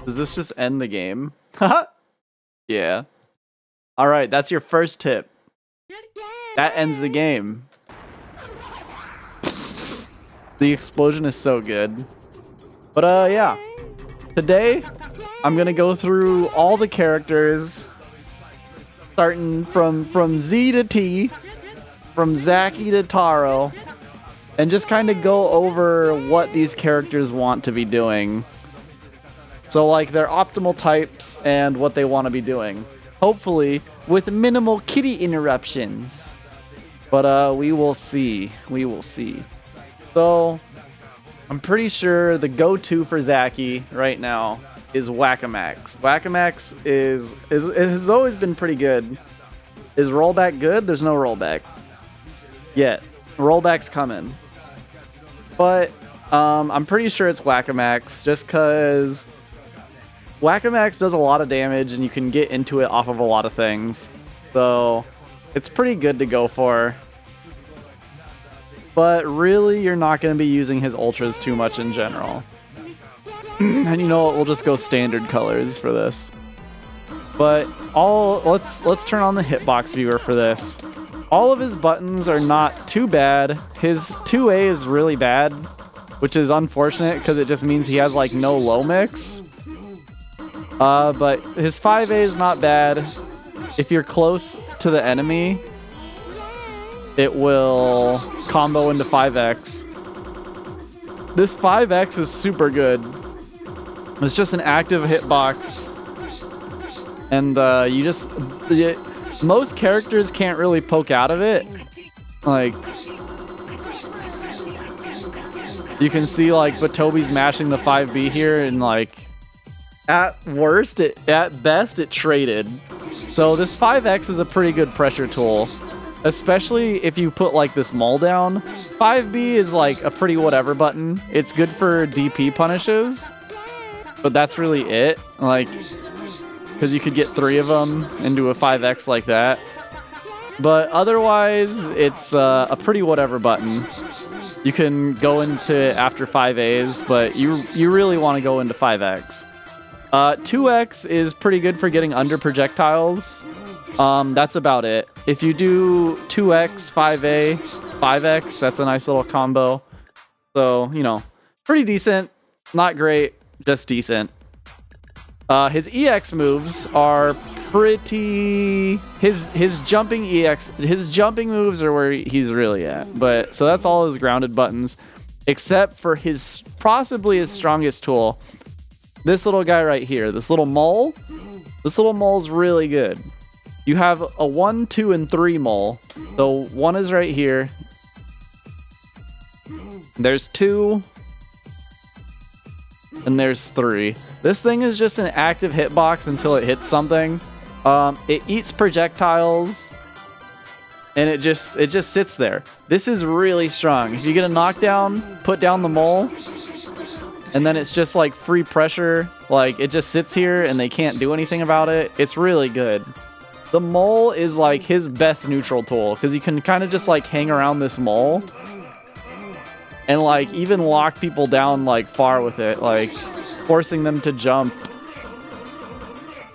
Does this just end the game? Haha. Yeah. Alright, that's your first tip. That ends the game. The explosion is so good. But yeah. Today, I'm gonna go through all the characters, starting from Z to T, from Zacky to Taro, and just kind of go over what these characters want to be doing. So like their optimal types and what they want to be doing. Hopefully with minimal kitty interruptions. But we will see. We will see. So I'm pretty sure the go-to for Zacky right now is Whack-A-Max. Whack-A-Max has always been pretty good. Is rollback good? There's no rollback yet. Rollback's coming. But I'm pretty sure it's Whack-A-Max just because Whack-A-Max does a lot of damage and you can get into it off of a lot of things. So it's pretty good to go for. But really, you're not going to be using his ultras too much in general. And you know what? We'll just go standard colors for this. But let's turn on the hitbox viewer for this. All of his buttons are not too bad. His 2A is really bad, which is unfortunate because it just means he has like no low mix. But his 5A is not bad. If you're close to the enemy, it will combo into 5X. This 5X is super good. It's just an active hitbox. And most characters can't really poke out of it. Like, you can see like Buttobi's mashing the 5B here, and like at best it traded. So this 5X is a pretty good pressure tool. Especially if you put like this mole down. 5B is like a pretty whatever button. It's good for DP punishes, but that's really it. Like, because you could get 3 of them into a 5X like that. But otherwise, it's a pretty whatever button. You can go into after 5As, but you really want to go into 5X. 2X is pretty good for getting under projectiles. That's about it. If you do 2X, 5A, 5X, that's a nice little combo. So, you know, pretty decent. Not great, just decent. His EX moves are pretty... His jumping moves are where he's really at. But so that's all his grounded buttons, except for possibly his strongest tool. This little guy right here, this little mole. This little mole's really good. You have a 1, 2, and 3 mole. So 1 is right here. There's 2. And there's 3. This thing is just an active hitbox until it hits something. It eats projectiles. And it just sits there. This is really strong. If you get a knockdown, put down the mole. And then it's just like free pressure. Like it just sits here and they can't do anything about it. It's really good. The mole is like his best neutral tool because you can kind of just like hang around this mole and like even lock people down like far with it, like forcing them to jump.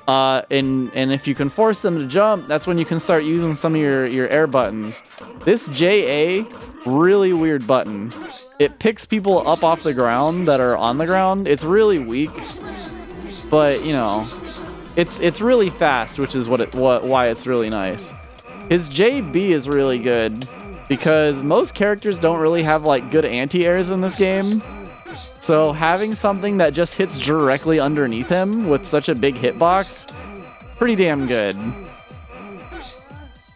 And if you can force them to jump, that's when you can start using some of your air buttons. This JA, really weird button. It picks people up off the ground that are on the ground. It's really weak, but you know. It's really fast, which is why it's really nice. His JB is really good because most characters don't really have like good anti-airs in this game. So having something that just hits directly underneath him with such a big hitbox, pretty damn good.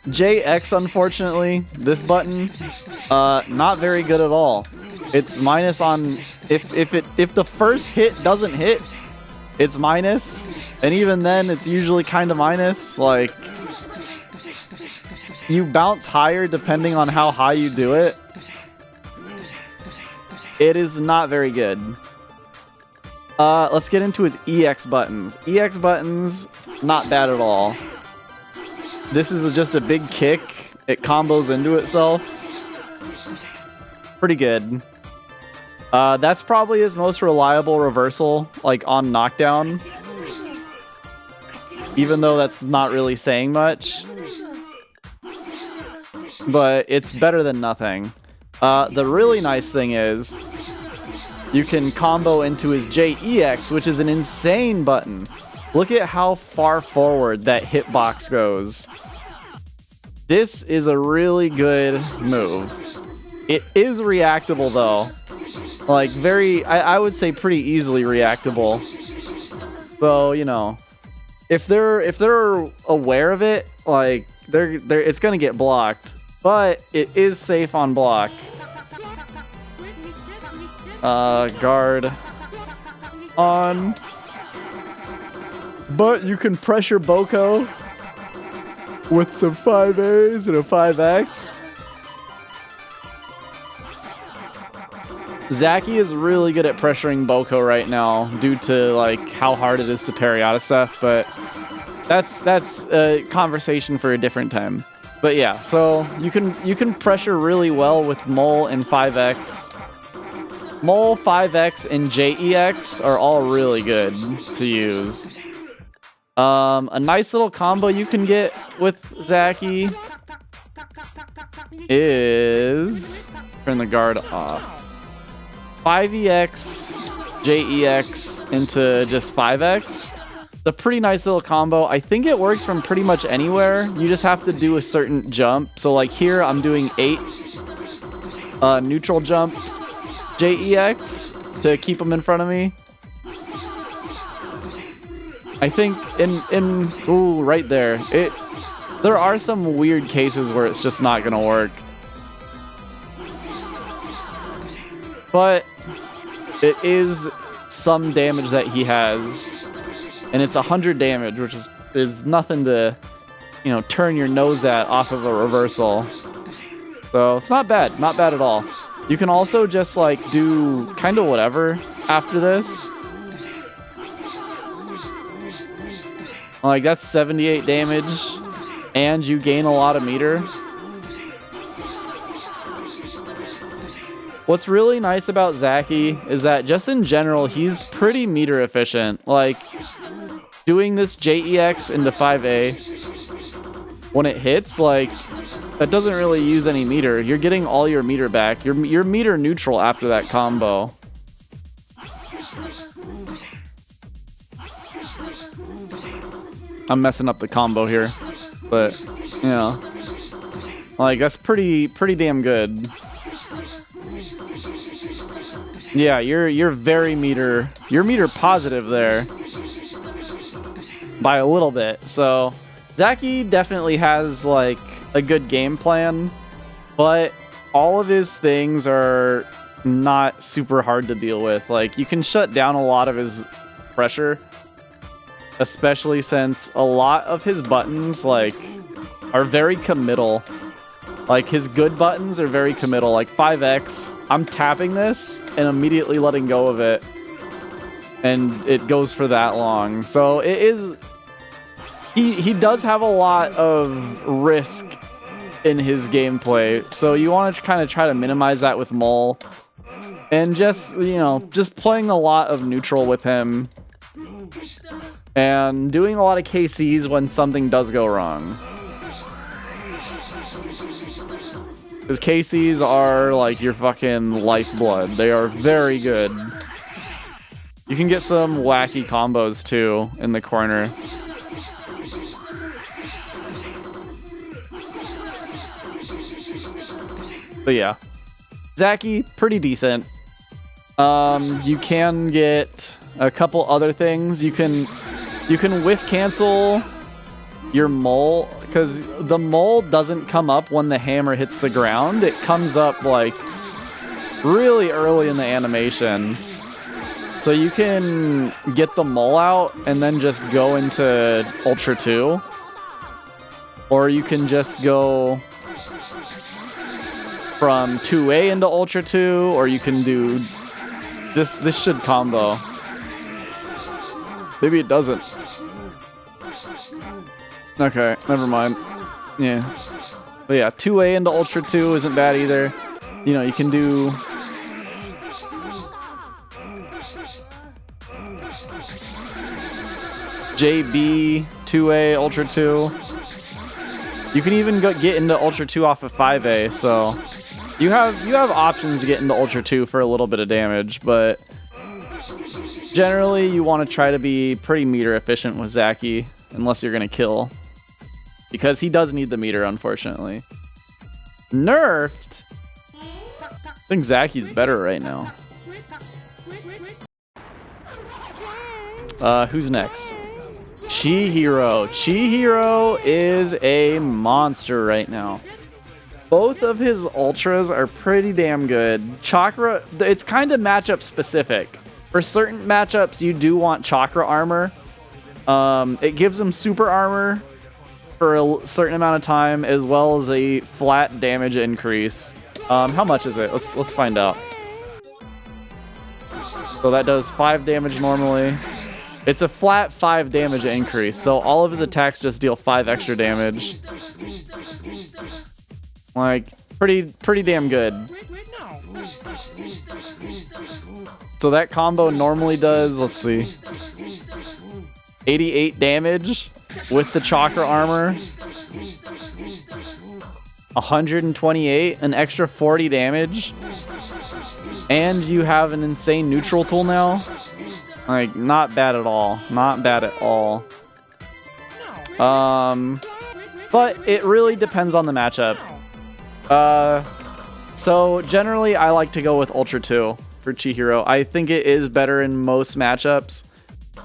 JX, unfortunately, this button, not very good at all. It's minus on if the first hit doesn't hit, it's minus, and even then it's usually kind of minus. Like, you bounce higher depending on how high you do it. It is not very good. Let's get into his EX buttons. EX buttons, not bad at all. This is just a big kick. It combos into itself. Pretty good. That's probably his most reliable reversal, like on knockdown. Even though that's not really saying much. But it's better than nothing. The really nice thing is you can combo into his JEX, which is an insane button. Look at how far forward that hitbox goes. This is a really good move. It is reactable though. Like I would say pretty easily reactable. So, you know, if they're aware of it, like it's gonna get blocked. But it is safe on block. Guard on. But you can pressure Boko with some 5As and a 5X. Zacky is really good at pressuring Boko right now due to like how hard it is to parry out of stuff, but that's a conversation for a different time. But yeah, so you can pressure really well with Mole and 5X. Mole, 5X, and JEX are all really good to use. A nice little combo you can get with Zacky is turn the guard off. 5EX, JEX into just 5X. It's a pretty nice little combo. I think it works from pretty much anywhere. You just have to do a certain jump. So like here, I'm doing 8 neutral jump JEX to keep him in front of me. I think ooh, right there. There are some weird cases where it's just not gonna work. But it is some damage that he has. And it's 100 damage, which is nothing to, you know, turn your nose at off of a reversal. So it's not bad. Not bad at all. You can also just like do kind of whatever after this. Like that's 78 damage and you gain a lot of meter. What's really nice about Zacky is that just in general, he's pretty meter efficient. Like doing this JEX into 5A, when it hits, like that doesn't really use any meter. You're getting all your meter back. You're meter neutral after that combo. I'm messing up the combo here, but you know, like that's pretty damn good. Yeah, you're very meter. You're meter positive there by a little bit. So Zacky definitely has like a good game plan, but all of his things are not super hard to deal with. Like you can shut down a lot of his pressure, especially since a lot of his buttons like are very committal. Like his good buttons are very committal. Like 5X, I'm tapping this and immediately letting go of it, and it goes for that long. So it is. He does have a lot of risk in his gameplay, so you want to kind of try to minimize that with Mole, and just, you know, just playing a lot of neutral with him, and doing a lot of KCs when something does go wrong. Because KCs are like your fucking lifeblood. They are very good. You can get some wacky combos too in the corner. But yeah, Zacky, pretty decent. You can get a couple other things. You can whiff cancel your Mole, because the Mole doesn't come up when the hammer hits the ground. It comes up like really early in the animation. So you can get the Mole out and then just go into Ultra 2. Or you can just go from 2A into Ultra 2, or you can do this. This should combo. Maybe it doesn't. Okay, never mind. Yeah. But yeah, 2A into Ultra 2 isn't bad either. You know, you can do JB, 2A, Ultra 2. You can even get into Ultra 2 off of 5A, so you have options to get into Ultra 2 for a little bit of damage, but generally you want to try to be pretty meter efficient with Zacky, unless you're going to kill. Because he does need the meter, unfortunately. Nerfed? I think Zacky's better right now. Who's next? Chihiro. Chihiro is a monster right now. Both of his ultras are pretty damn good. Chakra, it's kind of matchup specific. For certain matchups, you do want chakra armor. It gives him super armor for a certain amount of time, as well as a flat damage increase. How much is it? Let's find out. So that does 5 damage normally. It's a flat 5 damage increase, so all of his attacks just deal 5 extra damage. Like, pretty damn good. So that combo normally does, let's see, 88 damage with the chakra armor. 128, an extra 40 damage. And you have an insane neutral tool now. Like, not bad at all. Not bad at all. But it really depends on the matchup. So generally I like to go with Ultra 2 for Chihiro. I think it is better in most matchups.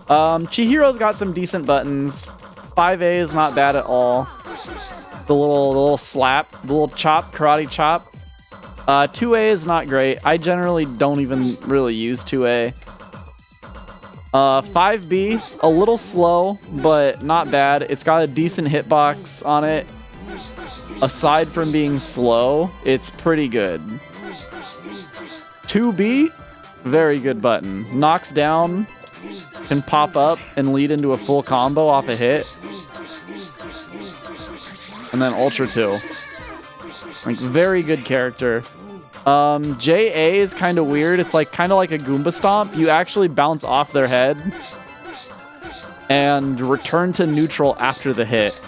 Chihiro's got some decent buttons. 5A is not bad at all. The little slap, the little chop, karate chop. 2A is not great. I generally don't even really use 2A. 5B, a little slow, but not bad. It's got a decent hitbox on it. Aside from being slow, it's pretty good. 2B, very good button. Knocks down, can pop up and lead into a full combo off a hit. And then Ultra 2. Like, very good character. JA is kind of weird. It's like kind of like a Goomba Stomp. You actually bounce off their head and return to neutral after the hit.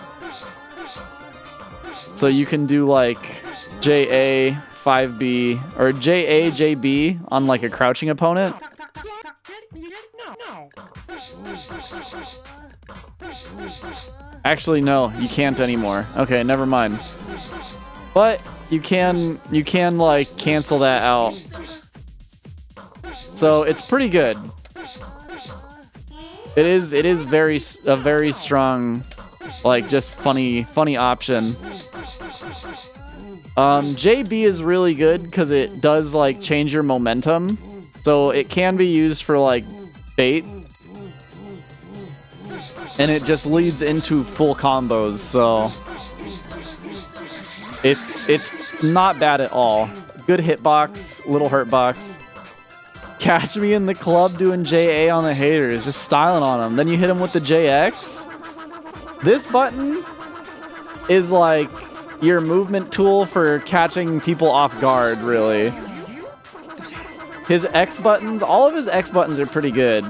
So you can do like JA 5B or JA JB on like a crouching opponent. Actually, no, you can't anymore. Okay, never mind. But you can like cancel that out. So it's pretty good. It is a very strong, like, just funny option. JB is really good because it does like change your momentum. So it can be used for like bait. And it just leads into full combos, so it's not bad at all. Good hitbox, little hurtbox. Catch me in the club doing JA on the haters, just styling on them. Then you hit them with the JX. This button is like your movement tool for catching people off guard, really. His X buttons, all of his X buttons are pretty good.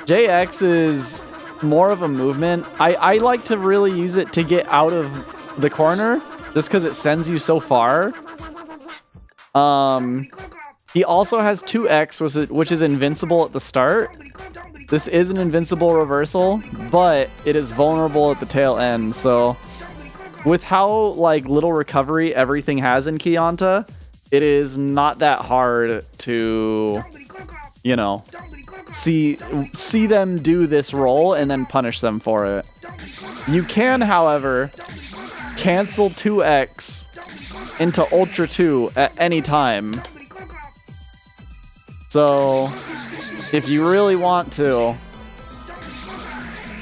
JX is more of a movement. I like to really use it to get out of the corner just because it sends you so far. He also has 2X, which is invincible at the start. This is an invincible reversal, but it is vulnerable at the tail end. So with how like little recovery everything has in Kyanta, it is not that hard to, you know, see them do this roll and then punish them for it. You can, however, cancel 2X into Ultra 2 at any time. So if you really want to,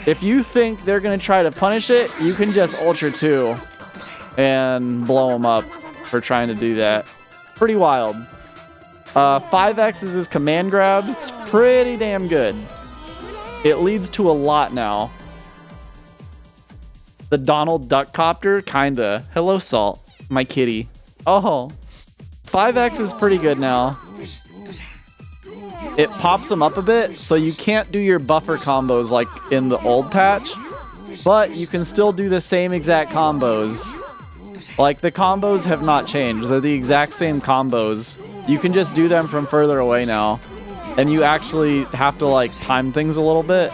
if you think they're going to try to punish it, you can just Ultra 2 and blow them up for trying to do that. Pretty wild. 5X is his command grab. It's pretty damn good. It leads to a lot now. The Donald Duck Copter, kinda. Hello, Salt, my kitty. Oh, 5X is pretty good now. it pops them up a bit, so you can't do your buffer combos like in the old patch, but you can still do the same exact combos. Like, the combos have not changed. They're the exact same combos. You can just do them from further away now, and you actually have to, like, time things a little bit.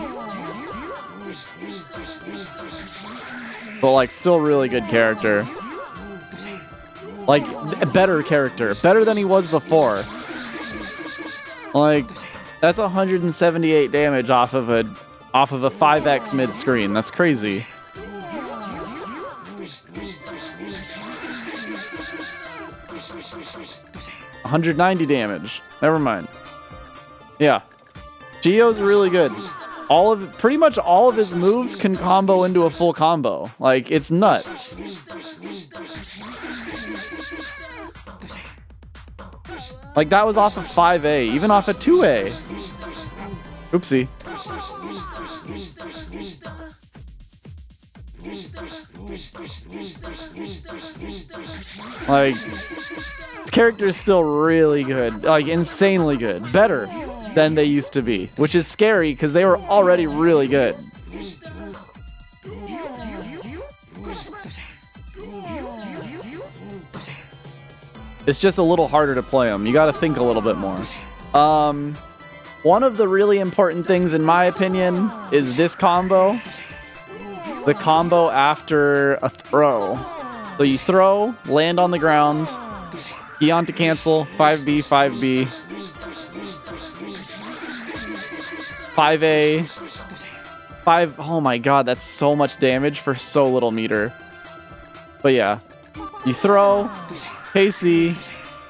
But, like, still really good character. Like, better character. Better than he was before. Like, that's 178 damage off of a 5x mid-screen. That's crazy. $190 damage. Never mind. Yeah. Gio's really good. Pretty much all of his moves can combo into a full combo. Like, it's nuts. Like, that was off of 5A, even off of 2A. Oopsie. Like, this character is still really good. Like, insanely good. Better than they used to be. Which is scary, because they were already really good. It's just a little harder to play them. You gotta think a little bit more. One of the really important things, in my opinion, is this combo. The combo after a throw. So you throw, land on the ground, Gyanta cancel, 5B, 5B, 5A, 5... Oh my god, that's so much damage for so little meter. But yeah, you throw... KC,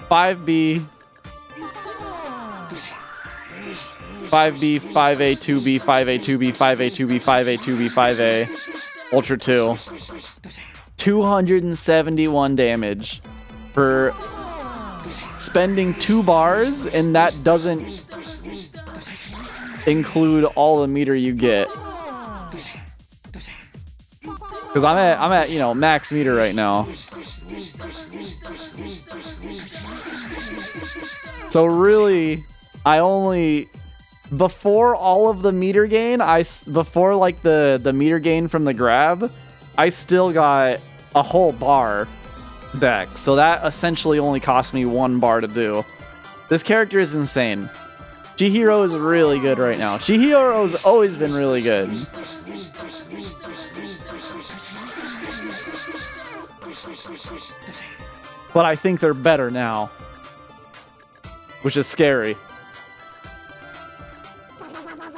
5B, 5B, 5A, 2B, 5A, 2B, 5A, 2B, 5A, 2B, 5A, Ultra 2. 271 damage for spending 2 bars, and that doesn't include all the meter you get. Because I'm at, you know, max meter right now. So really, I only, before all of the meter gain, before like the meter gain from the grab, I still got a whole bar back. So that essentially only cost me 1 bar to do. This character is insane. Chihiro is really good right now. Chihiro's always been really good. But I think they're better now. Which is scary.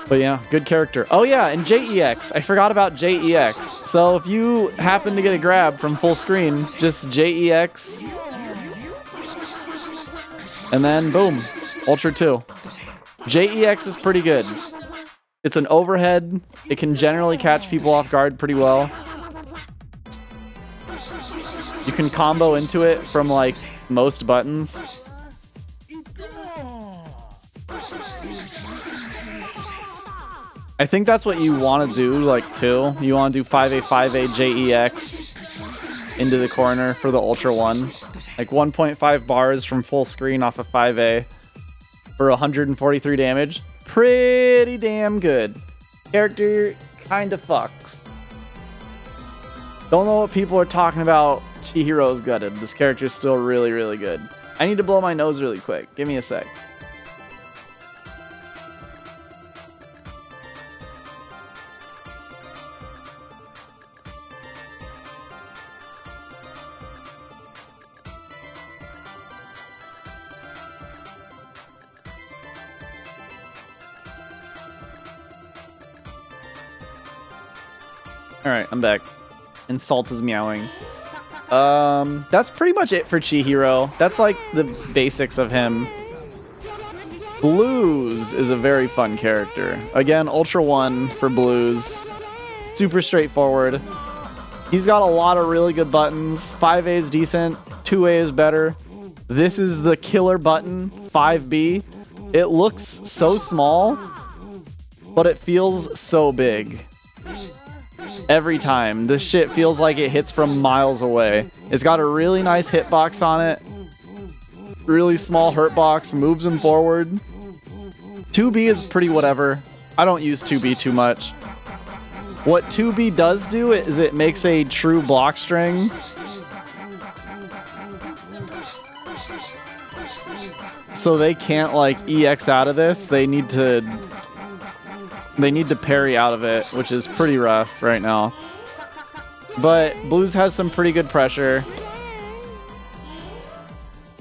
But yeah, good character. Oh yeah, and JEX. I forgot about JEX. So if you happen to get a grab from full screen, just JEX. And then boom, Ultra 2. JEX is pretty good. It's an overhead. It can generally catch people off guard pretty well. You can combo into it from like most buttons. I think that's what you want to do, like, too. You want to do 5A, 5A, JEX into the corner for the Ultra 1. Like, 1.5 bars from full screen off of 5A for 143 damage. Pretty damn good. Character kind of fucks. Don't know what people are talking about. Chihiro's gutted. This character's still really, really good. I need to blow my nose really quick. Give me a sec. Alright, I'm back. And Salt is meowing. That's pretty much it for Chihiro. That's like the basics of him. Blues is a very fun character. Again, Ultra 1 for Blues. Super straightforward. He's got a lot of really good buttons. 5A is decent. 2A is better. This is the killer button, 5B. It looks so small, but it feels so big. Every time. This shit feels like it hits from miles away. It's got a really nice hitbox on it. Really small hurt box. Moves him forward. 2B is pretty whatever. I don't use 2B too much. What 2B does do is it makes a true block string. So they can't like EX out of this. They need to parry out of it, which is pretty rough right now. But Blues has some pretty good pressure.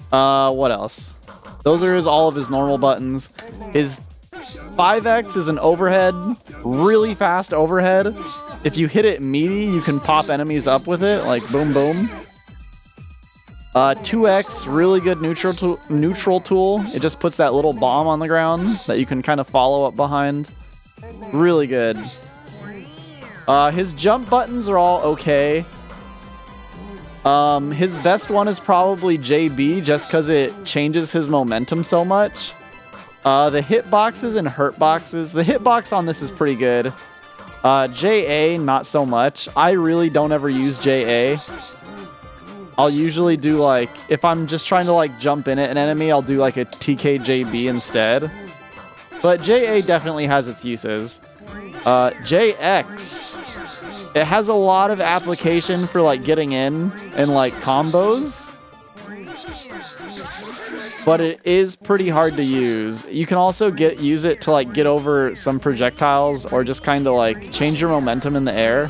What else? Those are all of his normal buttons. His 5X is an overhead, really fast overhead. If you hit it meaty, you can pop enemies up with it, like boom boom. 2X, really good neutral tool. It just puts that little bomb on the ground that you can kind of follow up behind. Really good. His jump buttons are all okay. His best one is probably JB, just because it changes his momentum so much. The hitboxes and hurt boxes. The hitbox on this is pretty good. JA, not so much. I really don't ever use JA. I'll usually do like, if I'm just trying to like jump in at an enemy, I'll do like a TKJB instead. But JA definitely has its uses. JX, it has a lot of application for like getting in and like combos. But it is pretty hard to use. You can also use it to like get over some projectiles or just kind of like change your momentum in the air.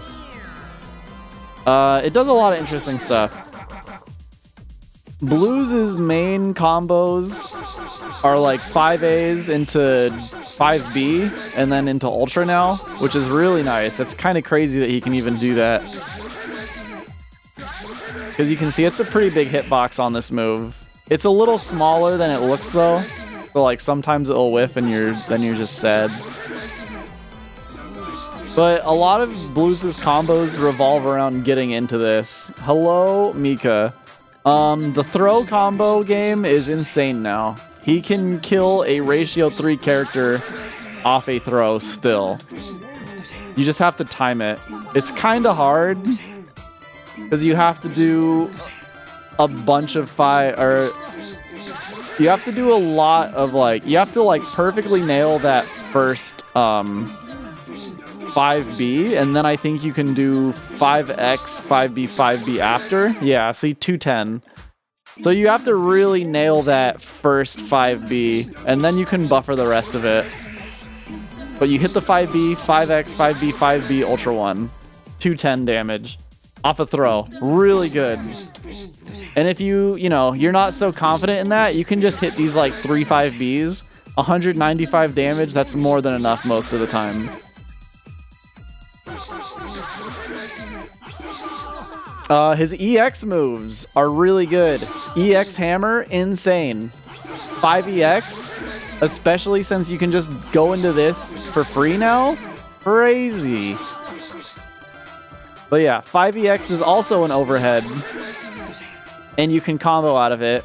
It does a lot of interesting stuff. Blues' main combos are like 5As into 5B and then into Ultra now, which is really nice. It's kind of crazy that he can even do that. Because you can see it's a pretty big hitbox on this move. It's a little smaller than it looks though. So like sometimes it'll whiff and then you're just sad. But a lot of Blues' combos revolve around getting into this. Hello, Mika. The throw combo game is insane now. He can kill a ratio 3 character off a throw still. You just have to time it. It's kind of hard because you have to do a bunch of you have to do a lot of like, you have to like perfectly nail that first 5B, and then I think you can do 5X, 5B, 5B after. Yeah, see, 210. So you have to really nail that first 5B, and then you can buffer the rest of it. But you hit the 5B, 5X, 5B, 5B, Ultra 1. 210 damage. Off a throw. Really good. And if you're not so confident in that, you can just hit these like 3 5Bs. 195 damage, that's more than enough most of the time. His EX moves are really good. EX Hammer, insane. 5EX, especially since you can just go into this for free now. Crazy. But yeah, 5EX is also an overhead. And you can combo out of it.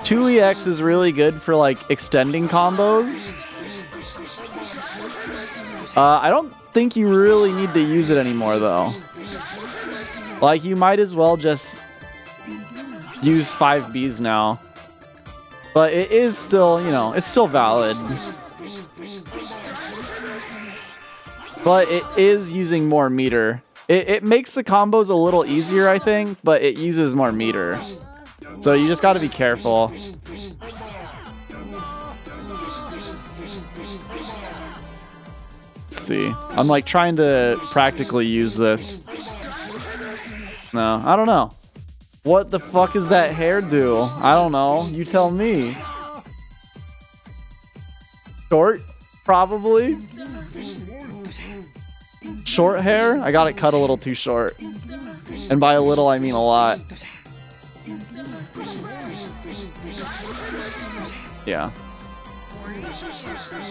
2EX is really good for like extending combos. I don't think you really need to use it anymore though. Like, you might as well just use 5Bs now. But it is still, it's still valid. But it is using more meter. It makes the combos a little easier, I think, but it uses more meter. So you just gotta be careful. Let's see. I'm like trying to practically use this. No, I don't know. What the fuck is that hairdo? I don't know. You tell me. Short? Probably. Short hair? I got it cut a little too short. And by a little, I mean a lot. Yeah.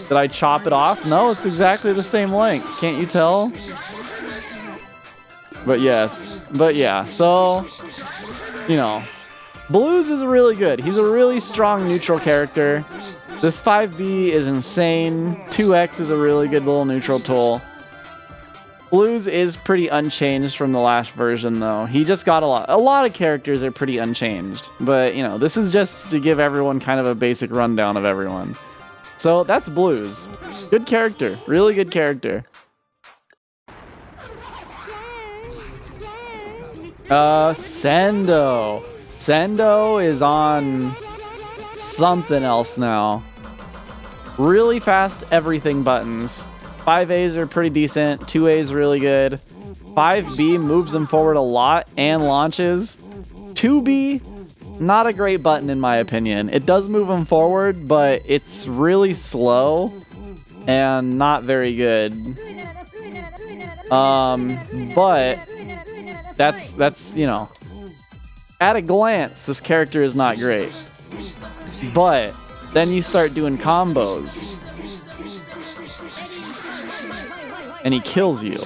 Did I chop it off? No, it's exactly the same length. Can't you tell? But yes. But yeah, so, Blues is really good. He's a really strong neutral character. This 5B is insane. 2X is a really good little neutral tool. Blues is pretty unchanged from the last version, though. He just got a lot of characters are pretty unchanged. But, this is just to give everyone kind of a basic rundown of everyone. So that's Blues. Good character. Really good character. Sendou. Sendou is on something else now. Really fast everything buttons. 5As are pretty decent. 2As really good. 5B moves them forward a lot and launches. 2B, not a great button in my opinion. It does move them forward, but it's really slow and not very good. But that's you know, at a glance, this character is not great. But then you start doing combos, and he kills you.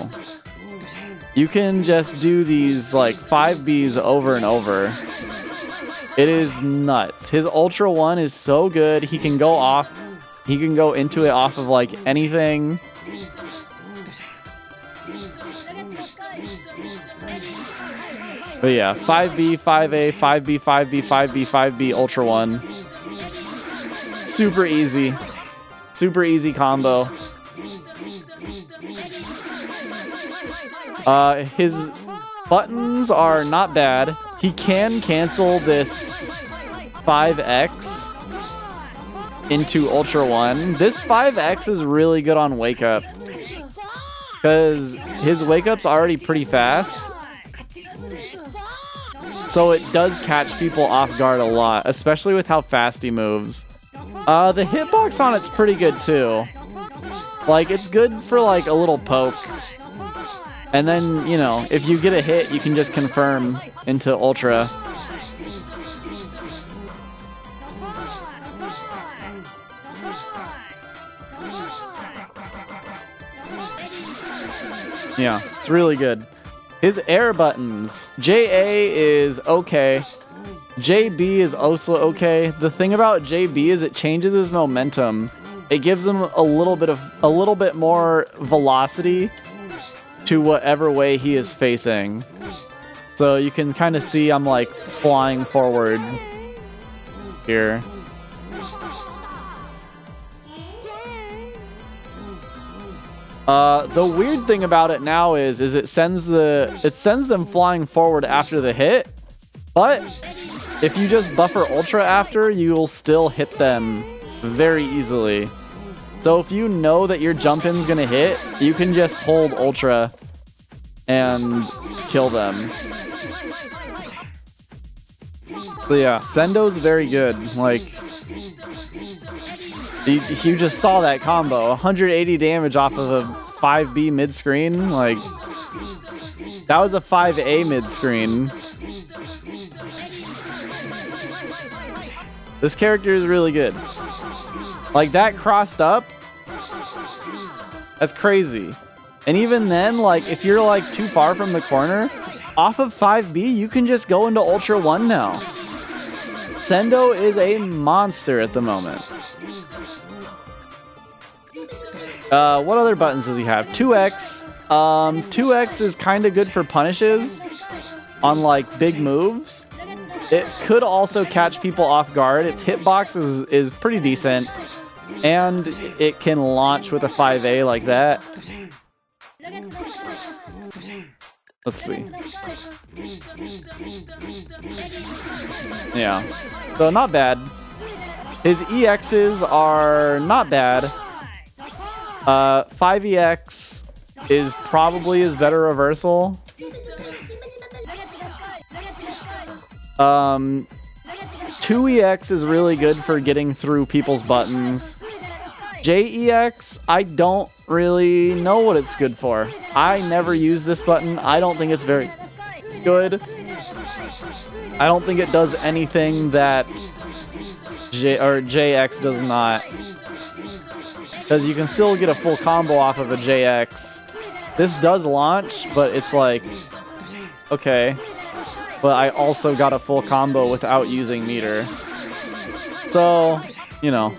You can just do these like 5Bs over and over. It is nuts. His Ultra 1 is so good. He can go off. He can go into it off of like anything. But yeah, 5B, 5A, 5B, 5B, 5B, 5B, Ultra 1. Super easy. Super easy combo. His buttons are not bad. He can cancel this 5X into Ultra 1. This 5X is really good on Wake Up, because his Wake Up's already pretty fast. So it does catch people off guard a lot, especially with how fast he moves. The hitbox on it's pretty good too. Like, it's good for like a little poke. And then, you know, if you get a hit, you can just confirm into Ultra. Yeah, it's really good. His air buttons. JA is okay. JB is also okay. The thing about JB is it changes his momentum. It gives him a little bit more velocity to whatever way he is facing. So you can kind of see I'm like flying forward here. The weird thing about it now is it sends them flying forward after the hit, but if you just buffer Ultra after, you'll still hit them very easily. So if you know that your jump in's gonna hit, you can just hold Ultra and kill them. So yeah, Sendou's very good. Like, you just saw that combo. 180 damage off of a 5B mid-screen. Like, that was a 5A mid-screen. This character is really good. Like, that crossed up, that's crazy. And even then, like, if you're like too far from the corner, off of 5B, you can just go into Ultra 1 now. Sendou is a monster at the moment. What other buttons does he have? 2X. 2X is kind of good for punishes on like big moves. It could also catch people off guard. Its hitbox is pretty decent. And it can launch with a 5A like that. Let's see. Yeah. So not bad. His EXs are not bad. 5EX is probably his better reversal. 2EX is really good for getting through people's buttons. JEX, I don't really know what it's good for. I never use this button. I don't think it's very good. I don't think it does anything that JX does not. Because you can still get a full combo off of a JX. This does launch, but it's like, okay. But I also got a full combo without using meter. So, you know.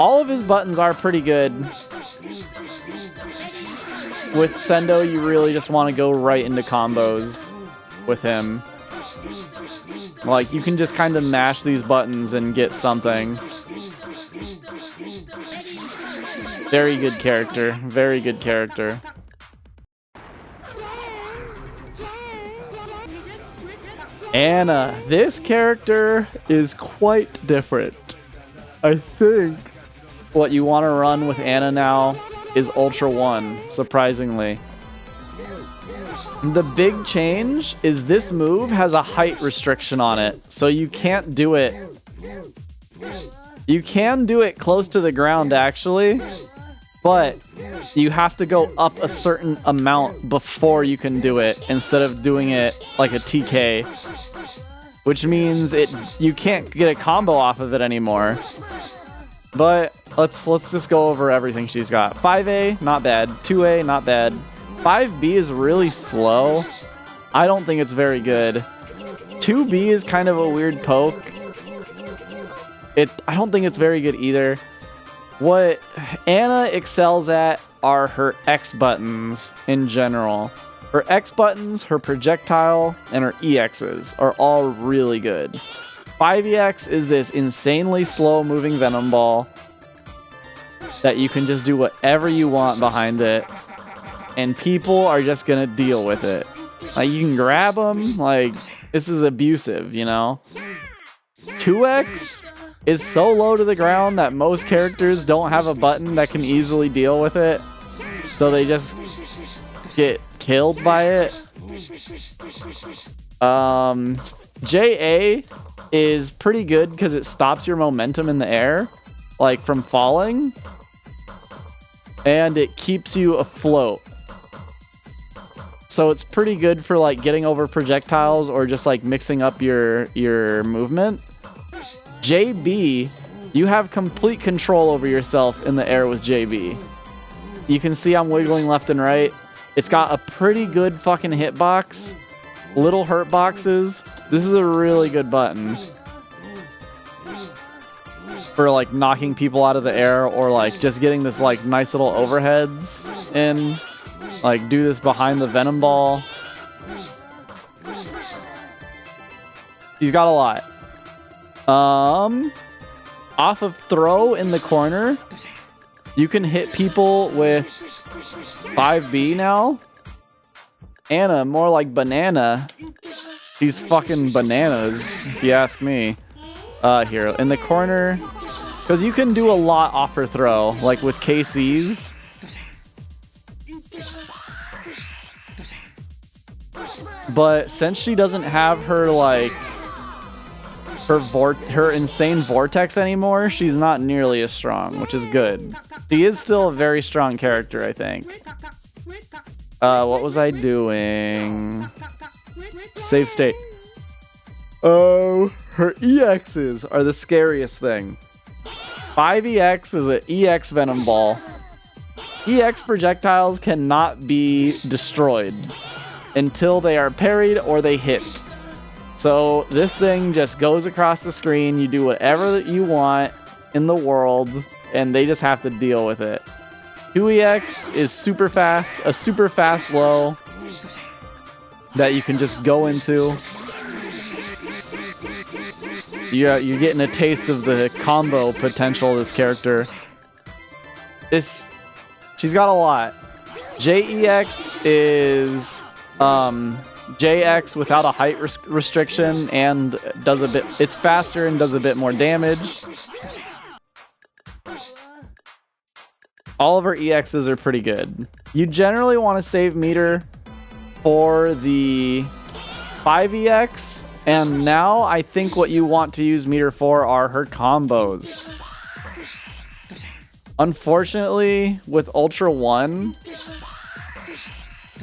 All of his buttons are pretty good. With Sendou, you really just want to go right into combos with him. Like, you can just kind of mash these buttons and get something. Very good character. Very good character. Anna. This character is quite different. I think what you want to run with Anna now is Ultra 1, surprisingly. The big change is this move has a height restriction on it, so you can't do it. You can do it close to the ground, actually, but you have to go up a certain amount before you can do it, instead of doing it like a TK, which means you can't get a combo off of it anymore. But let's just go over everything she's got. 5A, not bad. 2A, not bad. 5B is really slow. I don't think it's very good. 2B is kind of a weird poke. I don't think it's very good either. What Anna excels at are her X buttons in general. Her X buttons, her projectile, and her EXs are all really good. 5EX is this insanely slow moving Venom Ball that you can just do whatever you want behind it, and people are just gonna deal with it. Like, you can grab them, like, this is abusive, you know? 2X is so low to the ground that most characters don't have a button that can easily deal with it, so they just get killed by it. JA is pretty good because it stops your momentum in the air, like from falling, and it keeps you afloat. So it's pretty good for like getting over projectiles or just like mixing up your movement. JB, you have complete control over yourself in the air with JB. You can see I'm wiggling left and right. It's got a pretty good fucking hitbox. Little hurt boxes. This is a really good button for like knocking people out of the air, or like just getting this like nice little overheads in. Like do this behind the Venom Ball. He's got a lot. Off of throw in the corner, you can hit people with 5B now. Anna, more like banana. These fucking bananas, if you ask me. Here, in the corner. Because you can do a lot off her throw, like with KC's. But since she doesn't have her, like, her insane vortex anymore, she's not nearly as strong, which is good. She is still a very strong character, I think. What was I doing? Save state. Oh, her EXs are the scariest thing. 5EX is an EX Venom Ball. EX projectiles cannot be destroyed until they are parried or they hit. So this thing just goes across the screen. You do whatever that you want in the world, and they just have to deal with it. 2EX is super fast, a super fast low that you can just go into. You're getting a taste of the combo potential of this character. She's got a lot. JEX is JX without a height restriction and it's faster and does a bit more damage. All of her EXs are pretty good. You generally want to save meter for the 5EX, and now I think what you want to use meter for are her combos. Unfortunately, with Ultra 1,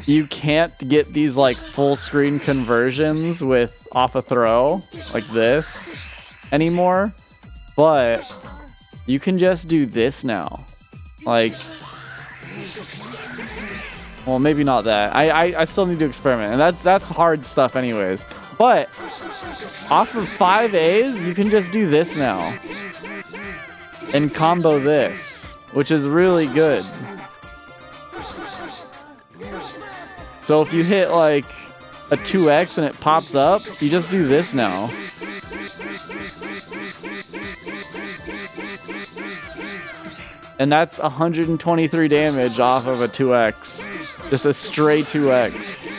you can't get these like full screen conversions with off a throw like this anymore, but you can just do this now. Like, well, maybe not that. I still need to experiment, and that's hard stuff anyways. But off of 5As, you can just do this now and combo this, which is really good. So if you hit like a 2X and it pops up, you just do this now. And that's 123 damage off of a 2x. Just a stray 2x.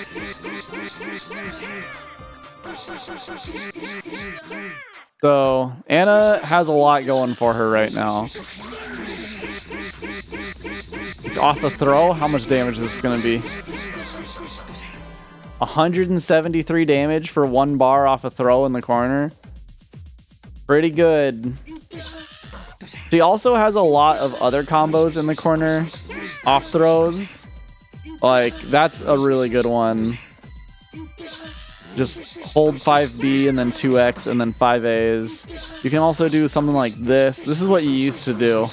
So, Anna has a lot going for her right now. Off the throw, how much damage is this going to be? 173 damage for 1 bar off a throw in the corner. Pretty good. She also has a lot of other combos in the corner. Off throws. Like, that's a really good one. Just hold 5B and then 2X and then 5As. You can also do something like this. This is what you used to do.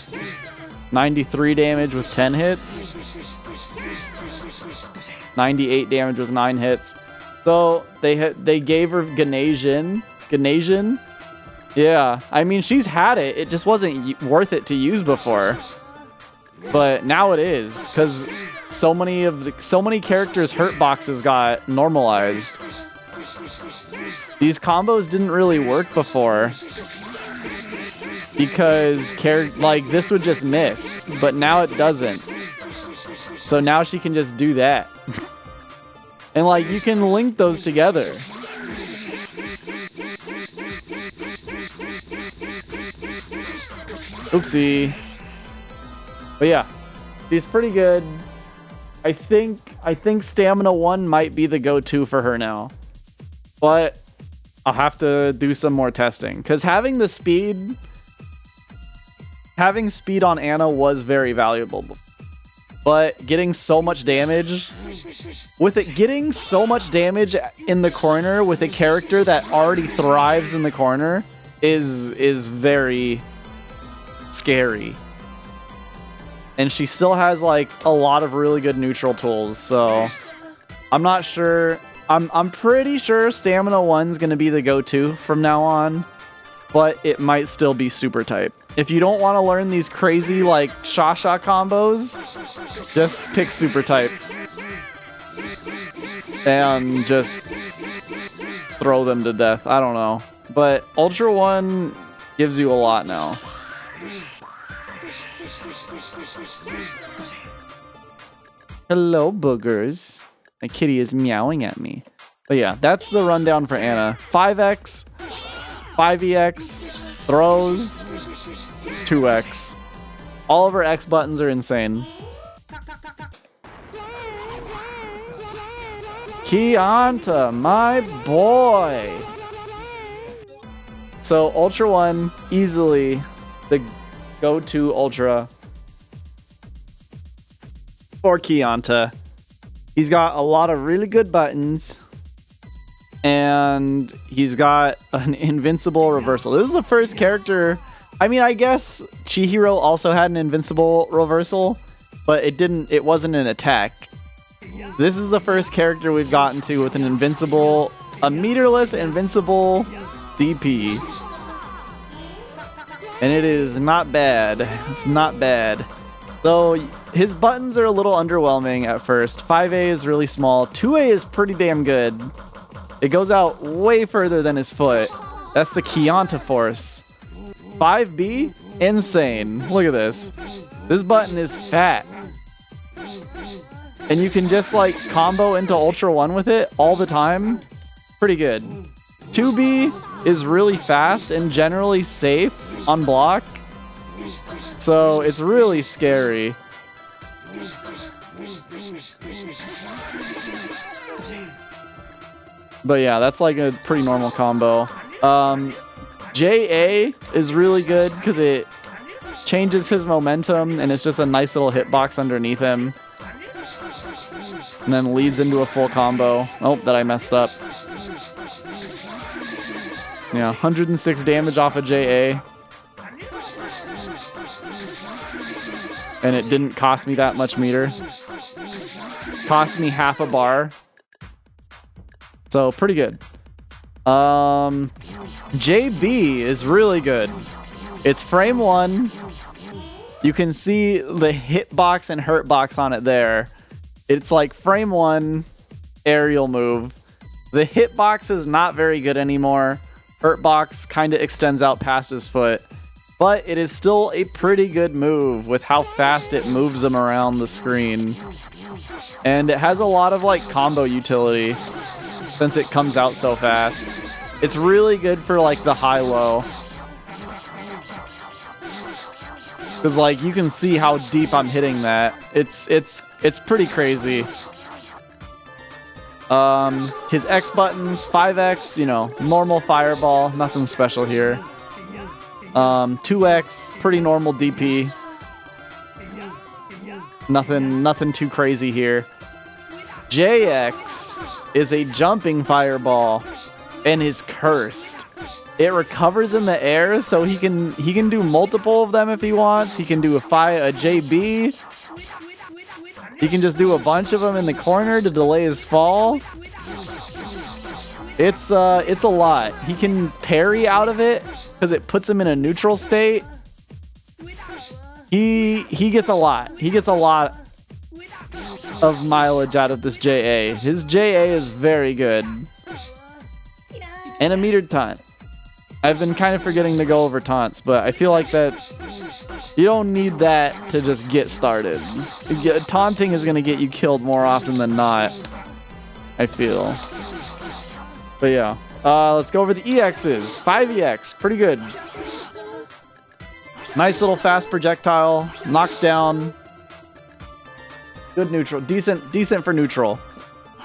93 damage with 10 hits. 98 damage with 9 hits. So they gave her Ganesian. Ganesian? Yeah, I mean, she's had it. It just wasn't worth it to use before. But now it is, because so many characters' hurt boxes got normalized. These combos didn't really work before because this would just miss, but now it doesn't. So now she can just do that. And like, you can link those together. Oopsie. But yeah, she's pretty good. I think Stamina 1 might be the go-to for her now. But I'll have to do some more testing. Because having speed on Anna was very valuable. But getting so much damage, getting so much damage in the corner with a character that already thrives in the corner is very scary. And she still has like a lot of really good neutral tools, so I'm not sure. I'm pretty sure Stamina 1's gonna be the go-to from now on, but it might still be super type. If you don't want to learn these crazy like Shasha combos, just pick super type and just throw them to death. I don't know, but Ultra 1 gives you a lot now. Hello, boogers. My kitty is meowing at me. But yeah, that's the rundown for Anna. 5x, 5EX, throws, 2x. All of her X buttons are insane. Gyanta, my boy. So Ultra 1, easily the go-to Ultra for Gyanta. He's got a lot of really good buttons, and he's got an invincible reversal. This is the first character. I mean, I guess Chihiro also had an invincible reversal, but it wasn't an attack. This is the first character we've gotten to with an invincible, a meterless invincible DP. And it is not bad. It's not bad. So his buttons are a little underwhelming at first. 5A is really small. 2A is pretty damn good. It goes out way further than his foot. That's the Gyanta force. 5B, insane. Look at this. This button is fat. And you can just like combo into Ultra 1 with it all the time. Pretty good. 2B is really fast and generally safe on block. So it's really scary. But yeah, that's like a pretty normal combo. JA is really good because it changes his momentum and it's just a nice little hitbox underneath him. And then leads into a full combo. Oh, that I messed up. Yeah, 106 damage off of JA. And it didn't cost me that much meter. Cost me half a bar. So, pretty good. JB is really good. It's frame 1. You can see the hitbox and hurtbox on it there. It's like frame 1 aerial move. The hitbox is not very good anymore. Hurtbox kind of extends out past his foot. but it is still a pretty good move with how fast it moves them around the screen. And it has a lot of like combo utility since it comes out so fast. It's really good for like the high-low. Because like you can see how deep I'm hitting that. It's pretty crazy. His X buttons, 5X, you know, normal fireball, nothing special here. 2X, pretty normal DP. Nothing too crazy here. JX is a jumping fireball and is cursed. It recovers in the air, so he can do multiple of them if he wants. He can do a JB. He can just do a bunch of them in the corner to delay his fall. It's a lot. He can parry out of it because it puts him in a neutral state. He gets a lot. He gets a lot of mileage out of this JA. His JA is very good. And a metered taunt. I've been kind of forgetting to go over taunts, but I feel like that you don't need that to just get started. Taunting is going to get you killed more often than not, I feel. But yeah, let's go over the EXs. 5EX, pretty good. Nice little fast projectile, knocks down. Good neutral, decent for neutral.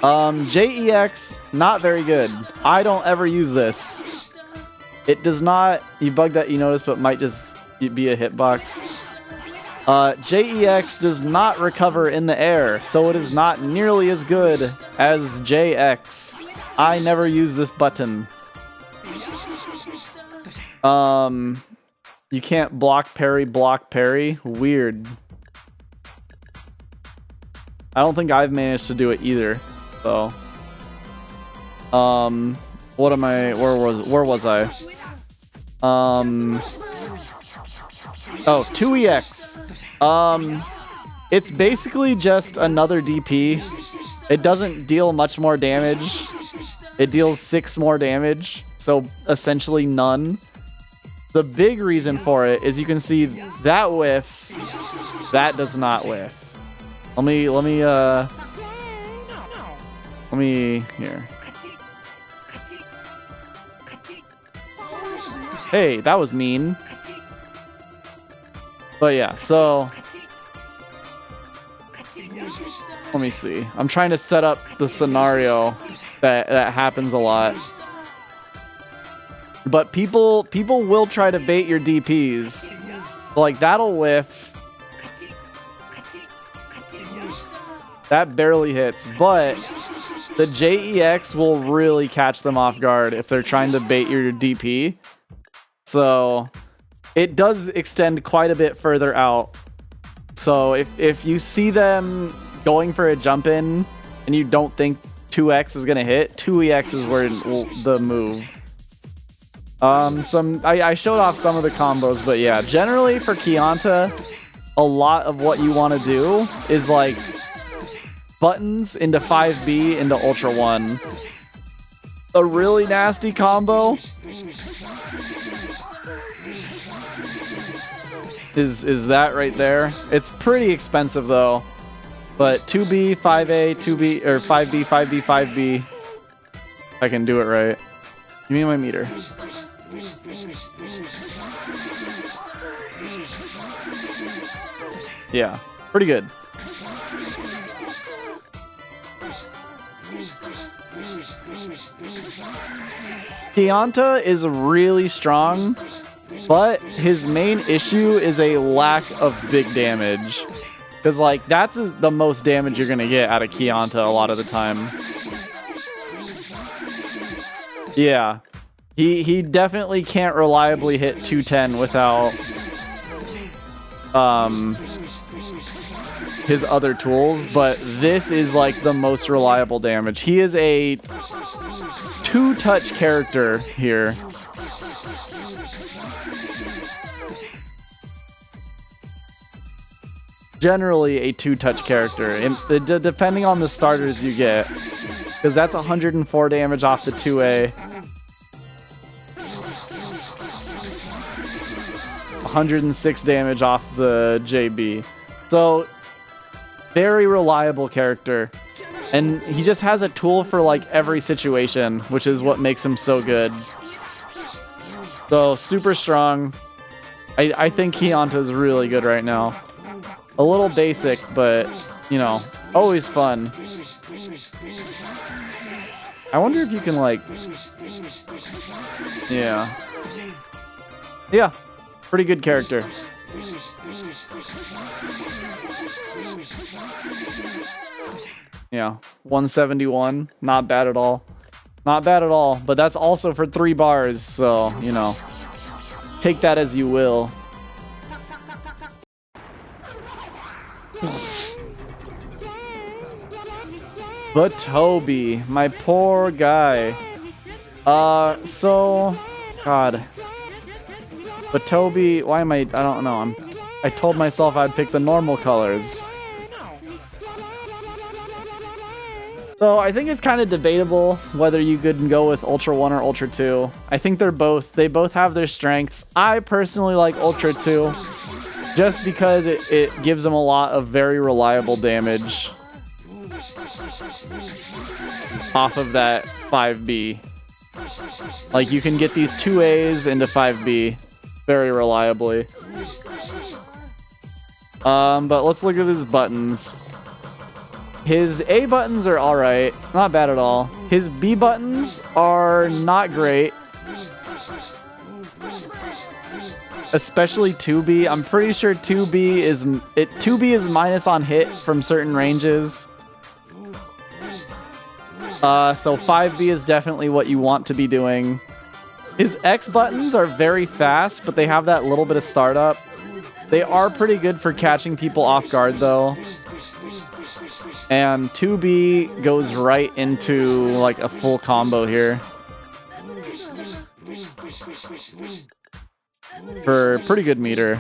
JEX, not very good. I don't ever use this. It does not, you bug that you notice, but might just be a hitbox. JEX does not recover in the air, so it is not nearly as good as JX. I never use this button. You can't block parry. Weird. I don't think I've managed to do it either, so. What am I, where was I? Oh, 2EX. It's basically just another DP. It doesn't deal much more damage. It deals 6 more damage, so essentially none. The big reason for it is you can see that whiffs, that does not whiff. Let me here. Hey, that was mean. But yeah, so let me see. I'm trying to set up the scenario that happens a lot. But people will try to bait your DPs. Like, that'll whiff. That barely hits, but the JEX will really catch them off guard if they're trying to bait your DP. So it does extend quite a bit further out. So if you see them going for a jump in and you don't think 2X is gonna hit, 2EX is where the move. I showed off some of the combos, but yeah, generally for Kyanta, a lot of what you want to do is like buttons into 5B into Ultra 1. A really nasty combo is that right there. It's pretty expensive though. But 2B, 5A, 2B, or 5B, 5B, 5B. I can do it right. Give me my meter. Yeah, pretty good. Gyanta is really strong, but his main issue is a lack of big damage. Because, like, that's the most damage you're going to get out of Gyanta a lot of the time. Yeah. He definitely can't reliably hit 210 without his other tools, but this is like the most reliable damage. He is a 2-touch character here. Generally a 2-touch character, and depending on the starters you get, because that's 104 damage off the 2A. 106 damage off the JB. So, very reliable character. And he just has a tool for like every situation, which is what makes him so good. So, super strong. I think Kyanta's really good right now. A little basic, but, you know, always fun. I wonder if you can, like... Yeah. Yeah. Pretty good character. Yeah. 171. Not bad at all. Not bad at all. But that's also for 3 bars, so, you know. Take that as you will. Buttobi, my poor guy. So, God. Buttobi, why am I don't know. I told myself I'd pick the normal colors. So I think it's kind of debatable whether you could go with Ultra 1 or Ultra 2. I think they both have their strengths. I personally like Ultra 2 just because it gives them a lot of very reliable damage off of that 5B. Like you can get these 2As into 5B very reliably. But let's look at his buttons. His A buttons are alright, not bad at all. His B buttons are not great. Especially 2B. I'm pretty sure 2B is minus on hit from certain ranges. So 5B is definitely what you want to be doing. His X buttons are very fast, but they have that little bit of startup. They are pretty good for catching people off guard though. And 2B goes right into like a full combo here. For pretty good meter.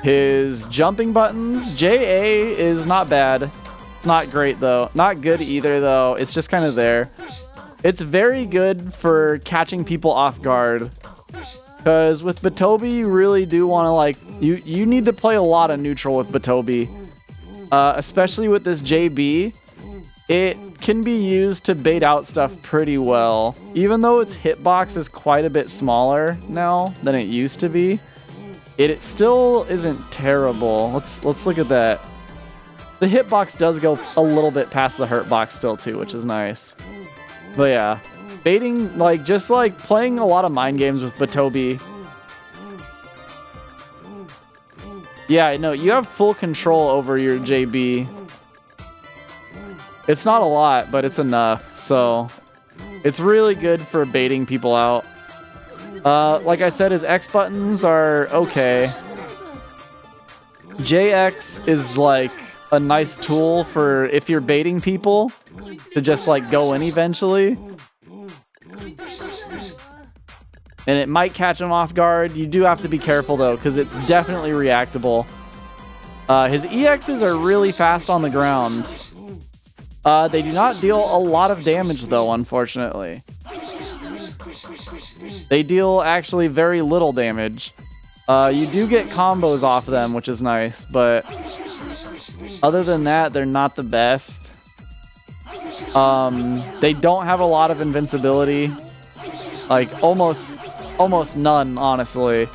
His jumping buttons, JA is not bad. It's not great though. Not good either though. It's just kind of there. It's very good for catching people off guard. Because with Buttobi, you really do want to like... You need to play a lot of neutral with Buttobi. Especially with this JB. It can be used to bait out stuff pretty well. Even though its hitbox is quite a bit smaller now than it used to be. It still isn't terrible. Let's look at that. The hitbox does go a little bit past the hurtbox still too, which is nice. But yeah. Baiting, like, just like playing a lot of mind games with Buttobi. Yeah, no, you have full control over your JB. It's not a lot, but it's enough. So, it's really good for baiting people out. Like I said, his X buttons are okay. JX is like a nice tool for if you're baiting people to just like go in eventually. And it might catch him off guard. You do have to be careful though, because it's definitely reactable. His EXs are really fast on the ground. They do not deal a lot of damage though, unfortunately. They deal actually very little damage. You do get combos off them, which is nice, but other than that, they're not the best. They don't have a lot of invincibility. Like, almost none, honestly.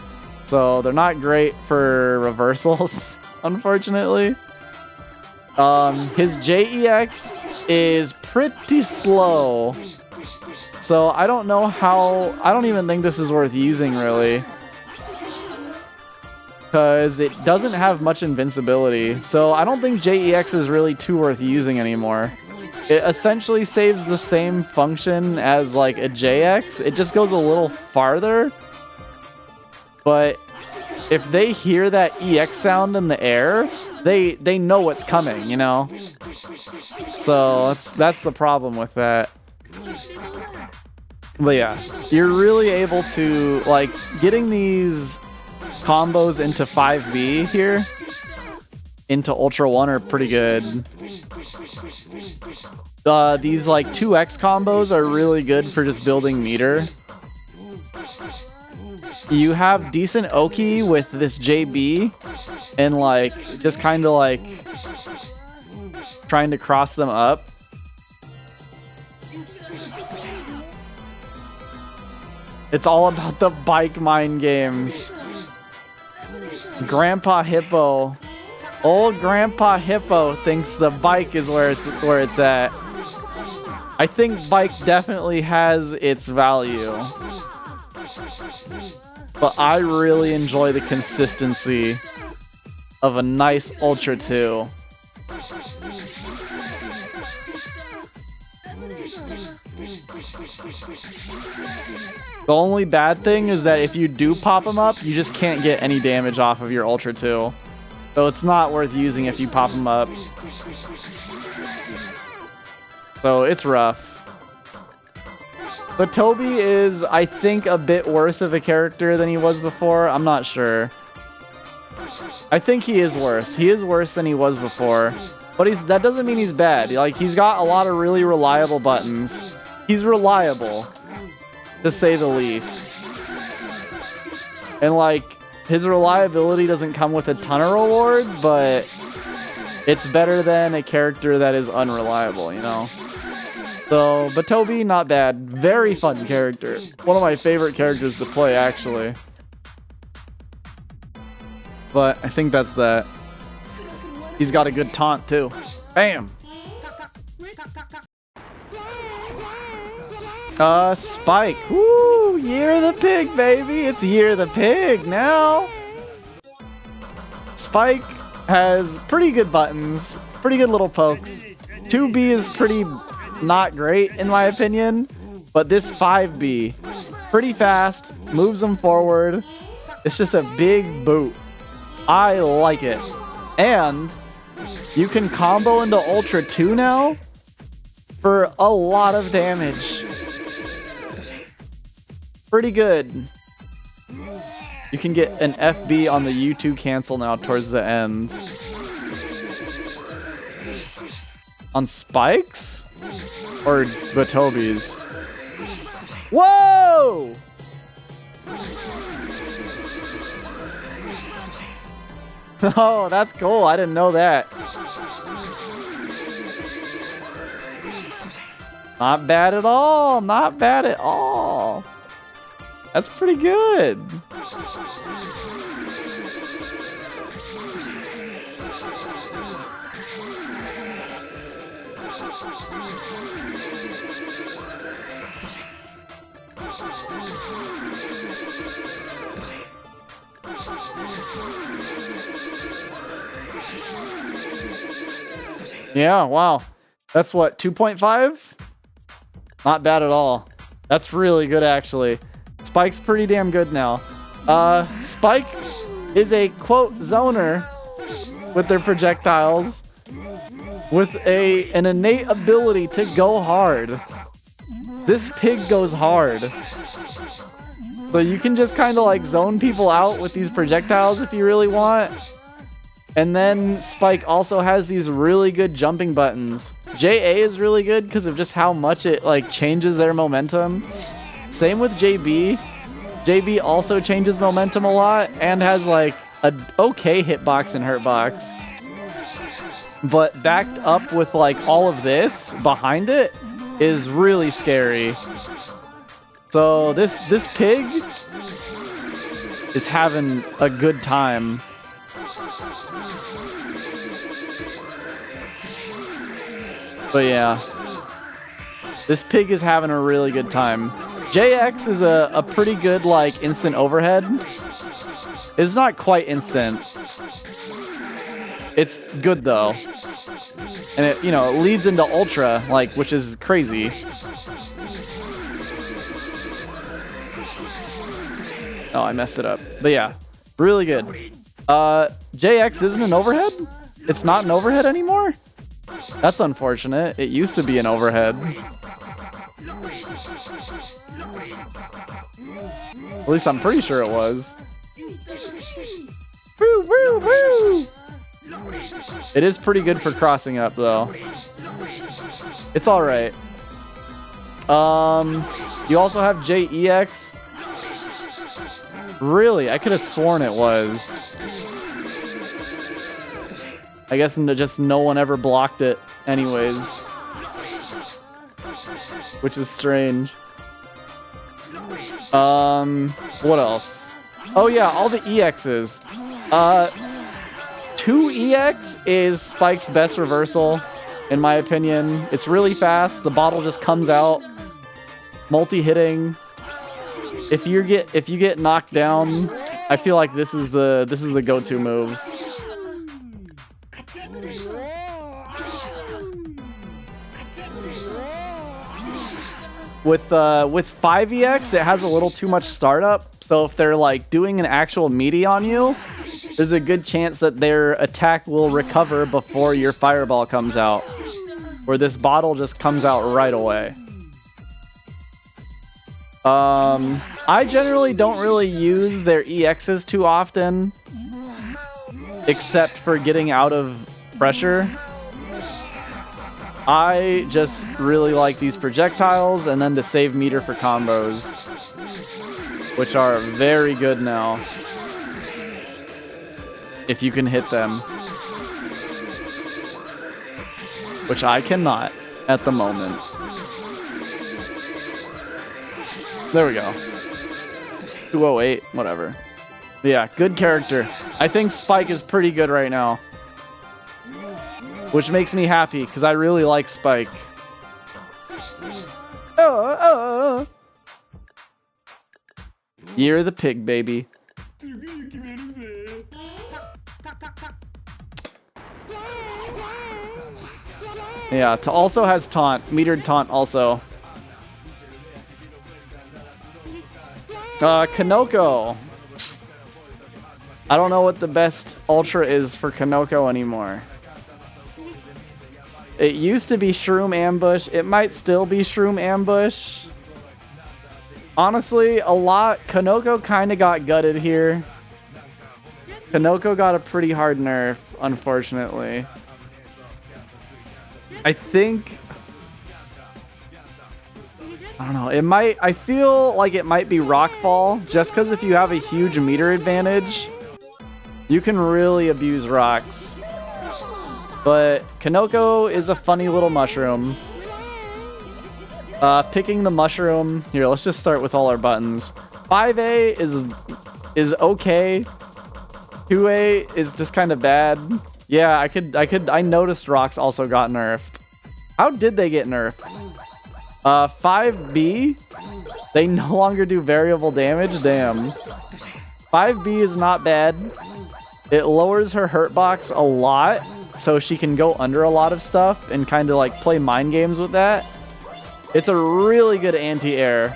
So, they're not great for reversals, unfortunately. His JEX is pretty slow. So, I don't know how... I don't even think this is worth using, really. Because it doesn't have much invincibility. So, I don't think JEX is really too worth using anymore. It essentially saves the same function as like a JX. It just goes a little farther. But if they hear that EX sound in the air, they know what's coming, you know? So that's the problem with that. But yeah, you're really able to, like, getting these combos into 5B here, into Ultra 1 are pretty good. These like 2X combos are really good for just building meter. you have decent Oki with this JB and like just kind of like trying to cross them up. It's all about the bike mind games. Grandpa Hippo. Old Grandpa Hippo thinks the bike is where it's at. I think bike definitely has its value. But I really enjoy the consistency of a nice Ultra 2. The only bad thing is that if you do pop them up, you just can't get any damage off of your Ultra 2. So it's not worth using if you pop them up. So it's rough. Buttobi is, I think, a bit worse of a character than he was before. I'm not sure. I think he is worse. He is worse than he was before. But that doesn't mean he's bad. Like, he's got a lot of really reliable buttons. He's reliable, to say the least. And, like, his reliability doesn't come with a ton of reward, but it's better than a character that is unreliable, you know? So, Buttobi, not bad. Very fun character. One of my favorite characters to play, actually. But I think that's that. He's got a good taunt, too. Bam! Spike. Woo! Year of the Pig, baby! It's Year of the Pig now! Spike has pretty good buttons. Pretty good little pokes. 2B is pretty not great, in my opinion. But this 5B, pretty fast, moves them forward. It's just a big boot. I like it. And you can combo into Ultra 2 now for a lot of damage. Pretty good. You can get an FB on the U2 cancel now towards the end. On Spikes? Or Buttobi's? Whoa! Oh, that's cool. I didn't know that. Not bad at all. Not bad at all. That's pretty good. Yeah, wow. That's what, 2.5? Not bad at all. That's really good, actually. Spike's pretty damn good now. Spike is a, quote, zoner with their projectiles with an innate ability to go hard. This pig goes hard. So you can just kind of like zone people out with these projectiles if you really want. And then Spike also has these really good jumping buttons. JA is really good because of just how much it like changes their momentum. Same with JB. JB also changes momentum a lot and has like an okay hitbox and hurtbox. But backed up with like all of this behind it is really scary. So this pig is having a good time. But yeah, this pig is having a really good time. JX is a pretty good like instant overhead. It's not quite instant. It's good though. And it, you know, it leads into Ultra, like, which is crazy. Oh, I messed it up. But yeah, really good. JX isn't an overhead? It's not an overhead anymore? That's unfortunate. It used to be an overhead. At least I'm pretty sure it was. Woo, woo, woo! It is pretty good for crossing up, though. It's alright. You also have JEX. Really? I could have sworn it was. I guess just no one ever blocked it anyways. Which is strange. What else? Oh yeah, all the EXs. 2EX is Spike's best reversal, in my opinion. It's really fast. The bottle just comes out, multi-hitting. If you get knocked down, I feel like this is the go-to move. With 5EX, it has a little too much startup, so if they're like doing an actual meaty on you, there's a good chance that their attack will recover before your fireball comes out, where this bottle just comes out right away. I generally don't really use their EXs too often, except for getting out of pressure. I just really like these projectiles, and then to save meter for combos, which are very good now, if you can hit them, which I cannot at the moment. There we go. 208, whatever. Yeah, good character. I think Spike is pretty good right now, which makes me happy because I really like Spike. Oh. You're the pig, baby. Yeah, it also has taunt, metered taunt also. Kinoko. I don't know what the best ultra is for Kinoko anymore. It used to be Shroom Ambush. It might still be Shroom Ambush. Honestly, Kinoko kind of got gutted here. Kinoko got a pretty hard nerf, unfortunately. I think... I don't know. I feel like it might be Rockfall, just because if you have a huge meter advantage, you can really abuse rocks. But Kinoko is a funny little mushroom. Picking the mushroom. Here, let's just start with all our buttons. 5A is okay. 2A is just kind of bad. Yeah, I noticed rocks also got nerfed. How did they get nerfed? 5B, they no longer do variable damage. Damn. 5B is not bad. It lowers her hurt box a lot, so she can go under a lot of stuff and kind of like play mind games with that. It's a really good anti-air.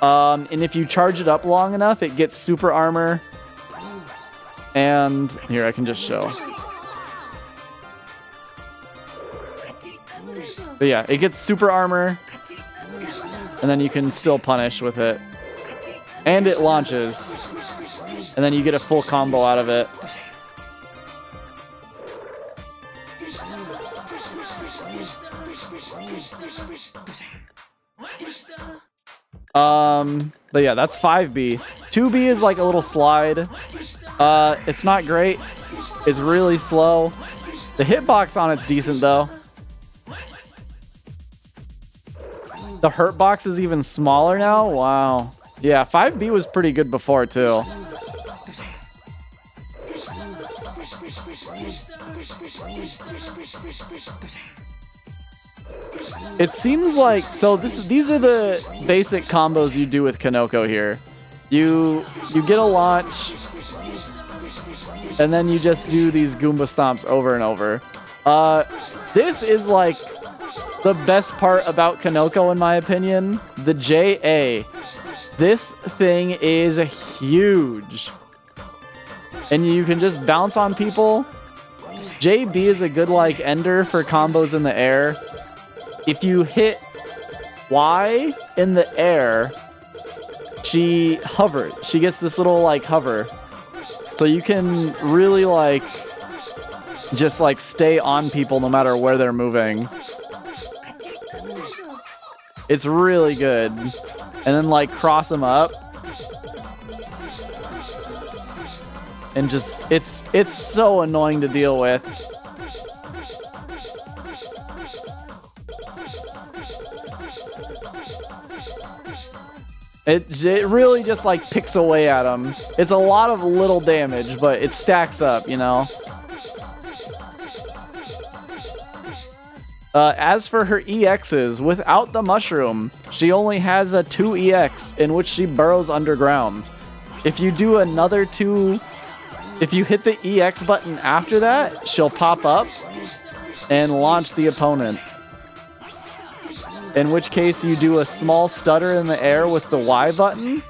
And if you charge it up long enough, it gets super armor. And here, I can just show. But yeah, it gets super armor, and then you can still punish with it. And it launches, and then you get a full combo out of it. But yeah, that's 5B. 2B is like a little slide. It's not great. It's really slow. The hitbox on it's decent though. The hurt box is even smaller now? Wow. Yeah, 5B was pretty good before, too. It seems like... So these are the basic combos you do with Kinoko here. You get a launch, and then you just do these Goomba Stomps over and over. This is like... the best part about Kinoko, in my opinion, the JA. This thing is huge. And you can just bounce on people. JB is a good, like, ender for combos in the air. If you hit Y in the air, she hovers. She gets this little, like, hover. So you can really, like, just, like, stay on people no matter where they're moving. It's really good. and then like cross them up. And just, it's so annoying to deal with. It really just like picks away at them. It's a lot of little damage, but it stacks up, you know? As for her EXs, without the mushroom, she only has a 2 EX in which she burrows underground. If you do another 2, if you hit the EX button after that, she'll pop up and launch the opponent. In which case you do a small stutter in the air with the Y button.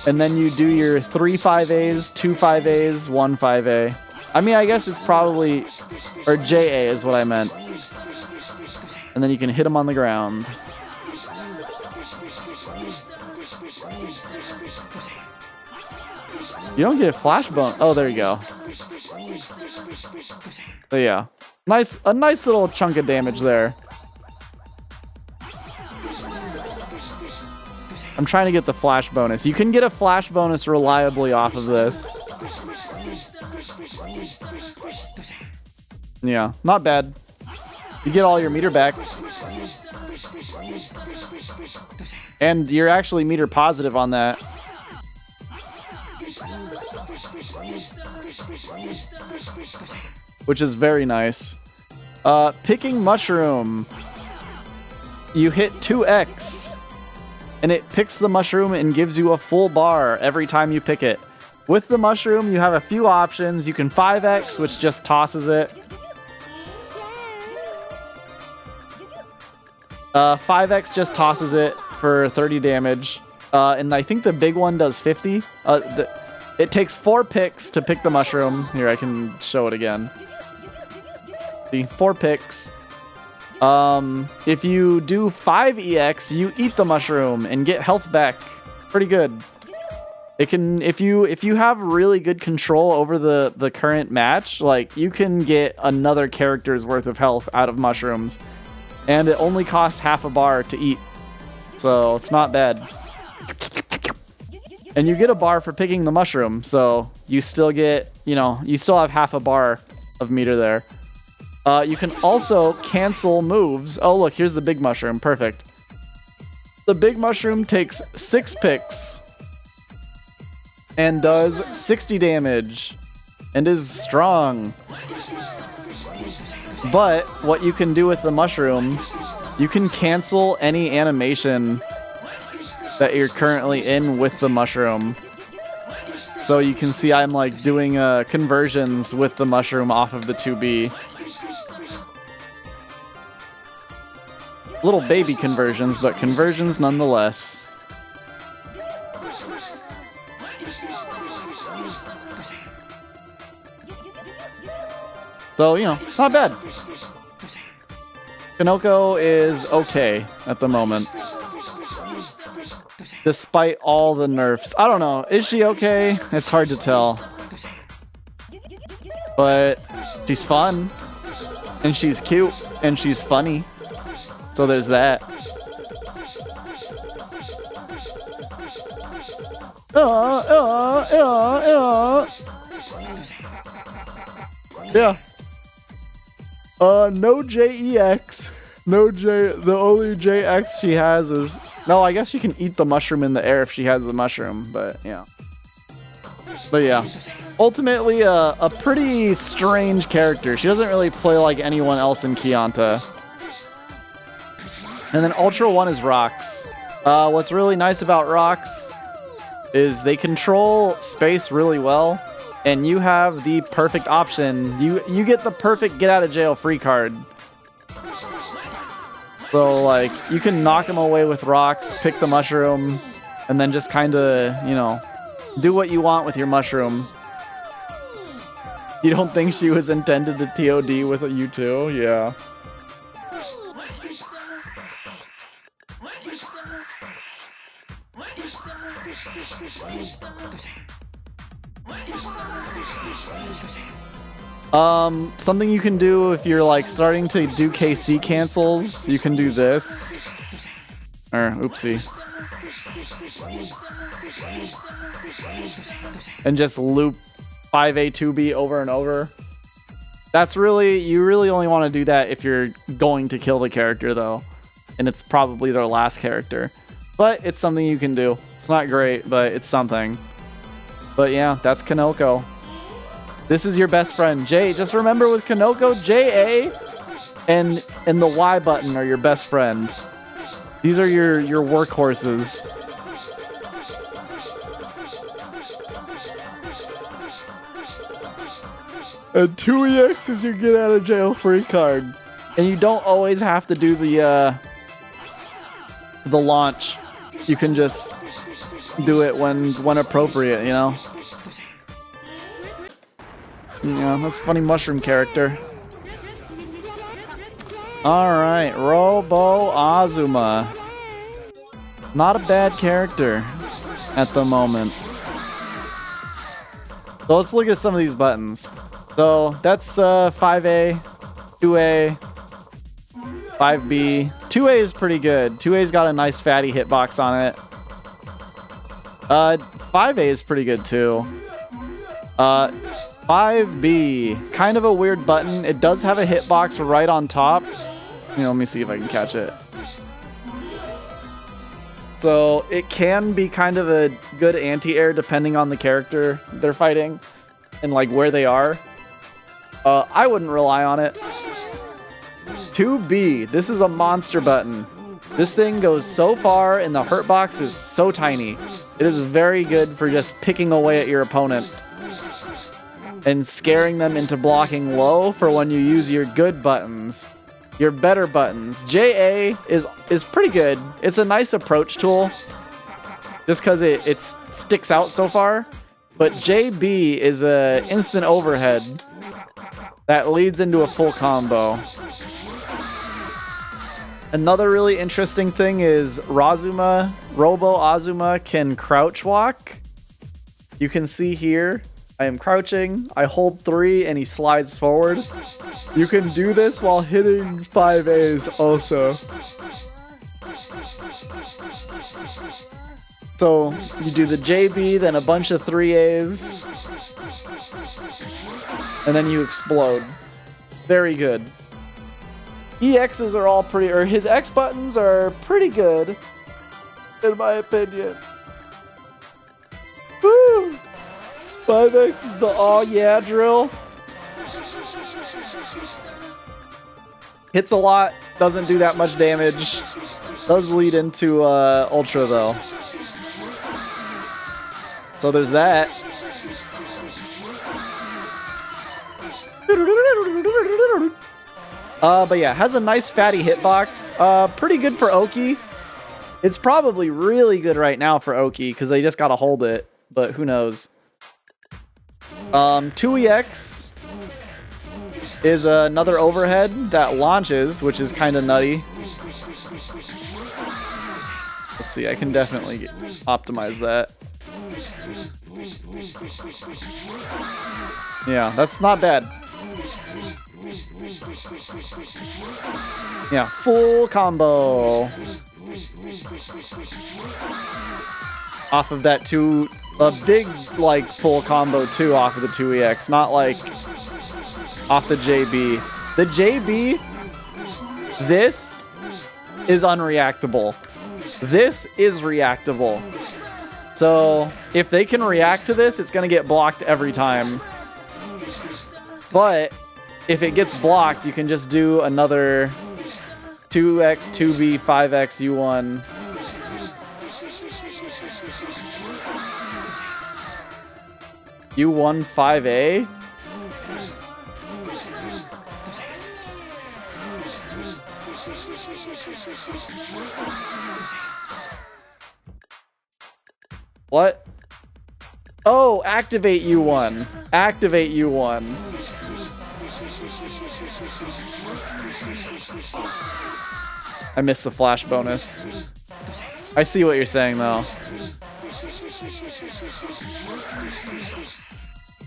And then you do your 3 5As, 2 5As, 1 5A. I mean, I guess it's probably... Or JA is what I meant. And then you can hit them on the ground. You don't get a flash bone. Oh, there you go. So yeah. A nice little chunk of damage there. I'm trying to get the flash bonus. You can get a flash bonus reliably off of this. Yeah, not bad. You get all your meter back. And you're actually meter positive on that. Which is very nice. Picking mushroom. You hit 2x. And it picks the mushroom and gives you a full bar every time you pick it. With the mushroom, you have a few options. You can 5x, which just tosses it. 5x just tosses it for 30 damage. And I think the big one does 50. It takes 4 picks to pick the mushroom. Here, I can show it again. See, 4 picks. If you do 5 EX, you eat the mushroom and get health back. Pretty good. It can, if you have really good control over the current match, like you can get another character's worth of health out of mushrooms. And it only costs half a bar to eat. So it's not bad. And you get a bar for picking the mushroom, so you still get, you know, you still have half a bar of meter there. You can also cancel moves. Oh, look, here's the big mushroom. Perfect. The big mushroom takes 6 picks and does 60 damage and is strong. But what you can do with the mushroom, you can cancel any animation that you're currently in with the mushroom. So you can see I'm like doing conversions with the mushroom off of the 2B. Little baby conversions, but conversions nonetheless. So, you know, not bad. Kinoko is okay at the moment. Despite all the nerfs. I don't know. Is she okay? It's hard to tell. But she's fun. And she's cute. And she's funny. So there's that. Yeah. No JEX. No J. The only JX she has is... No, I guess you can eat the mushroom in the air if she has the mushroom, but yeah. But yeah. Ultimately, a pretty strange character. She doesn't really play like anyone else in Kyanta. And then Ultra 1 is rocks. What's really nice about rocks is they control space really well. And you have the perfect option. You get the perfect get out of jail free card. So like you can knock them away with rocks, pick the mushroom, and then just kind of, you know, do what you want with your mushroom. You don't think she was intended to TOD with you too? Yeah. Something you can do if you're like starting to do KC cancels, you can do this. Or, oopsie. And just loop 5A, 2B over and over. That's really, you really only want to do that if you're going to kill the character though. And it's probably their last character. But it's something you can do. It's not great, but it's something. But yeah, that's Kinoko. This is your best friend. J, just remember with Kinoko, JA and the Y button are your best friend. These are your workhorses. And 2EX is your get out of jail free card. And you don't always have to do the launch. You can just do it when appropriate, you know? Yeah, that's a funny mushroom character. Alright, Robo-Azuma. Not a bad character at the moment. So let's look at some of these buttons. So that's 5A, 2A, 5B. 2A is pretty good. 2A's got a nice fatty hitbox on it. 5A is pretty good too. 5B, kind of a weird button. It does have a hitbox right on top. You know, let me see if I can catch it. So it can be kind of a good anti-air depending on the character they're fighting and like where they are. I wouldn't rely on it. 2B, this is a monster button. This thing goes so far and the hurt box is so tiny. It is very good for just picking away at your opponent and scaring them into blocking low for when you use your good buttons, your better buttons. JA is pretty good. It's a nice approach tool just because it sticks out so far. But JB is a instant overhead that leads into a full combo. Another really interesting thing is Robo-Azuma can crouch walk. You can see here, I am crouching, I hold 3 and he slides forward. You can do this while hitting 5As also. So you do the JB, then a bunch of 3As, and then you explode. Very good. EXs are all pretty, or his X buttons are pretty good, in my opinion. Woo! 5X is the aw yeah drill. Hits a lot, doesn't do that much damage. Does lead into Ultra though. So there's that. But yeah, has a nice fatty hitbox. Pretty good for Oki. It's probably really good right now for Oki because they just gotta hold it, but who knows. 2EX is another overhead that launches, which is kind of nutty. Let's see, I can definitely optimize that. Yeah, that's not bad. Yeah, full combo. Off of that a big like full combo too off of the 2EX, not like off the JB. The JB, this is unreactable. This is reactable. So if they can react to this, it's gonna get blocked every time. But if it gets blocked, you can just do another 2X, 2B, 5X, U1. U1, 5A? What? Oh, activate U1. Activate U1. I missed the flash bonus. I see what you're saying, though.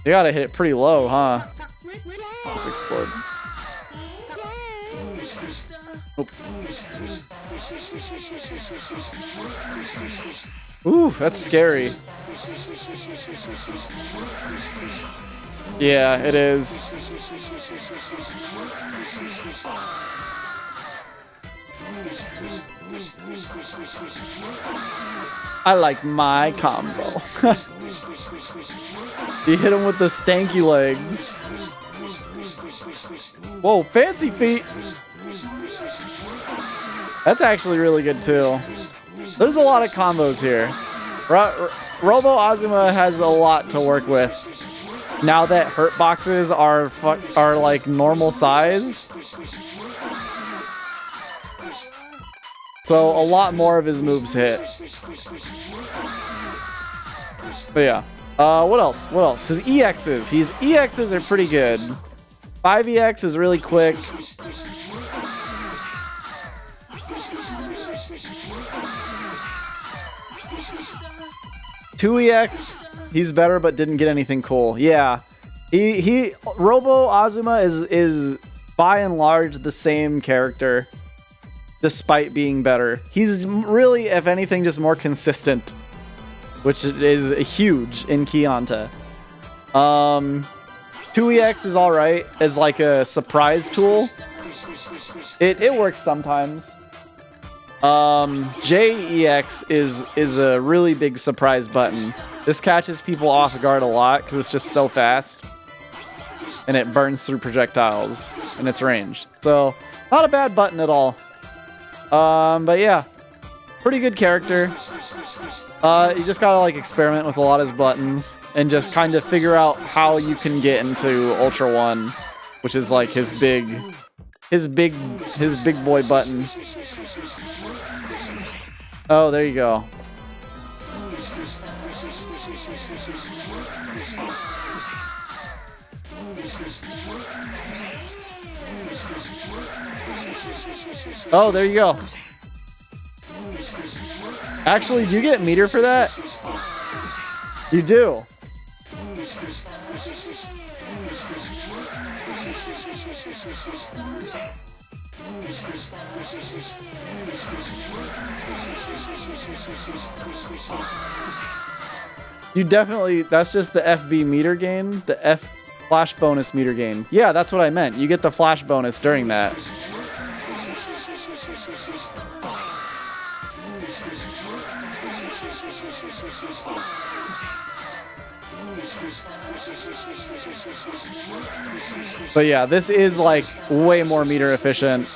You gotta hit it pretty low, huh? Let's explode. Oop. Ooh, that's scary. Yeah, it is. I like my combo. You hit him with the stanky legs. Whoa, fancy feet. That's actually really good too. There's a lot of combos here. Robo-Azuma has a lot to work with. Now that hurt boxes are like normal size. So a lot more of his moves hit. But yeah. What else? What else? His EXs. His EXs are pretty good. 5EX is really quick. Two EX, he's better, but didn't get anything cool. Yeah, Robo-Azuma is by and large the same character, despite being better. He's really, if anything, just more consistent, which is huge in Gyanta. 2EX is all right as like a surprise tool. It works sometimes. JEX is a really big surprise button. This catches people off guard a lot because it's just so fast. And it burns through projectiles and it's ranged. So, not a bad button at all. But yeah, pretty good character. You just gotta like experiment with a lot of his buttons and just kind of figure out how you can get into Ultra 1, which is like his big boy button. Oh, there you go. Oh, there you go. Actually, do you get meter for that? You do. You definitely, that's just the FB meter gain, the F flash bonus meter gain. Yeah, that's what I meant. You get the flash bonus during that. But yeah, this is like way more meter efficient.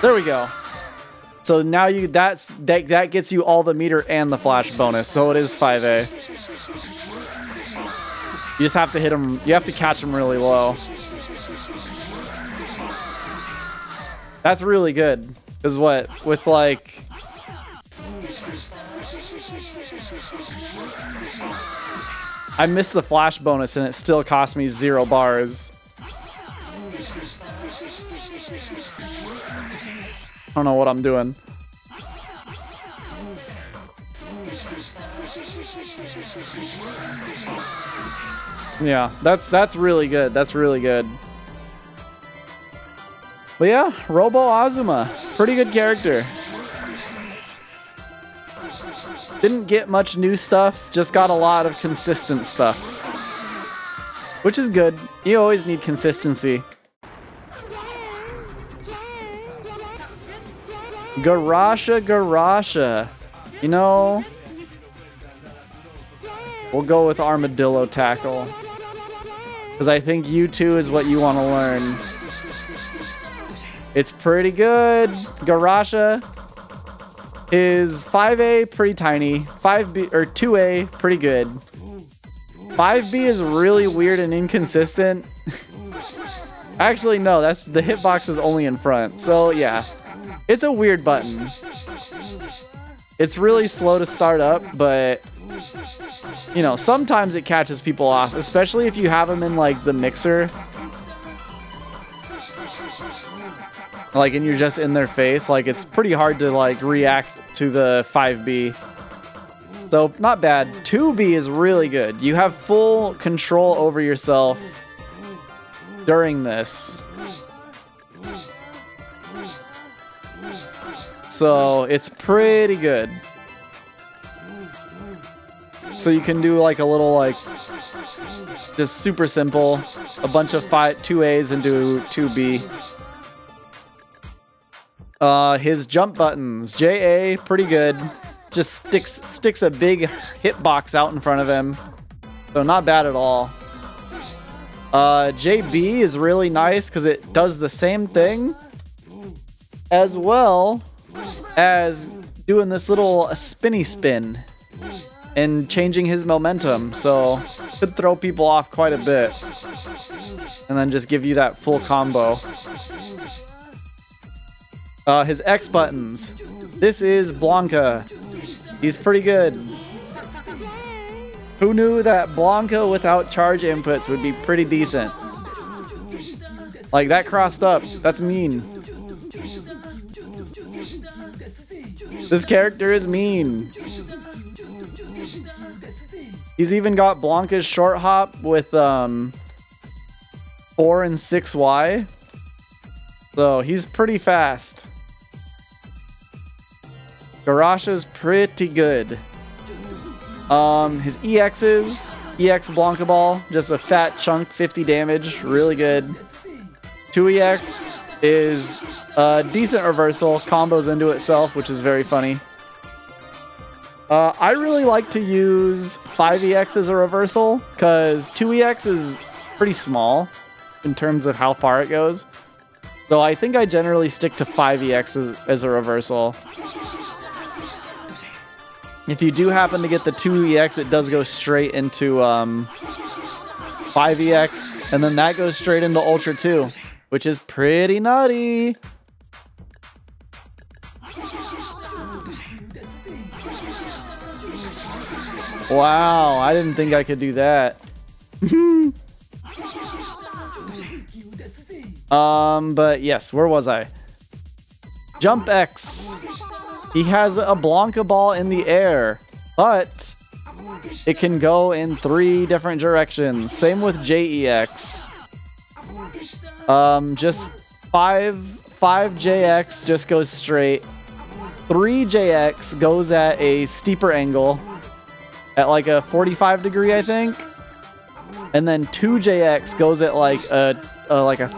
There we go. So now that gets you all the meter and the flash bonus. So it is 5A. You just have to hit him. You have to catch him really low. That's really good. Is what with like. I missed the flash bonus and it still cost me 0 bars. I don't know what I'm doing. Yeah, that's really good. That's really good. But yeah, Robo-Azuma, pretty good character. Didn't get much new stuff, just got a lot of consistent stuff. Which is good. You always need consistency. Garasha. You know, we'll go with Armadillo Tackle. Because I think U2 is what you want to learn. It's pretty good. Garasha is 5A, pretty tiny. 5B or 2A, pretty good. 5B is really weird and inconsistent. Actually, no, that's the hitbox is only in front. So yeah, it's a weird button. It's really slow to start up, but you know, sometimes it catches people off, especially if you have them in like the mixer. Like, and you're just in their face, like it's pretty hard to like react to the 5B. So not bad. 2B is really good. You have full control over yourself. during this. So it's pretty good. So you can do like a little like just super simple, a bunch of 2As into 2B. His jump buttons, JA, pretty good. Just sticks a big hitbox out in front of him. So not bad at all. JB is really nice because it does the same thing as well as doing this little spinny spin and changing his momentum. So could throw people off quite a bit. And then just give you that full combo. His X buttons. This is Blanca. He's pretty good. Who knew that Blanca without charge inputs would be pretty decent? Like, that crossed up. That's mean. This character is mean. He's even got Blanca's short hop with 4 and 6Y. So he's pretty fast. Garasha's pretty good. His EXs, EX Blanca Ball, just a fat chunk, 50 damage, really good. 2EX is a decent reversal, combos into itself, which is very funny. I really like to use 5EX as a reversal, because 2EX is pretty small in terms of how far it goes. So I think I generally stick to 5EX as a reversal. If you do happen to get the 2EX, it does go straight into 5EX, and then that goes straight into Ultra 2, which is pretty nutty. Wow, I didn't think I could do that. But yes, where was I? Jump X. He has a Blanca ball in the air, but it can go in 3 different directions. Same with JEX. Just 5JX just goes straight. 3JX goes at a steeper angle, at like a 45 degree, I think. And then 2JX goes at like a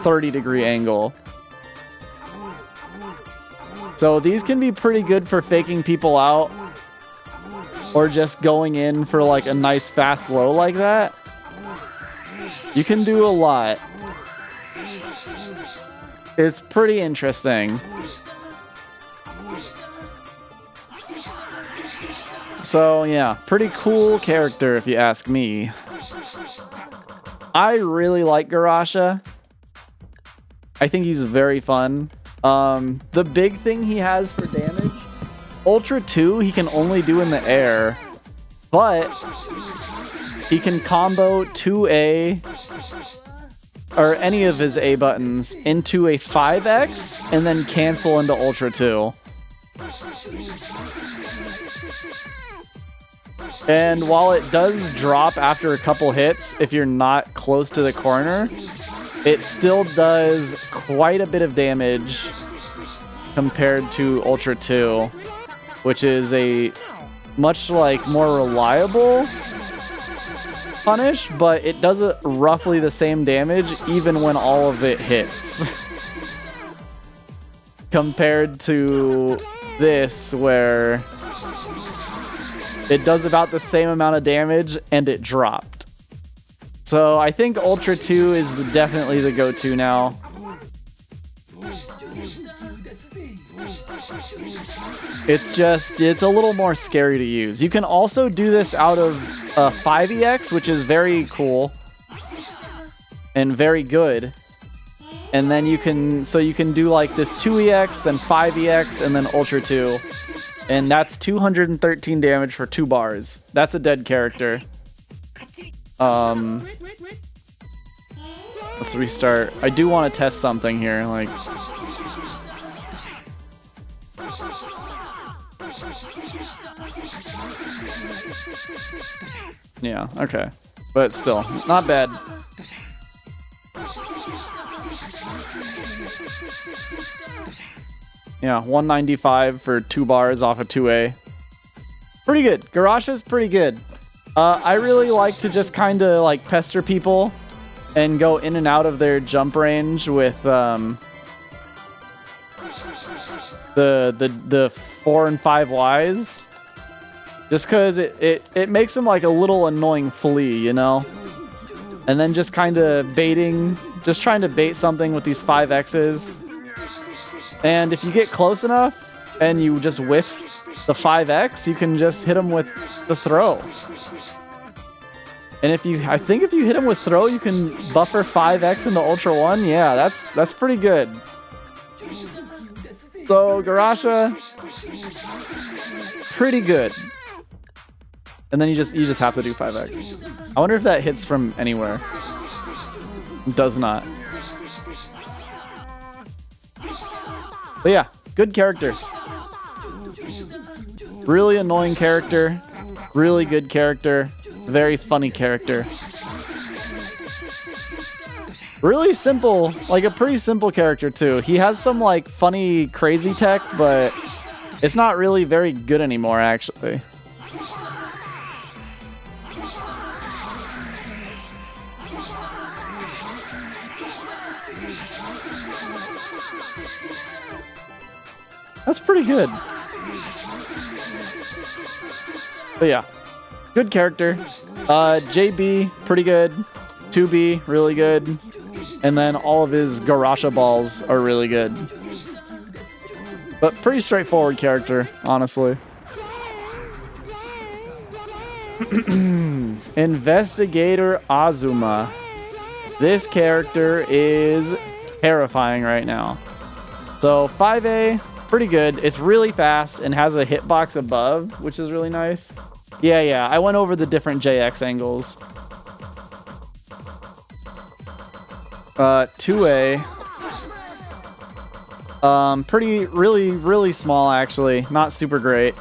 30 degree angle. So these can be pretty good for faking people out, or just going in for like a nice fast low like that. You can do a lot. It's pretty interesting. So yeah, pretty cool character if you ask me. I really like Garasha. I think he's very fun. The big thing he has for damage, Ultra 2 he can only do in the air, but he can combo 2A or any of his A buttons into a 5X and then cancel into Ultra 2. And while it does drop after a couple hits if you're not close to the corner, it still does quite a bit of damage compared to Ultra 2, which is a much like more reliable punish, but it does roughly the same damage even when all of it hits. Compared to this, where it does about the same amount of damage and it dropped. So I think Ultra 2 is definitely the go-to now. It's a little more scary to use. You can also do this out of 5EX, which is very cool and very good. And then you can do like this 2EX, then 5EX, and then Ultra 2. And that's 213 damage for 2 bars. That's a dead character. Let's restart. I do want to test something here, like... Yeah, okay. But still, not bad. Yeah, 195 for 2 bars off of 2A. Pretty good. Garasha's pretty good. I really like to just kind of like pester people and go in and out of their jump range with the 4 and 5 Ys. Just because it makes them like a little annoying flea, you know? And then just kind of baiting, just trying to bait something with these 5Xs. And if you get close enough and you just whiff the 5X, you can just hit them with the throw. And I think if you hit him with throw, you can buffer 5X into Ultra 1. Yeah, that's pretty good. So Garasha, pretty good. And then you just have to do 5X. I wonder if that hits from anywhere. It does not. But yeah, good character. Really annoying character. Really good character. Very funny character. Really simple, like a pretty simple character too. He has some like funny crazy tech, but it's not really very good anymore actually. That's pretty good. But yeah, good character. JB, pretty good. 2B, really good. And then all of his Garasha balls are really good. But pretty straightforward character, honestly. Investigator Azuma. This character is terrifying right now. So 5A, pretty good. It's really fast and has a hitbox above, which is really nice. Yeah, I went over the different JX angles. 2A. Really small actually. Not super great.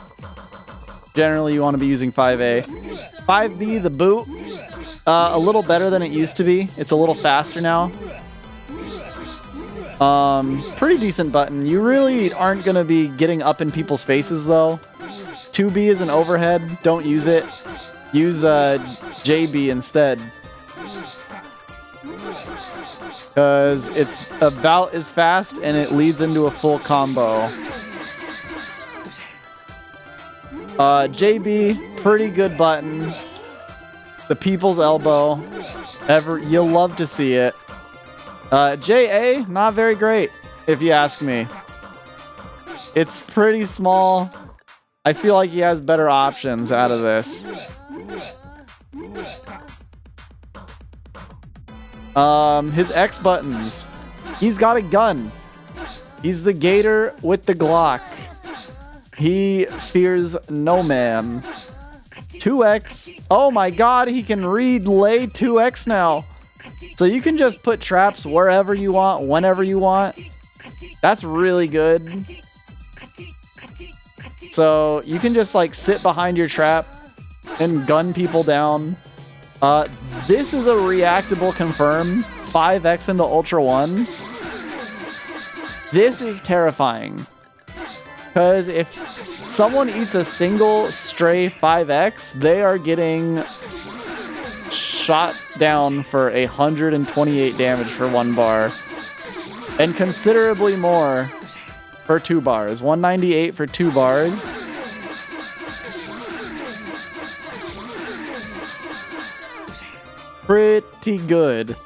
Generally, you want to be using 5A. 5B, the boot. A little better than it used to be. It's a little faster now. Pretty decent button. You really aren't going to be getting up in people's faces though. 2B is an overhead. Don't use it. Use JB instead. Because it's about as fast and it leads into a full combo. JB, pretty good button. The people's elbow. You'll love to see it. JA, not very great, if you ask me. It's pretty small. I feel like he has better options out of this. His X buttons. He's got a gun. He's the gator with the Glock. He fears no man. 2X. Oh my god, he can relay 2X now. So you can just put traps wherever you want, whenever you want. That's really good. So you can just like sit behind your trap and gun people down. This is a reactable confirm. 5X into Ultra 1. This is terrifying. Because if someone eats a single stray 5X, they are getting shot down for 128 damage for 1 bar. And considerably more for 2 bars. 198 for 2 bars. Pretty good.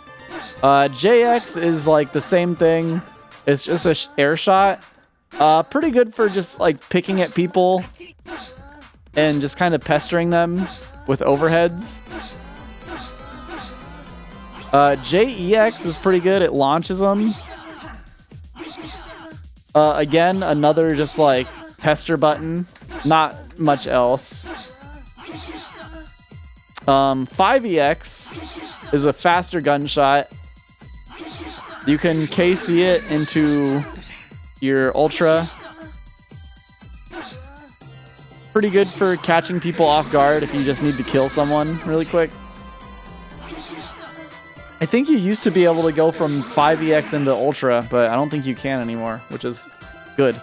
JX is like the same thing. It's just a air shot. Pretty good for just like picking at people and just kind of pestering them with overheads. JEX is pretty good. It launches them. Again, another just like pester button. Not much else. 5EX is a faster gunshot. You can KC it into your Ultra. Pretty good for catching people off guard if you just need to kill someone really quick. I think you used to be able to go from 5EX into Ultra, but I don't think you can anymore, which is good.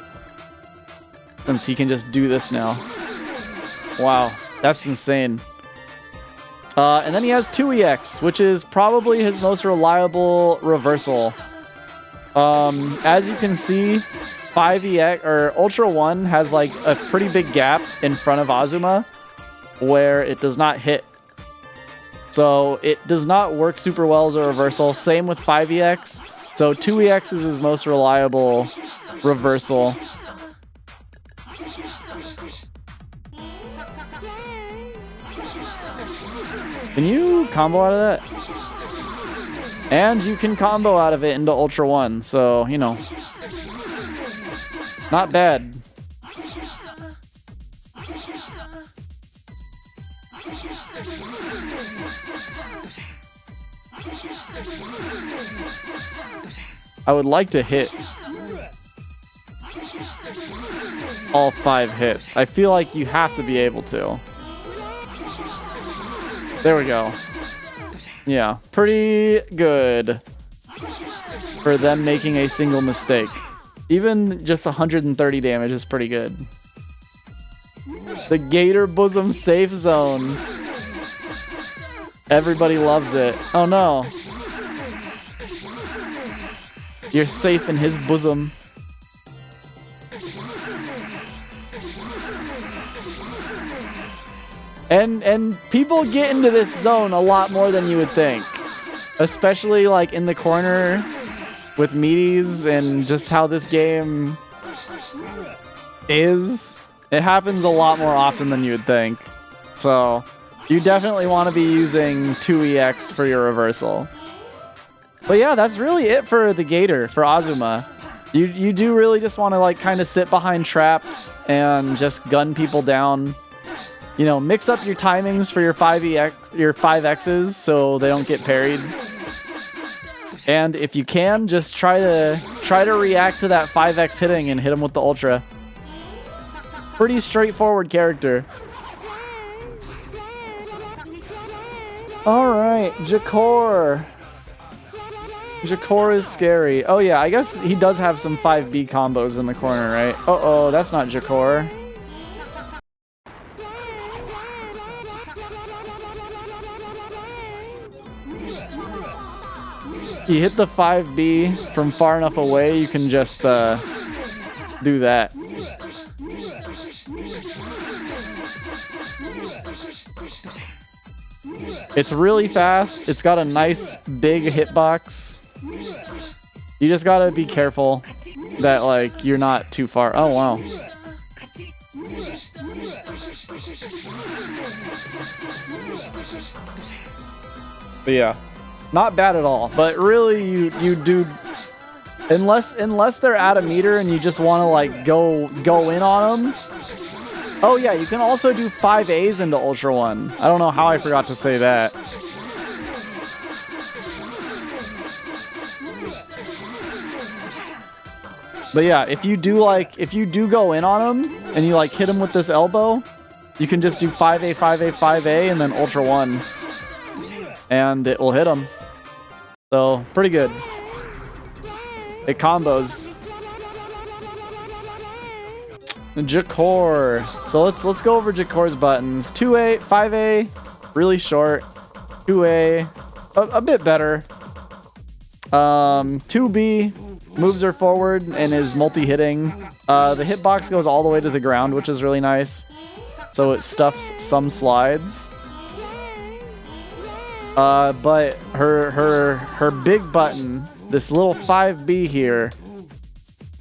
Since he can just do this now. Wow, that's insane. And then he has 2EX, which is probably his most reliable reversal. As you can see, 5EX or Ultra 1 has like a pretty big gap in front of Azuma where it does not hit. So it does not work super well as a reversal. Same with 5EX. So 2EX is his most reliable reversal. Can you combo out of that? And you can combo out of it into Ultra 1, so, you know. Not bad. I would like to hit all 5 hits. I feel like you have to be able to. There we go. Yeah, pretty good for them making a single mistake. Even just 130 damage is pretty good. The Gator Bosom safe zone. Everybody loves it. Oh no. You're safe in his bosom. And people get into this zone a lot more than you would think. Especially like in the corner with meaties and just how this game is. It happens a lot more often than you would think. So you definitely want to be using 2EX for your reversal. But yeah, that's really it for the Gator, for Azuma. You do really just want to like kind of sit behind traps and just gun people down. You know, mix up your timings for your 5Xs so they don't get parried. And if you can, just try to react to that 5X hitting and hit him with the Ultra. Pretty straightforward character. Alright, Jakor. Jakor is scary. Oh yeah, I guess he does have some 5B combos in the corner, right? Uh-oh, that's not Jakor. You hit the 5B from far enough away, you can just do that. It's really fast. It's got a nice big hitbox. You just gotta be careful that like you're not too far. Oh wow. But yeah. Not bad at all, but really you do, unless they're at a meter and you just want to like go in on them. Oh yeah, you can also do 5As into Ultra 1. I don't know how I forgot to say that. But yeah, if you do go in on them and you like hit them with this elbow, you can just do 5A, 5A, 5A, and then Ultra 1. And it will hit them. So, pretty good. It combos. Jakor. So let's go over Jakor's buttons. 2A, 5A, really short. 2A, a bit better. 2B moves her forward and is multi-hitting. The hitbox goes all the way to the ground, which is really nice. So it stuffs some slides. But her big button, this little 5B here,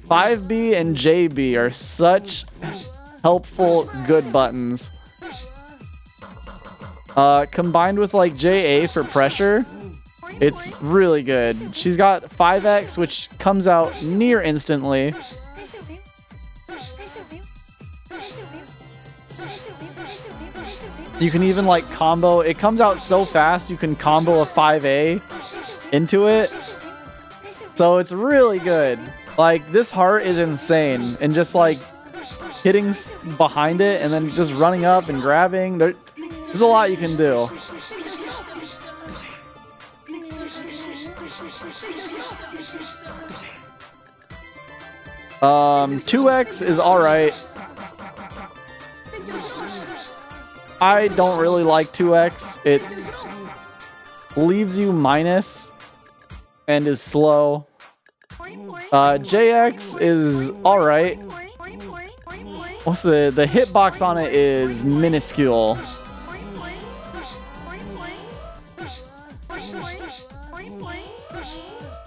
5B and JB are such helpful, good buttons. Combined with like JA for pressure, it's really good. She's got 5X, which comes out near instantly. You can even like combo, it comes out so fast you can combo a 5A into it. So it's really good. Like this heart is insane, and just like hitting behind it and then just running up and grabbing, there's a lot you can do. 2X is alright. I don't really like 2X. It leaves you minus and is slow. JX is alright. What's the hitbox on it is minuscule.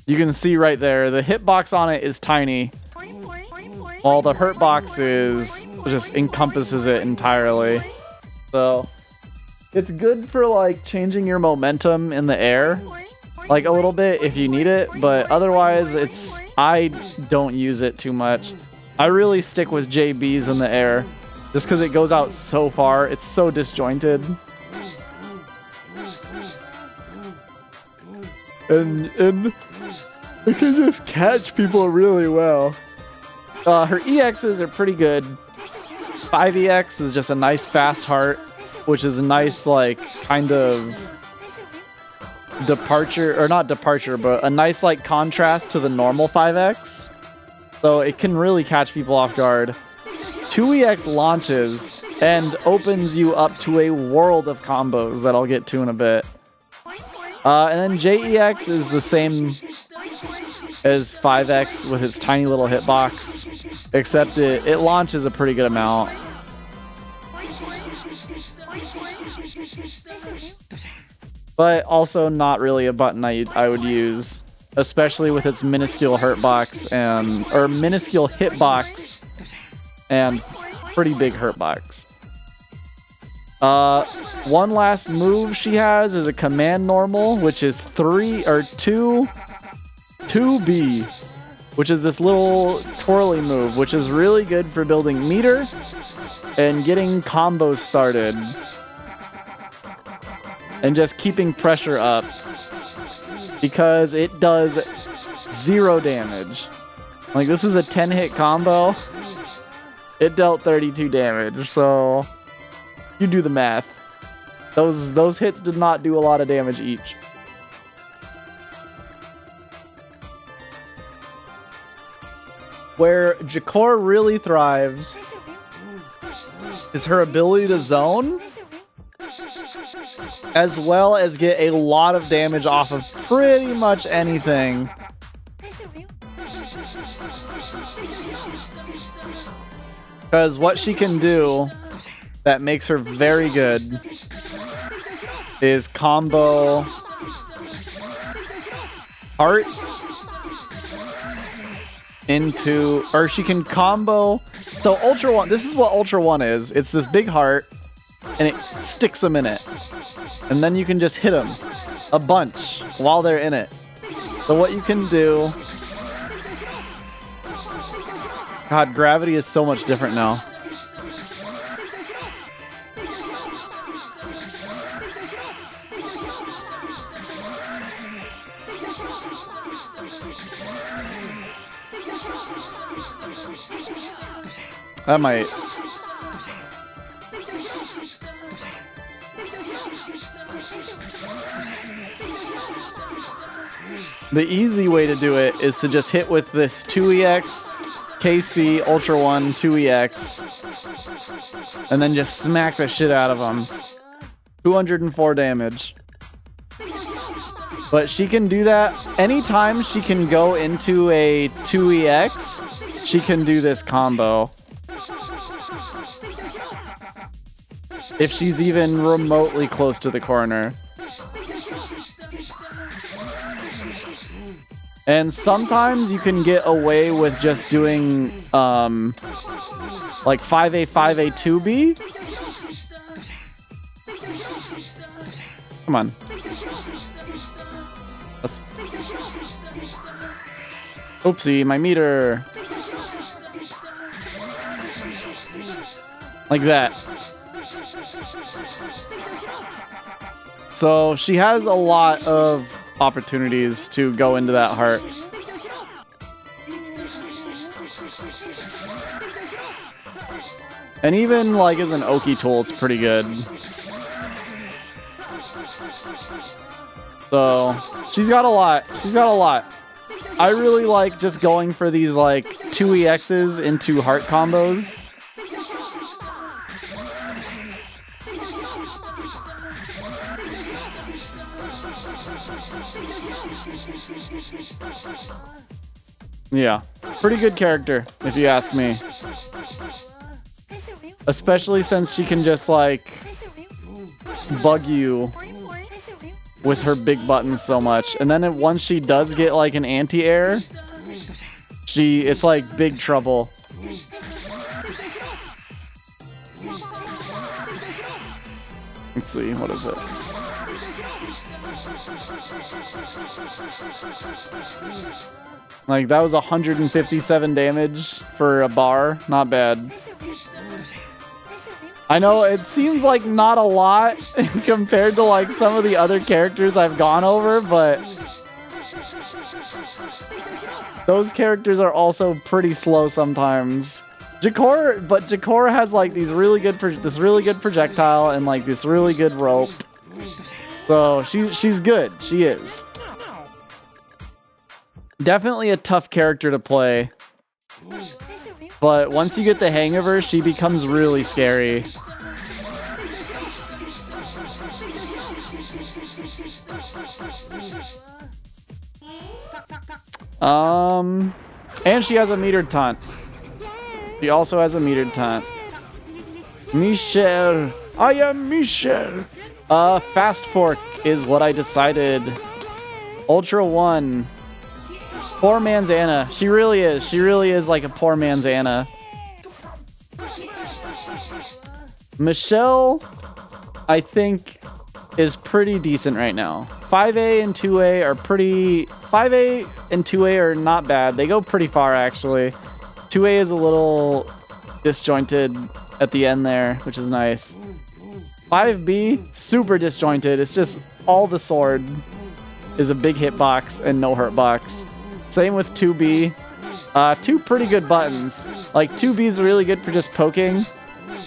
You can see right there, the hitbox on it is tiny, while the hurtbox is just encompasses it entirely. So it's good for like changing your momentum in the air, like a little bit if you need it, but otherwise I don't use it too much. I really stick with JBs in the air, just because it goes out so far. It's so disjointed. And it can just catch people really well. Her EXs are pretty good. 5EX is just a nice fast heart, which is a nice like kind of departure, or not departure, but a nice like contrast to the normal 5X. So it can really catch people off guard. 2EX launches and opens you up to a world of combos that I'll get to in a bit. And then JEX is the same as 5X with its tiny little hitbox, except it launches a pretty good amount. But also not really a button I would use, especially with its minuscule hurtbox or minuscule hitbox and pretty big hurtbox. One last move she has is a command normal, which is 2B, which is this little twirly move, which is really good for building meter and getting combos started and just keeping pressure up, because it does 0 damage. Like, this is a 10-hit combo. It dealt 32 damage, so you do the math. Those hits did not do a lot of damage each. Where Jakor really thrives is her ability to zone, as well as get a lot of damage off of pretty much anything. Because what she can do that makes her very good is combo hearts into, or she can combo. So Ultra One, this is what Ultra One is. It's this big heart, and it sticks them in it. And then you can just hit them a bunch while they're in it. So what you can do... God, gravity is so much different now. That might... The easy way to do it is to just hit with this 2EX, KC, Ultra 1, 2EX, and then just smack the shit out of them. 204 damage. But she can do that anytime she can go into a 2EX, she can do this combo. If she's even remotely close to the corner. And sometimes you can get away with just doing like 5A, 5A, 2B. Come on. Let's... Oopsie, my meter. Like that. So she has a lot of opportunities to go into that heart. And even like as an Oki tool, it's pretty good. So she's got a lot. She's got a lot. I really like just going for these like 2 EXs into heart combos. Yeah, pretty good character, if you ask me. Especially since she can just, like, bug you with her big buttons so much. And then once she does get, like, an anti-air, it's, like, big trouble. Let's see, what is it? Like, that was 157 damage for a bar. Not bad. I know, it seems like not a lot compared to, like, some of the other characters I've gone over, but those characters are also pretty slow sometimes. Jakor has, like, this really good projectile and, like, this really good rope. So, she's good. She is. Definitely a tough character to play. But once you get the hang of her, she becomes really scary. And she has a metered taunt. She also has a metered taunt. Michelle. I am Michelle. Fast fork is what I decided. Ultra 1. Poor man's Anna. She really is. She really is like a poor man's Anna. Michelle, I think, is pretty decent right now. 5A and 2A are pretty... 5A and 2A are not bad. They go pretty far, actually. 2A is a little disjointed at the end there, which is nice. 5B, super disjointed. It's just all the sword is a big hitbox and no hurtbox. Same with 2B. 2 pretty good buttons. Like, 2B is really good for just poking.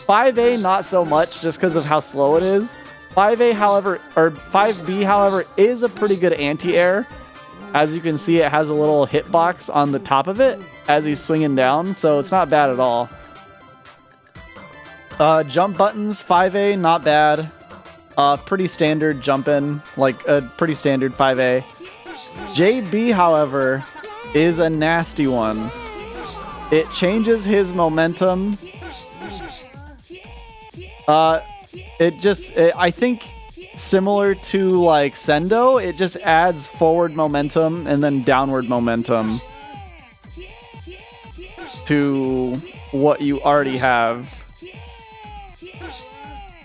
5A, not so much, just because of how slow it is. 5A, however, or 5B, however, is a pretty good anti-air. As you can see, it has a little hitbox on the top of it as he's swinging down, so it's not bad at all. Jump buttons, 5A, not bad. Pretty standard jumping, like a pretty standard 5A. JB, however, is a nasty one. It changes his momentum. I think similar to like Sendou, it just adds forward momentum and then downward momentum to what you already have.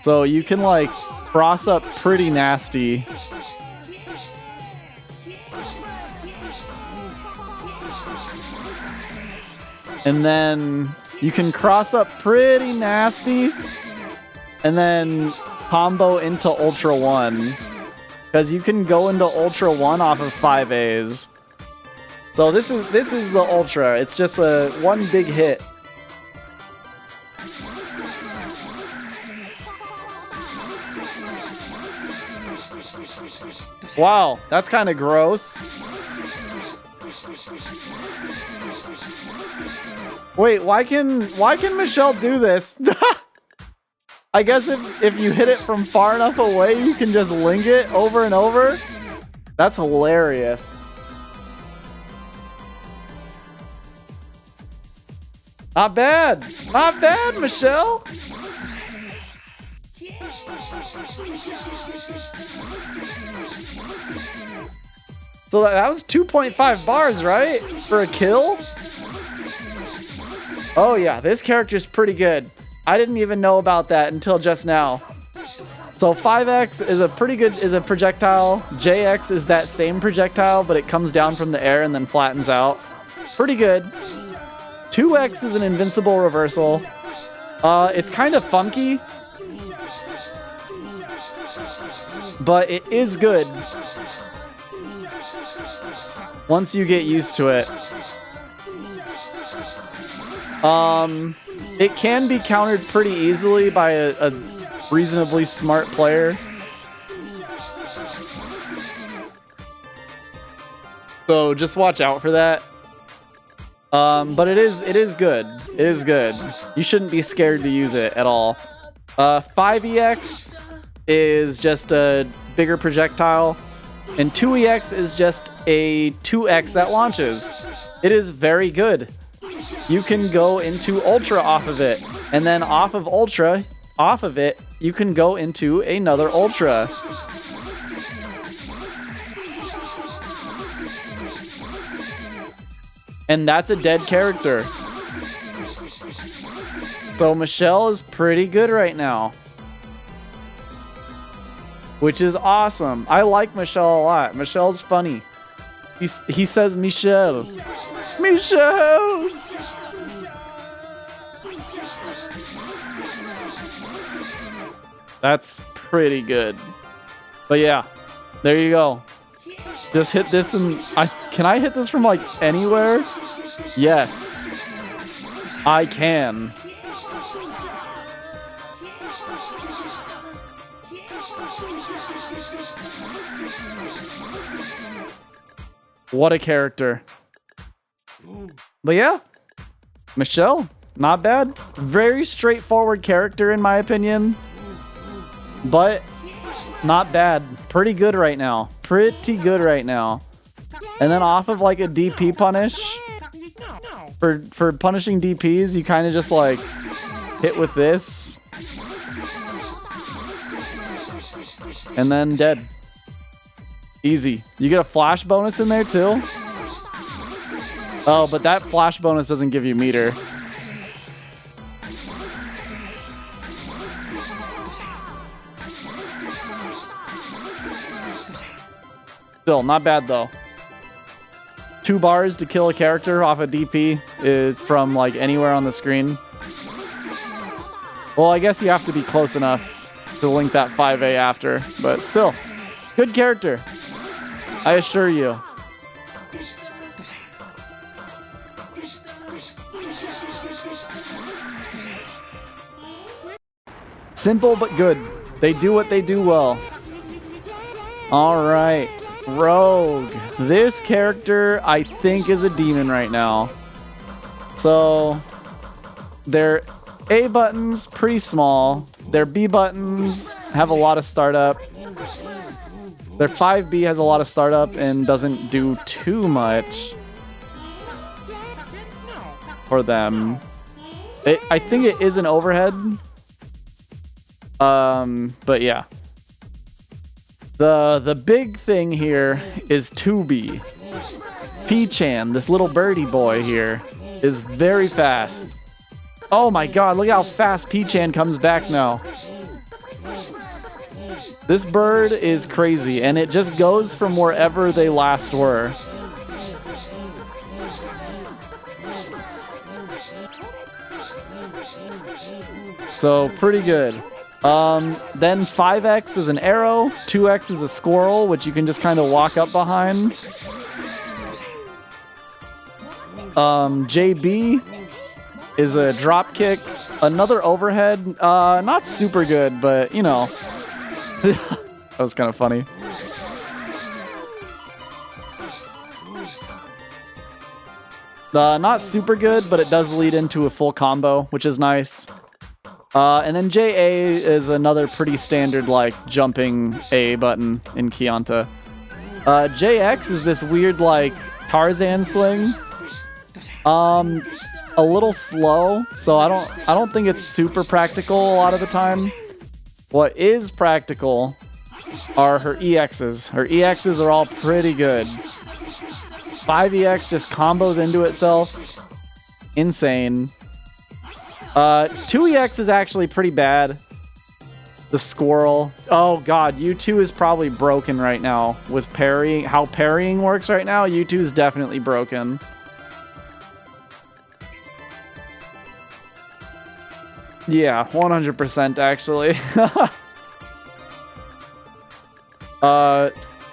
So you can like cross up pretty nasty. And then you can cross up pretty nasty and then combo into Ultra 1. Because you can go into Ultra 1 off of 5As. So this is the Ultra. It's just a one big hit. Wow, that's kind of gross. Wait, why can Michelle do this? I guess if you hit it from far enough away, you can just link it over and over. That's hilarious. Not bad. Not bad, Michelle. So that was 2.5 bars, right? For a kill? Oh yeah, this character's pretty good. I didn't even know about that until just now. So 5X is a projectile. JX is that same projectile, but it comes down from the air and then flattens out. Pretty good. 2X is an invincible reversal. It's kind of funky, but it is good once you get used to it. It can be countered pretty easily by a reasonably smart player. So just watch out for that. But it is good. It is good. You shouldn't be scared to use it at all. 5EX is just a bigger projectile, and 2EX is just a 2X that launches. It is very good. You can go into Ultra off of it, and then off of it, you can go into another Ultra. And that's a dead character. So Michelle is pretty good right now. Which is awesome. I like Michelle a lot. Michelle's funny. He says Michelle. Michelle! That's pretty good. But yeah, there you go. Just hit this and can I hit this from like anywhere? Yes. I can. What a character. But yeah, Michelle, not bad. Very straightforward character in my opinion. But not bad. Pretty good right now. Pretty good right now. And then off of like a DP punish, for punishing DPs, you kind of just like hit with this. And then dead. Easy. You get a flash bonus in there too? Oh, but that flash bonus doesn't give you meter. Still, not bad though. 2 bars to kill a character off a DP is from like anywhere on the screen. Well, I guess you have to be close enough to link that 5A after, but still, good character. I assure you. Simple but good. They do what they do well. Alright. Rogue. This character, I think, is a demon right now. So, their A buttons, pretty small. Their B buttons have a lot of startup. Their 5B has a lot of startup and doesn't do too much for them. I think it is an overhead. But yeah. The big thing here is 2B. P-chan, this little birdie boy here, is very fast. Oh my god, look how fast P-chan comes back now. This bird is crazy, and it just goes from wherever they last were. So, pretty good. Then 5X is an arrow, 2X is a squirrel, which you can just kind of walk up behind. JB is a drop kick, another overhead, not super good, but you know. That was kind of funny. Not super good, but it does lead into a full combo, which is nice. And then JA is another pretty standard, like, jumping A button in Kyanta. JX is this weird, like, Tarzan swing. A little slow, so I don't think it's super practical a lot of the time. What is practical are her EXs. Her EXs are all pretty good. 5EX just combos into itself. Insane. 2EX is actually pretty bad. The squirrel. Oh god, U2 is probably broken right now with parrying. How parrying works right now, U2 is definitely broken. Yeah, 100% actually.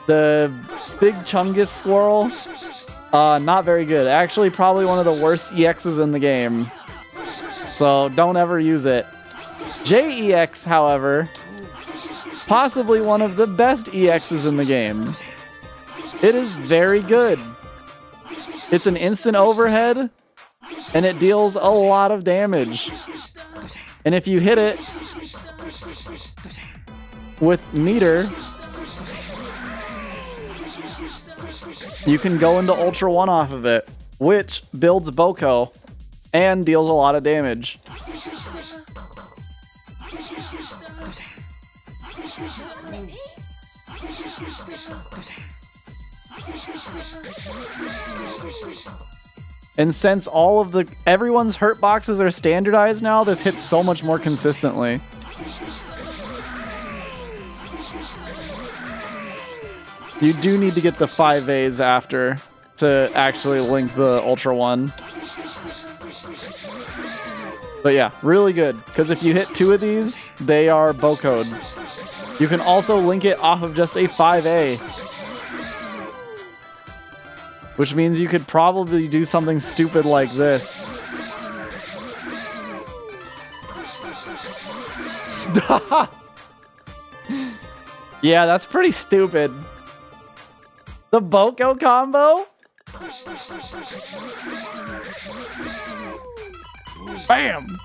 The big Chungus squirrel, not very good. Actually, probably one of the worst EXs in the game. So don't ever use it. JEX, however, possibly one of the best EXs in the game. It is very good. It's an instant overhead, and it deals a lot of damage. And if you hit it with meter, you can go into Ultra 1 off of it, which builds Boko and deals a lot of damage. And since everyone's hurt boxes are standardized now, this hits so much more consistently. You do need to get the 5As after to actually link the Ultra 1. But yeah, really good. Because if you hit 2 of these, they are Boko'd. You can also link it off of just a 5A. Which means you could probably do something stupid like this. Yeah, that's pretty stupid. The Boko combo? Bam!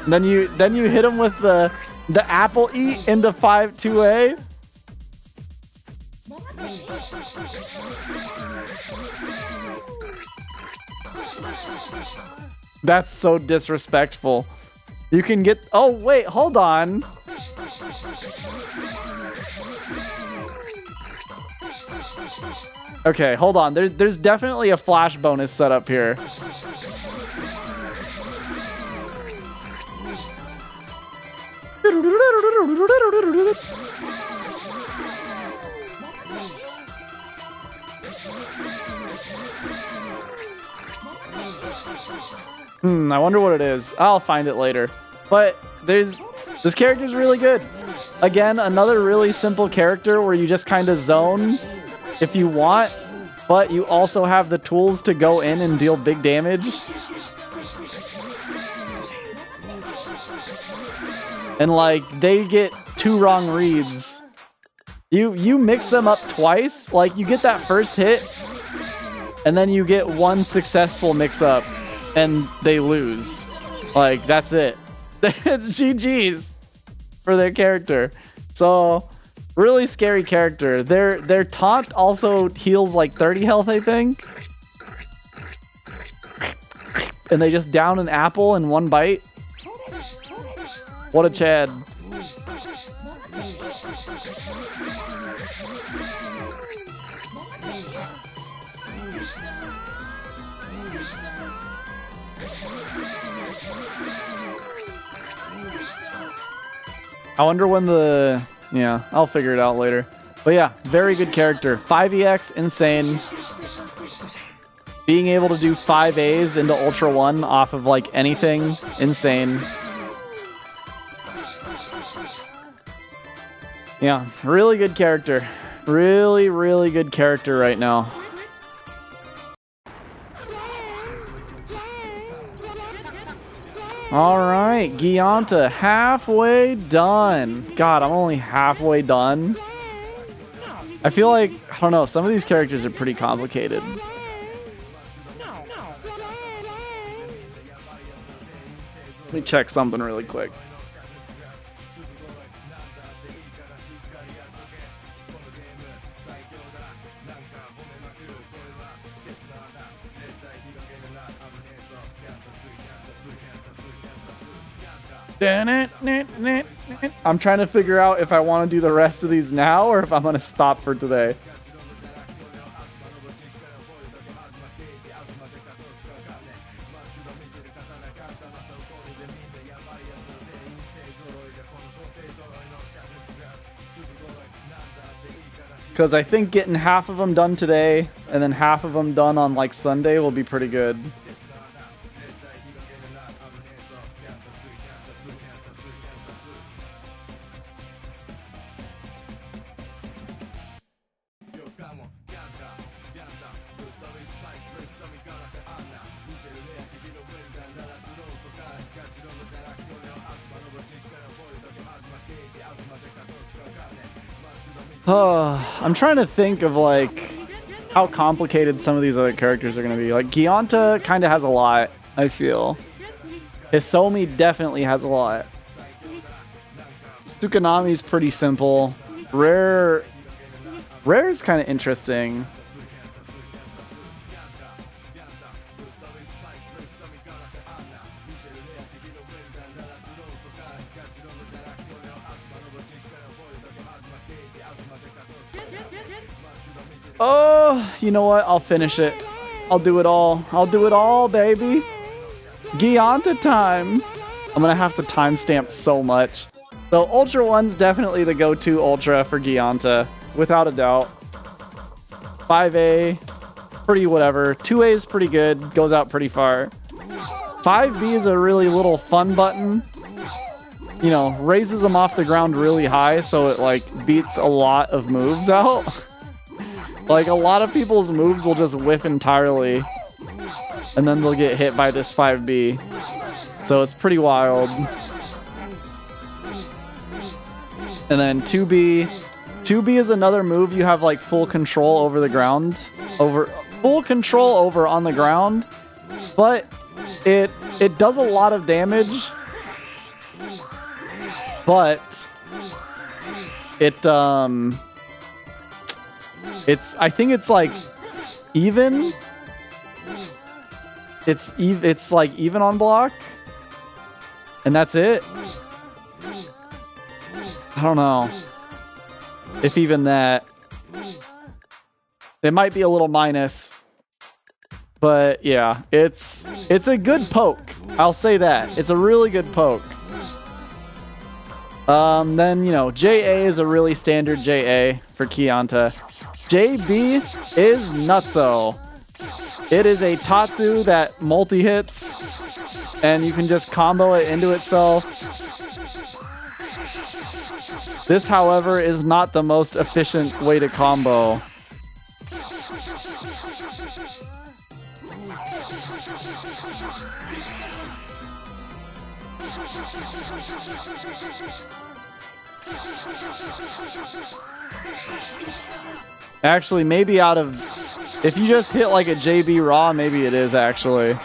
Then you hit him with the apple eat into 5-2A. That's so disrespectful. You can get... Oh, wait, hold on. Okay, hold on. There's definitely a flash bonus set up here. I wonder what it is. I'll find it later. But this character's really good. Again, another really simple character where you just kind of zone if you want, but you also have the tools to go in and deal big damage. And like, they get 2 wrong reads. You mix them up twice, like you get that first hit, and then you get 1 successful mix-up, and they lose. Like, that's it. It's GG's for their character. So, really scary character. Their taunt also heals like 30 health, I think. And they just down an apple in 1 bite. What a Chad. I wonder when yeah, I'll figure it out later. But yeah, very good character. 5EX, insane. Being able to do 5As into Ultra 1 off of like anything, insane. Yeah, really good character. Really, really good character right now. All right, Gyanta, halfway done. God, I'm only halfway done. I feel like, I don't know, some of these characters are pretty complicated. Let me check something really quick. I'm trying to figure out if I want to do the rest of these now or if I'm going to stop for today. Because I think getting half of them done today and then half of them done on like Sunday will be pretty good. I'm trying to think of like how complicated some of these other characters are going to be. Like, Gyanta kind of has a lot, I feel. Hisomi definitely has a lot. Tsukinami's pretty simple. Rare's kind of interesting. Oh, you know what? I'll finish it. I'll do it all. I'll do it all, baby. Gyanta time. I'm going to have to timestamp so much. So Ultra 1's definitely the go-to Ultra for Gyanta, without a doubt. 5A, pretty whatever. 2A is pretty good, goes out pretty far. 5B is a really little fun button. You know, raises them off the ground really high, so it like beats a lot of moves out. Like, a lot of people's moves will just whiff entirely, and then they'll get hit by this 5B. So it's pretty wild. And then 2B. 2B is another move you have like full control over the ground. Full control over on the ground. But it does a lot of damage. But I think it's like even. It's like even on block. And that's it. I don't know if even that. It might be a little minus, but yeah, it's a good poke. I'll say that. It's a really good poke. Then, you know, JA is a really standard JA for Gyanta. JB is nutso. It is a Tatsu that multi-hits, and you can just combo it into itself. This, however, is not the most efficient way to combo. Actually, maybe out of... If you just hit like a JB Raw, maybe it is actually.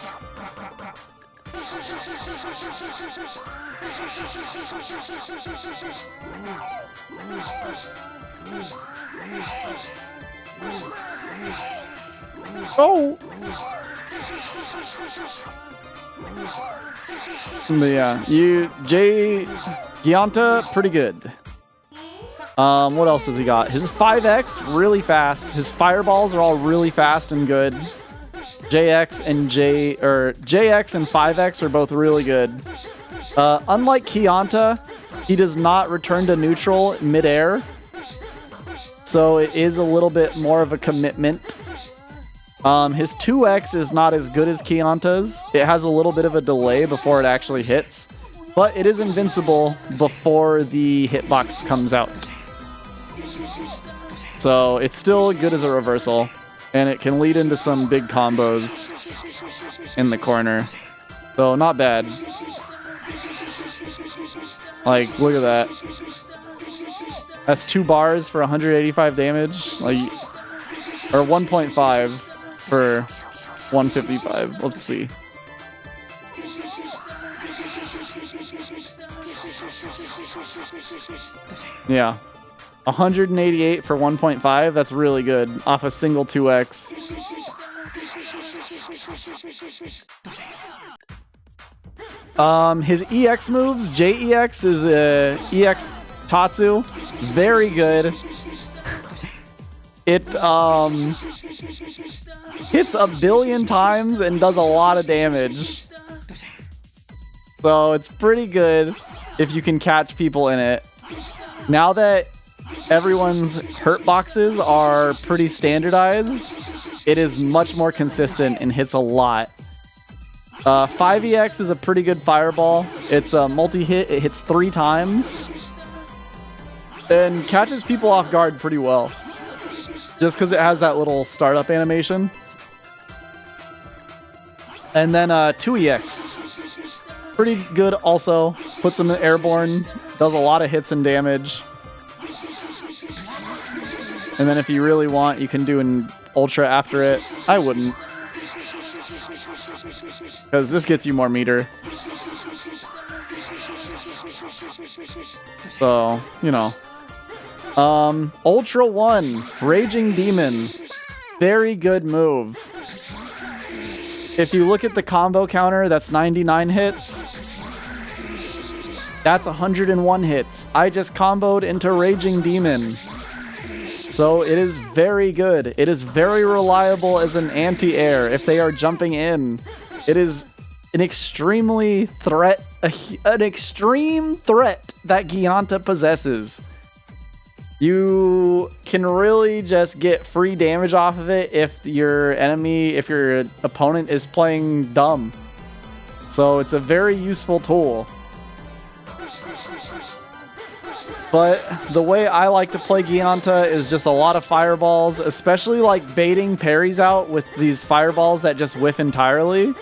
Oh! But yeah, Gyanta, pretty good. What else has he got? His 5X, really fast. His fireballs are all really fast and good. JX and 5X are both really good. Unlike Gyanta, he does not return to neutral midair. So it is a little bit more of a commitment. His 2X is not as good as Gyanta's. It has a little bit of a delay before it actually hits. But it is invincible before the hitbox comes out. So it's still good as a reversal, and it can lead into some big combos in the corner. So not bad. Like, look at that. That's 2 bars for 185 damage. Like, or 1.5 for 155. Let's see. Yeah. 188 for 1.5, that's really good, off a single 2X. His EX moves, JEX is a EX Tatsu, very good. It hits 1 billion times and does a lot of damage. So it's pretty good if you can catch people in it. Now that everyone's hurt boxes are pretty standardized, it is much more consistent and hits a lot. 5EX is a pretty good fireball. It's a multi-hit. It hits 3 times and catches people off guard pretty well, just because it has that little startup animation. And then 2EX, pretty good also. Puts him in airborne, does a lot of hits and damage. And then if you really want, you can do an Ultra after it. I wouldn't. Because this gets you more meter. So, you know. Ultra 1, Raging Demon. Very good move. If you look at the combo counter, that's 99 hits. That's 101 hits. I just comboed into Raging Demon. So it is very good. It is very reliable as an anti-air if they are jumping in. It is an extreme threat that Gyanta possesses. You can really just get free damage off of it if your opponent is playing dumb. So it's a very useful tool. But the way I like to play Gyanta is just a lot of fireballs, especially like baiting parries out with these fireballs that just whiff entirely.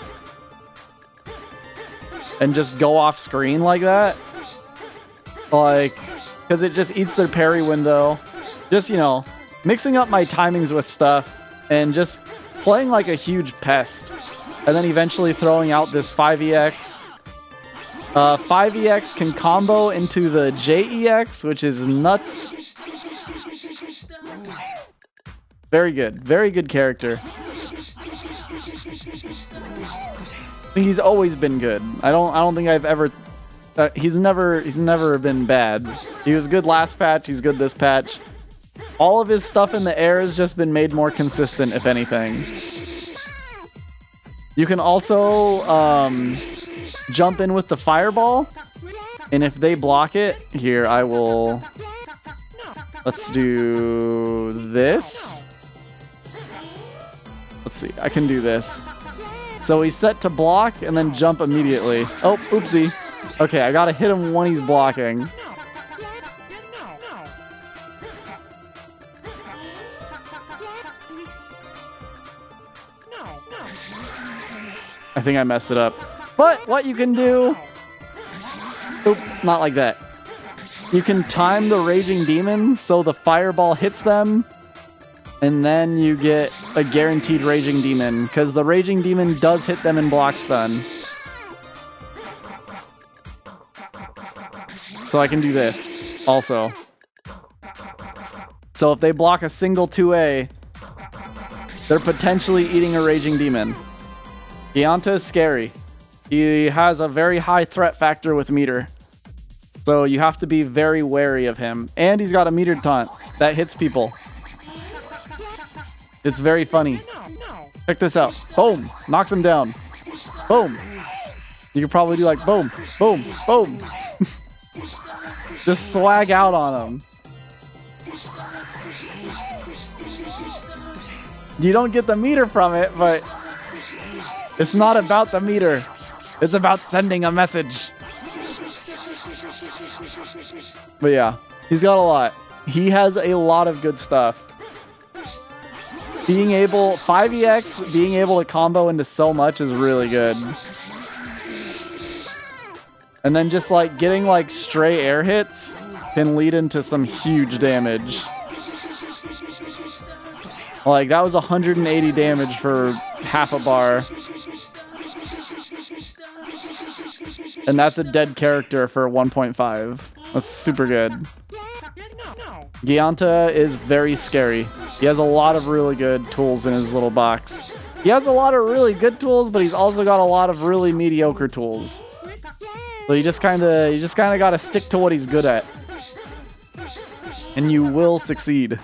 And just go off screen like that. Like, because it just eats their parry window. Just, you know, mixing up my timings with stuff and just playing like a huge pest. And then eventually throwing out this 5EX. 5EX can combo into the JEX, which is nuts. Very good. Very good character. He's always been good. I don't think I've ever... he's never been bad. He was good last patch. He's good this patch. All of his stuff in the air has just been made more consistent, if anything. You can also jump in with the fireball, and if they block it, here I will. Let's do this. Let's see. I can do this. So he's set to block and then jump immediately. Oh, oopsie. Okay, I gotta hit him when he's blocking. I think I messed it up. But what you can do... Oop, not like that. You can time the Raging Demon so the fireball hits them, and then you get a guaranteed Raging Demon, because the Raging Demon does hit them in block stun. So I can do this also. So if they block a single 2A, they're potentially eating a Raging Demon. Gyanta is scary. He has a very high threat factor with meter. So you have to be very wary of him. And he's got a metered taunt that hits people. It's very funny. Check this out. Boom. Knocks him down. Boom. You could probably do like boom, boom, boom. Just swag out on him. You don't get the meter from it, but it's not about the meter. It's about sending a message. But yeah, he's got a lot. He has a lot of good stuff. 5EX, being able to combo into so much is really good. And then just like getting like stray air hits can lead into some huge damage. Like that was 180 damage for half a bar. And that's a dead character for 1.5. That's super good. Gyanta is very scary. He has a lot of really good tools in his little box. He has a lot of really good tools, but he's also got a lot of really mediocre tools. So you just kind of got to stick to what he's good at. And you will succeed.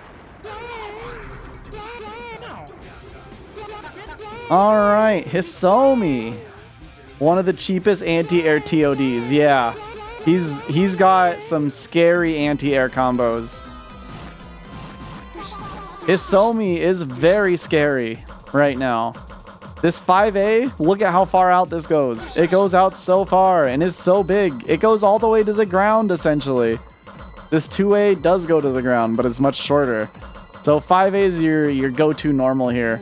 All right, Hisomi. One of the cheapest anti-air TODs. Yeah. He's got some scary anti-air combos. Hisomi is very scary right now. This 5A, look at how far out this goes. It goes out so far and is so big. It goes all the way to the ground, essentially. This 2A does go to the ground, but it's much shorter. So 5A is your go-to normal here.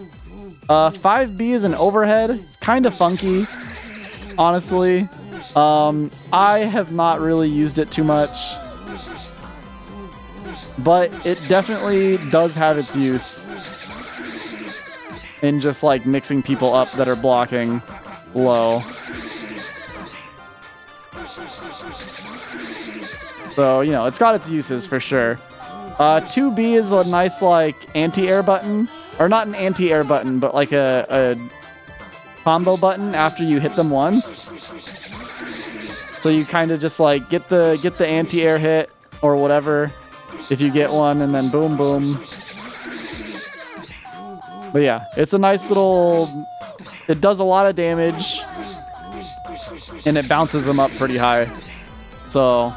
5B is an overhead. Kind of funky, honestly. I have not really used it too much. But it definitely does have its use. in just like mixing people up that are blocking low. So, you know, it's got its uses for sure. 2B is a nice like anti-air button, or not an anti-air button, but like a combo button after you hit them once. So you kind of just like get the anti-air hit or whatever if you get one, and then boom boom. But yeah, it's a nice little, it does a lot of damage and it bounces them up pretty high. So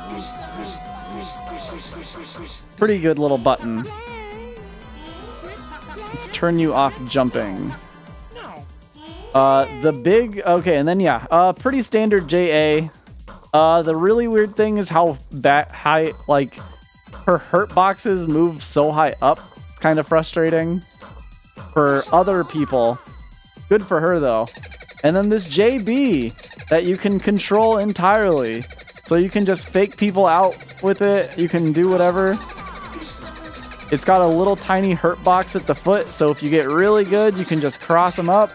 pretty good little button. Let's turn you off jumping. The big, okay, and then yeah, pretty standard JA. The really weird thing is how high, like, her hurt boxes move so high up. It's kind of frustrating for other people. Good for her though. And then this JB that you can control entirely. So you can just fake people out with it. You can do whatever. It's got a little tiny hurt box at the foot, so if you get really good, you can just cross them up.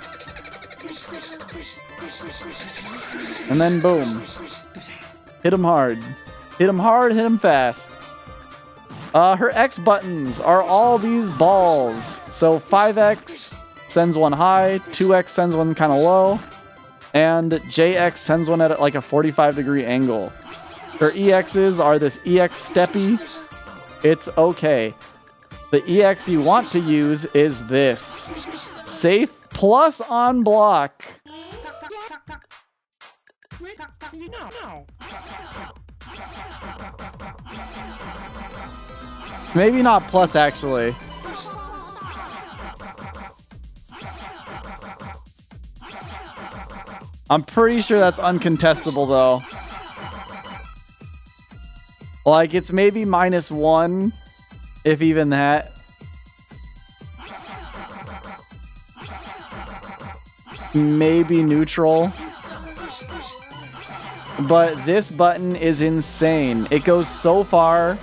And then boom. Hit them hard. Hit them hard, hit them fast. Her X buttons are all these balls. So 5X sends one high, 2X sends one kind of low, and JX sends one at like a 45-degree angle. Her EXs are this EX steppy. It's okay. The EX you want to use is this. Safe plus on block. Maybe not plus, actually. I'm pretty sure that's uncontestable, though. Like, it's maybe -1, if even that. Maybe neutral. But this button is insane. It goes so far.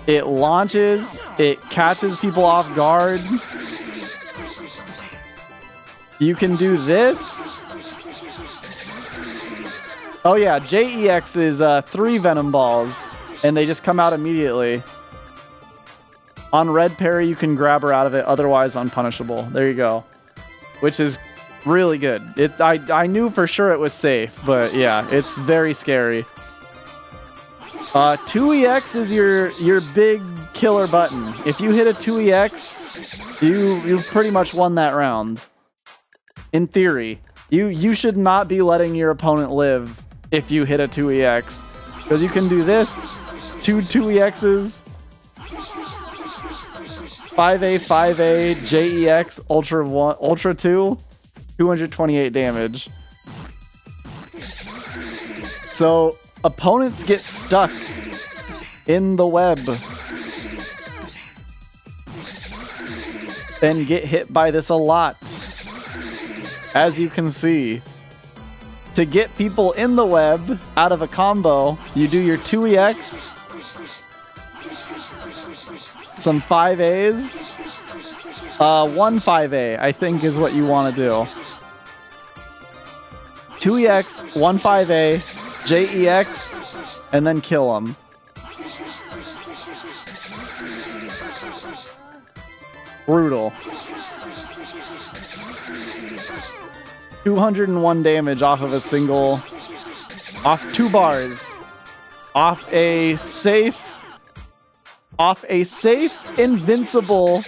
It launches. It catches people off guard. You can do this. Oh yeah, JEX is 3 Venom Balls, and they just come out immediately. On red parry, you can grab her out of it, otherwise unpunishable. There you go. Which is really good. I knew for sure it was safe, but yeah, it's very scary. 2EX is your big killer button. If you hit a 2EX, you've pretty much won that round. In theory. You should not be letting your opponent live if you hit a 2EX. Because you can do this, 2EXs, 5A, 5A, JEX, Ultra 1, Ultra 2, 228 damage. So opponents get stuck in the web and get hit by this a lot, as you can see. To get people in the web out of a combo, you do your 2EX, some 5As, 1 5A, I think is what you want to do. 2EX, 1 5A, JEX, and then kill them. Brutal. 201 damage off of a single, off 2 bars, off a safe invincible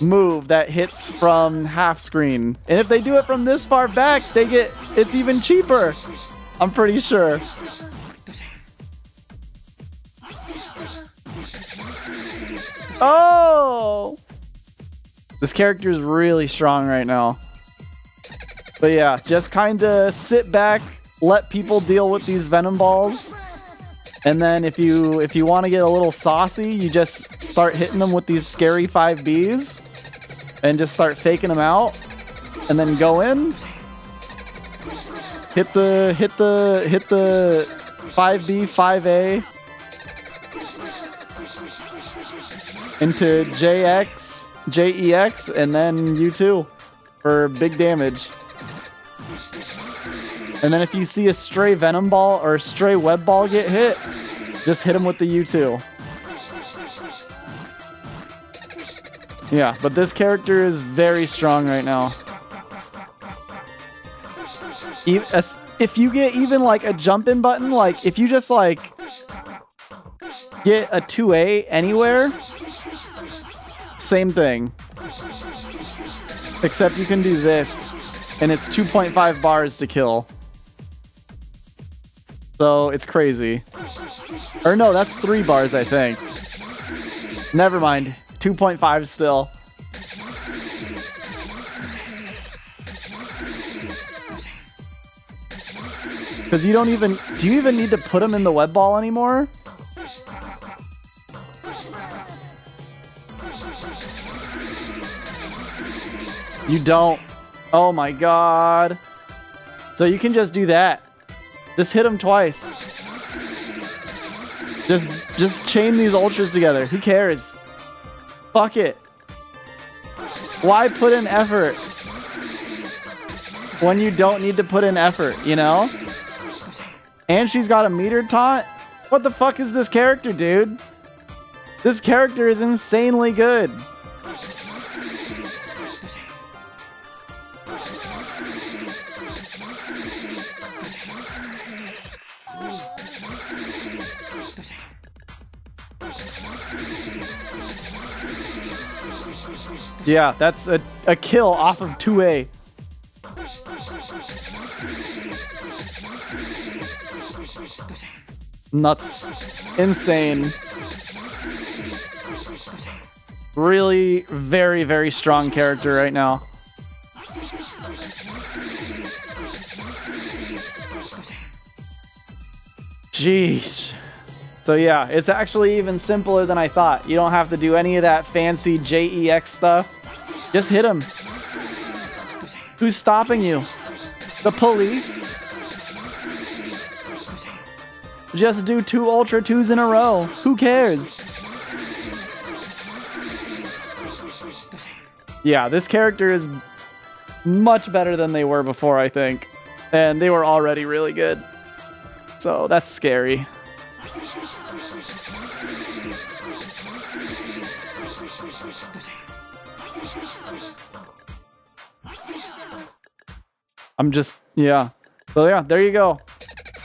move that hits from half screen. And if they do it from this far back, it's even cheaper. I'm pretty sure. Oh! This character is really strong right now. But yeah, just kind of sit back, let people deal with these Venom Balls. And then if you want to get a little saucy, you just start hitting them with these scary 5Bs and just start faking them out. And then go in. Hit the 5B, 5A into JX, JEX, and then U2 for big damage. And then if you see a stray Venom Ball or a stray Web Ball get hit, just hit him with the U2. Yeah, but this character is very strong right now. If you get even like a jump-in button, like if you just like get a 2A anywhere, same thing. Except you can do this, and it's 2.5 bars to kill. So it's crazy. Or no, that's 3 bars, I think. Never mind. 2.5 still. Because you don't even... Do you even need to put him in the web ball anymore? You don't. Oh my god. So you can just do that. Just hit him twice. Just chain these ultras together. Who cares? Fuck it. Why put in effort when you don't need to put in effort, you know? And she's got a meter taunt? What the fuck is this character, dude? This character is insanely good. Yeah, that's a kill off of 2A. Nuts. Insane. Really very, very strong character right now. Jeez. So yeah, it's actually even simpler than I thought. You don't have to do any of that fancy JEX stuff. Just hit him. Who's stopping you? The police? Just do 2 Ultra 2s in a row. Who cares? Yeah, this character is much better than they were before, I think. And they were already really good. So that's scary. Yeah. So yeah, there you go.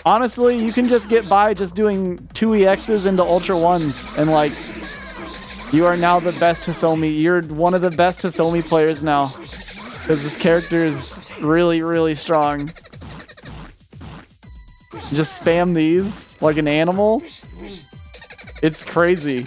Honestly, you can just get by just doing 2 EXs into Ultra 1s, and like, you are now the best Hisomi. You're one of the best Hisomi players now, because this character is really, really strong. Just spam these like an animal. It's crazy.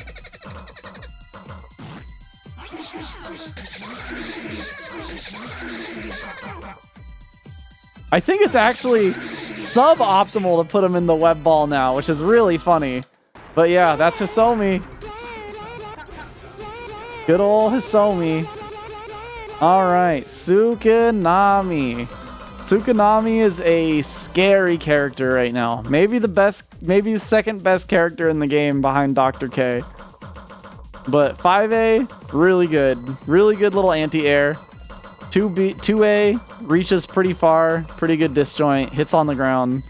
I think it's actually suboptimal to put him in the web ball now, which is really funny. But yeah, that's Hisomi. Good old Hisomi. Alright, Tsukinami. Tsukinami is a scary character right now. Maybe the second best character in the game behind Dr.K. But 5A, really good. Really good little anti-air. 2A reaches pretty far, pretty good disjoint, hits on the ground.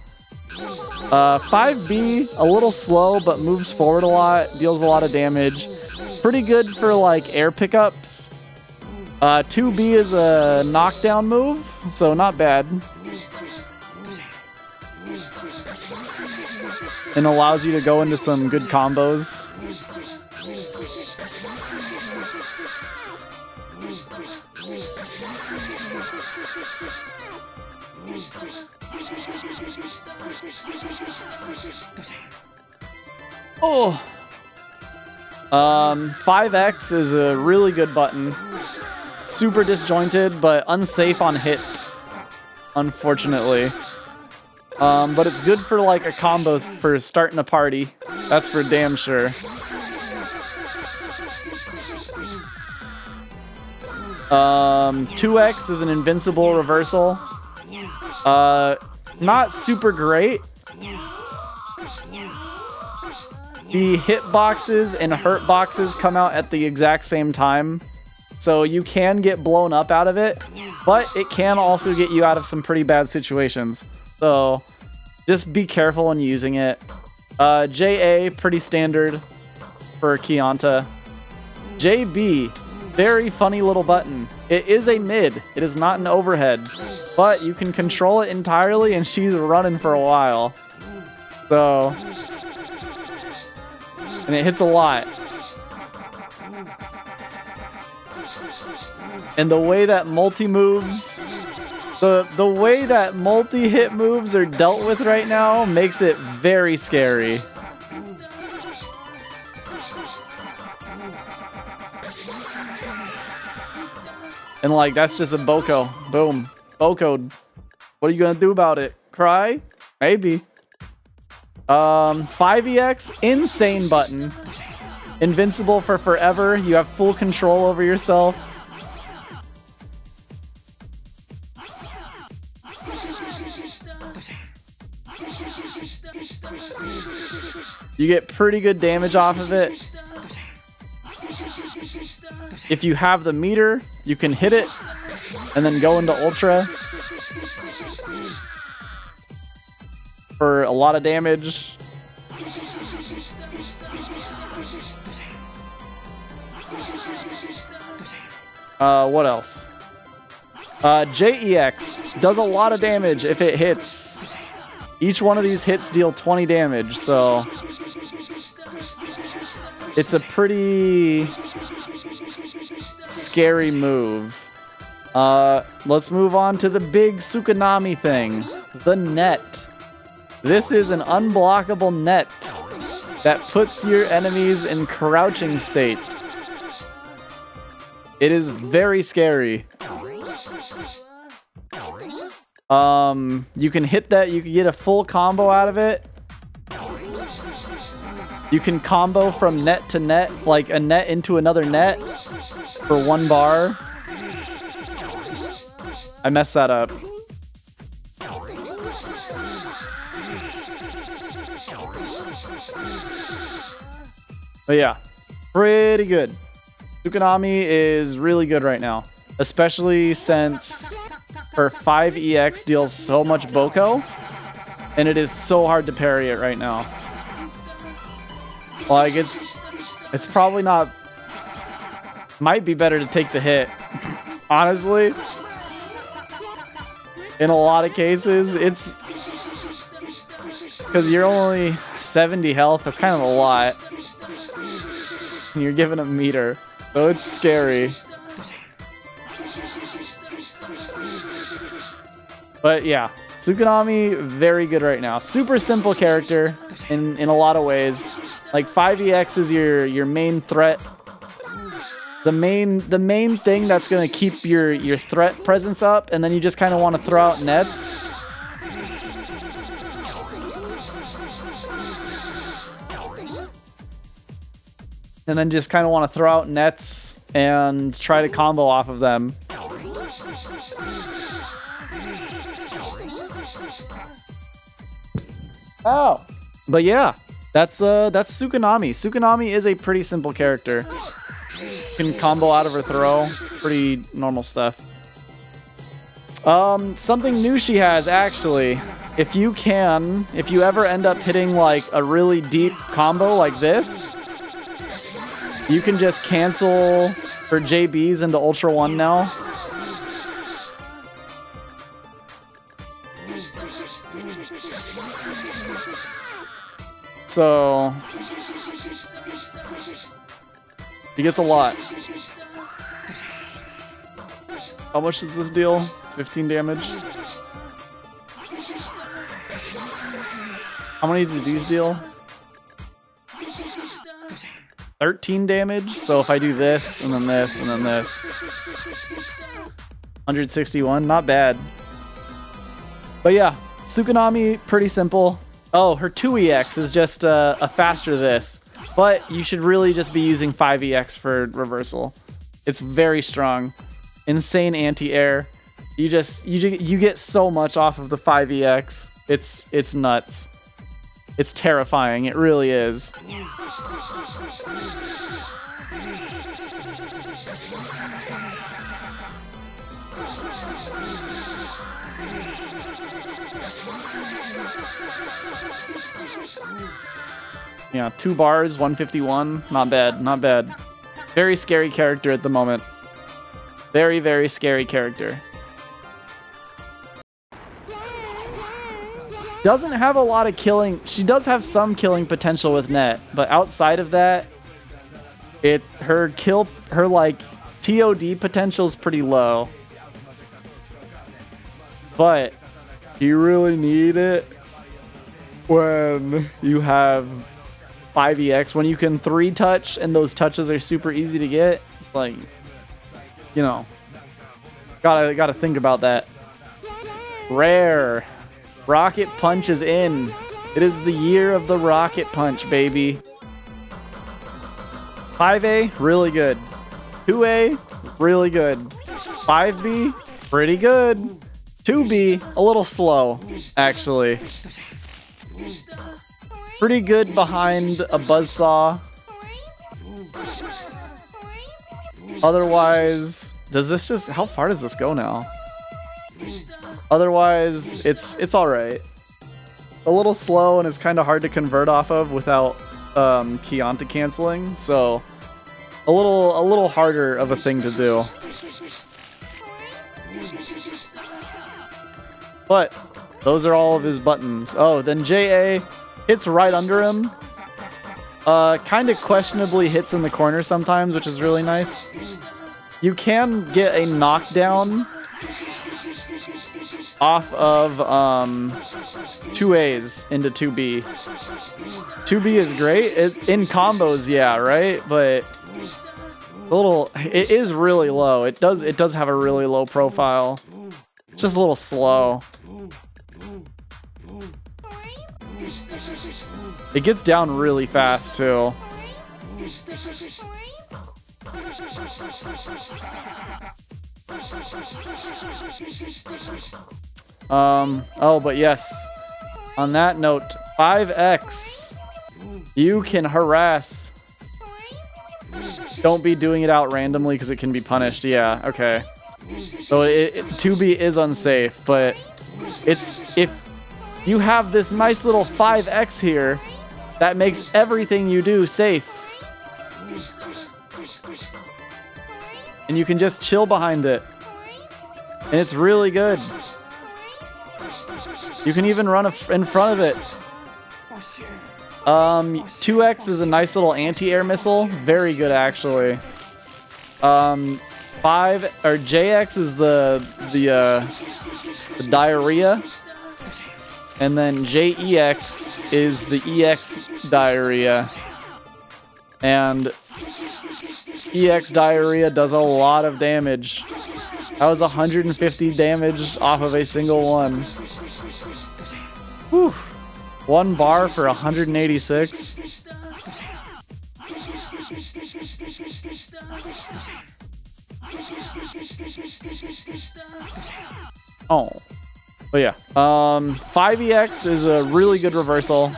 5B, a little slow, but moves forward a lot, deals a lot of damage. Pretty good for like air pickups. 2B is a knockdown move, so not bad. And allows you to go into some good combos. Oh. 5X is a really good button. Super disjointed, but unsafe on hit, unfortunately. But it's good for like a combo for starting a party. That's for damn sure. 2X is an invincible reversal. Not super great. The hit boxes and hurt boxes come out at the exact same time. So you can get blown up out of it, but it can also get you out of some pretty bad situations. So just be careful when using it. JA, pretty standard for Kyanta. JB, very funny little button. It is a mid. It is not an overhead, but you can control it entirely, and she's running for a while. So, and it hits a lot. And the way that multi-moves, the way that multi-hit moves are dealt with right now makes it very scary. And like, that's just a Boko. Boom. Boko'd. What are you gonna do about it? Cry? Maybe. 5EX, insane button. Invincible for forever. You have full control over yourself. You get pretty good damage off of it. If you have the meter, you can hit it and then go into Ultra for a lot of damage. What else? JEX does a lot of damage if it hits. Each one of these hits deal 20 damage, so it's a pretty scary move. Let's move on to the big Tsukinami thing, the net. This is an unblockable net that puts your enemies in crouching state. It is very scary. You can hit that, you can get a full combo out of it. You can combo from net to net, like a net into another net for 1 bar. I messed that up. But yeah, pretty good. Tsukinami is really good right now, especially since her 5EX deals so much Boko, and it is so hard to parry it right now. Like, it's probably not... Might be better to take the hit. Honestly. In a lot of cases, it's... Because you're only 70 health, that's kind of a lot. And you're given a meter. So it's scary. But yeah, Tsukinami, very good right now. Super simple character in a lot of ways. Like 5EX is your main threat. The main thing that's gonna keep your threat presence up, and then you just kind of want to throw out nets. And then just kind of want to throw out nets and try to combo off of them. Oh, but yeah, that's Tsukinami. Tsukinami is a pretty simple character. Can combo out of her throw, pretty normal stuff. Something new she has actually. If you ever end up hitting like a really deep combo like this, you can just cancel her JBs into Ultra 1 now. So he gets a lot. How much does this deal? 15 damage. How many do these deal? 13 damage. So if I do this and then this and then this, 161, not bad. But yeah, Tsukinami, pretty simple. Oh, her 2EX is just a faster this, but you should really just be using 5EX for reversal. It's very strong, insane anti-air. You get so much off of the 5EX. It's nuts. It's terrifying. It really is. Yeah, 2 bars, 151. Not bad, not bad. Very scary character at the moment. Very, very scary character. Doesn't have a lot of killing. She does have some killing potential with net, but outside of that, her like TOD potential is pretty low. But you really need it when you have 5EX, when you can 3-touch and those touches are super easy to get. It's like, you know, gotta think about that. Rare. Rocket Punch is in. It is the year of the Rocket Punch, baby. 5A, really good. 2A, really good. 5B, pretty good. 2B, a little slow, actually. Pretty good behind a Buzzsaw. Otherwise, does this just... How far does this go now? Otherwise, it's alright. A little slow and it's kind of hard to convert off of without Kyanta canceling, so a little harder of a thing to do. But those are all of his buttons. Oh, then JA hits right under him. Kind of questionably hits in the corner sometimes, which is really nice. You can get a knockdown off of 2As into 2B. 2B is great. In combos, yeah, right? But it is really low. It does have a really low profile. It's just a little slow. It gets down really fast too. Oh, but yes. On that note, 5X. You can harass. Don't be doing it out randomly because it can be punished. Yeah, okay. So 2B is unsafe, but if you have this nice little 5X here, that makes everything you do safe. And you can just chill behind it. And it's really good. You can even run in front of it. 2X is a nice little anti-air missile. Very good, actually. JX is the diarrhea. And then JEX is the EX diarrhea. And EX diarrhea does a lot of damage. That was 150 damage off of a single one. Whew. 1 bar for 186. Oh. But yeah. 5EX is a really good reversal.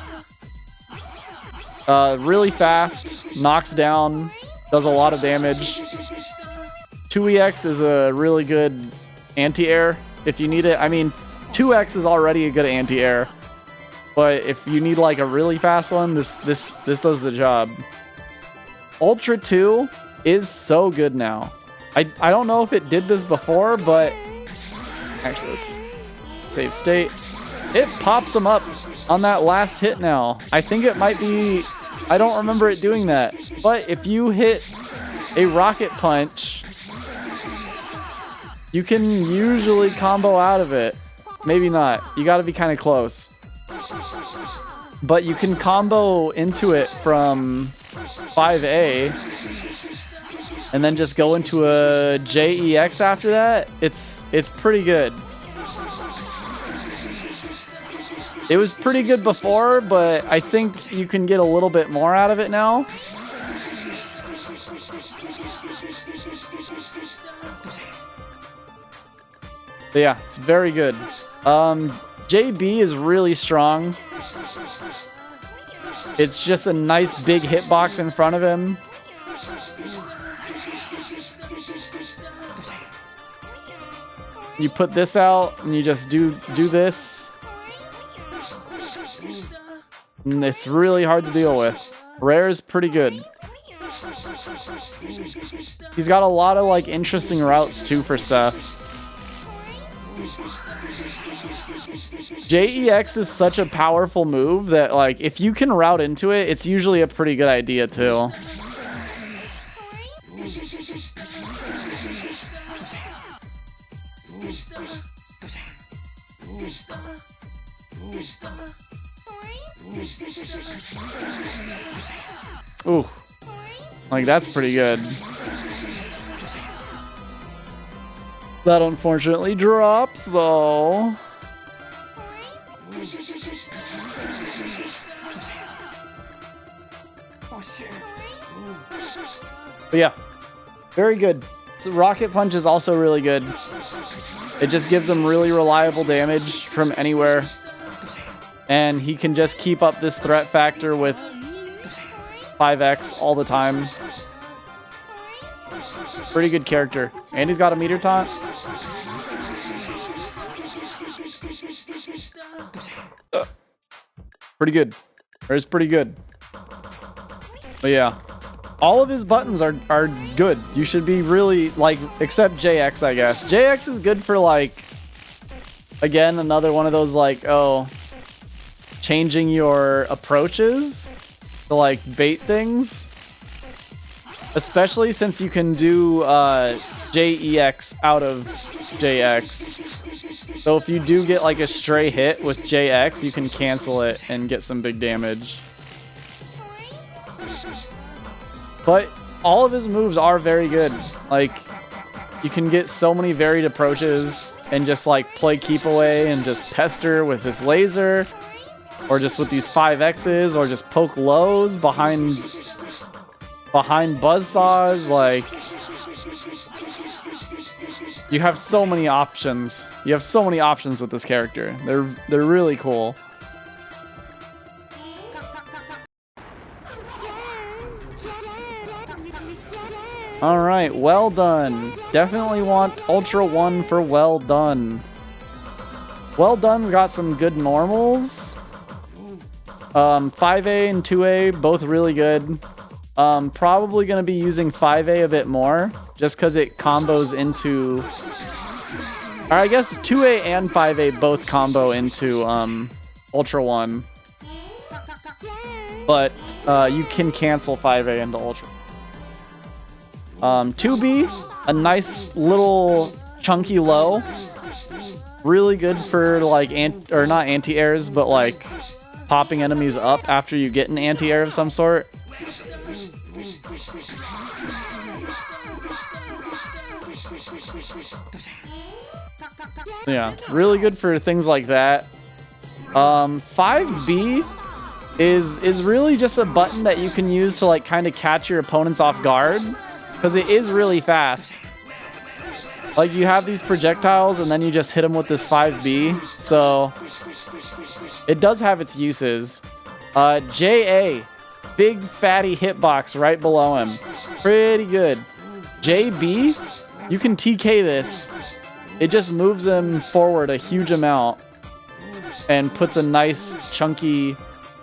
Really fast. Knocks down. Does a lot of damage. 2EX is a really good anti-air if you need it. I mean, 2X is already a good anti-air. But if you need like a really fast one, this does the job. Ultra 2 is so good now. I don't know if it did this before, but actually let's save state. It pops them up on that last hit now. I think it might be, I don't remember it doing that. But if you hit a rocket punch, you can usually combo out of it. Maybe not. You gotta be kind of close. But you can combo into it from 5A and then just go into a JEX after that. It's pretty good. It was pretty good before, but I think you can get a little bit more out of it now. But yeah, it's very good. JB is really strong. It's just a nice big hitbox in front of him. You put this out and you just do this. And it's really hard to deal with. Rare is pretty good. He's got a lot of like interesting routes too for stuff. JEX is such a powerful move that like if you can route into it, it's usually a pretty good idea too. Ooh. Like, that's pretty good. That unfortunately drops, though. But yeah, very good. So Rocket Punch is also really good. It just gives him really reliable damage from anywhere. And he can just keep up this threat factor with 5x all the time. Pretty good character. And he's got a meter taunt. Pretty good. It's pretty good. But yeah. All of his buttons are good. You should be really, like, except JX, I guess. JX is good for, like, again, another one of those, like, oh, changing your approaches to, like, bait things. Especially since you can do JEX out of JX. So if you do get, like, a stray hit with JX, you can cancel it and get some big damage. But all of his moves are very good. Like, you can get so many varied approaches and just, like, play keep away and just pester with his laser. Or just with these 5Xs, or just poke lows behind buzzsaws. Like, you have so many options. You have so many options with this character. They're really cool. All right, well done. Definitely want Ultra 1 for well done. Well done's got some good normals. 5A and 2A, both really good. Probably going to be using 5A a bit more, just because it combos into... Or I guess 2A and 5A both combo into Ultra 1. But you can cancel 5A into Ultra. 2B, a nice little chunky low. Really good for, like, not anti-airs, but, like, popping enemies up after you get an anti-air of some sort. Yeah, really good for things like that. 5B is really just a button that you can use to, like, kind of catch your opponents off guard, because it is really fast. Like, you have these projectiles and then you just hit them with this 5B, so it does have its uses. JA, big fatty hitbox right below him. Pretty good. JB, you can TK this. It just moves him forward a huge amount and puts a nice chunky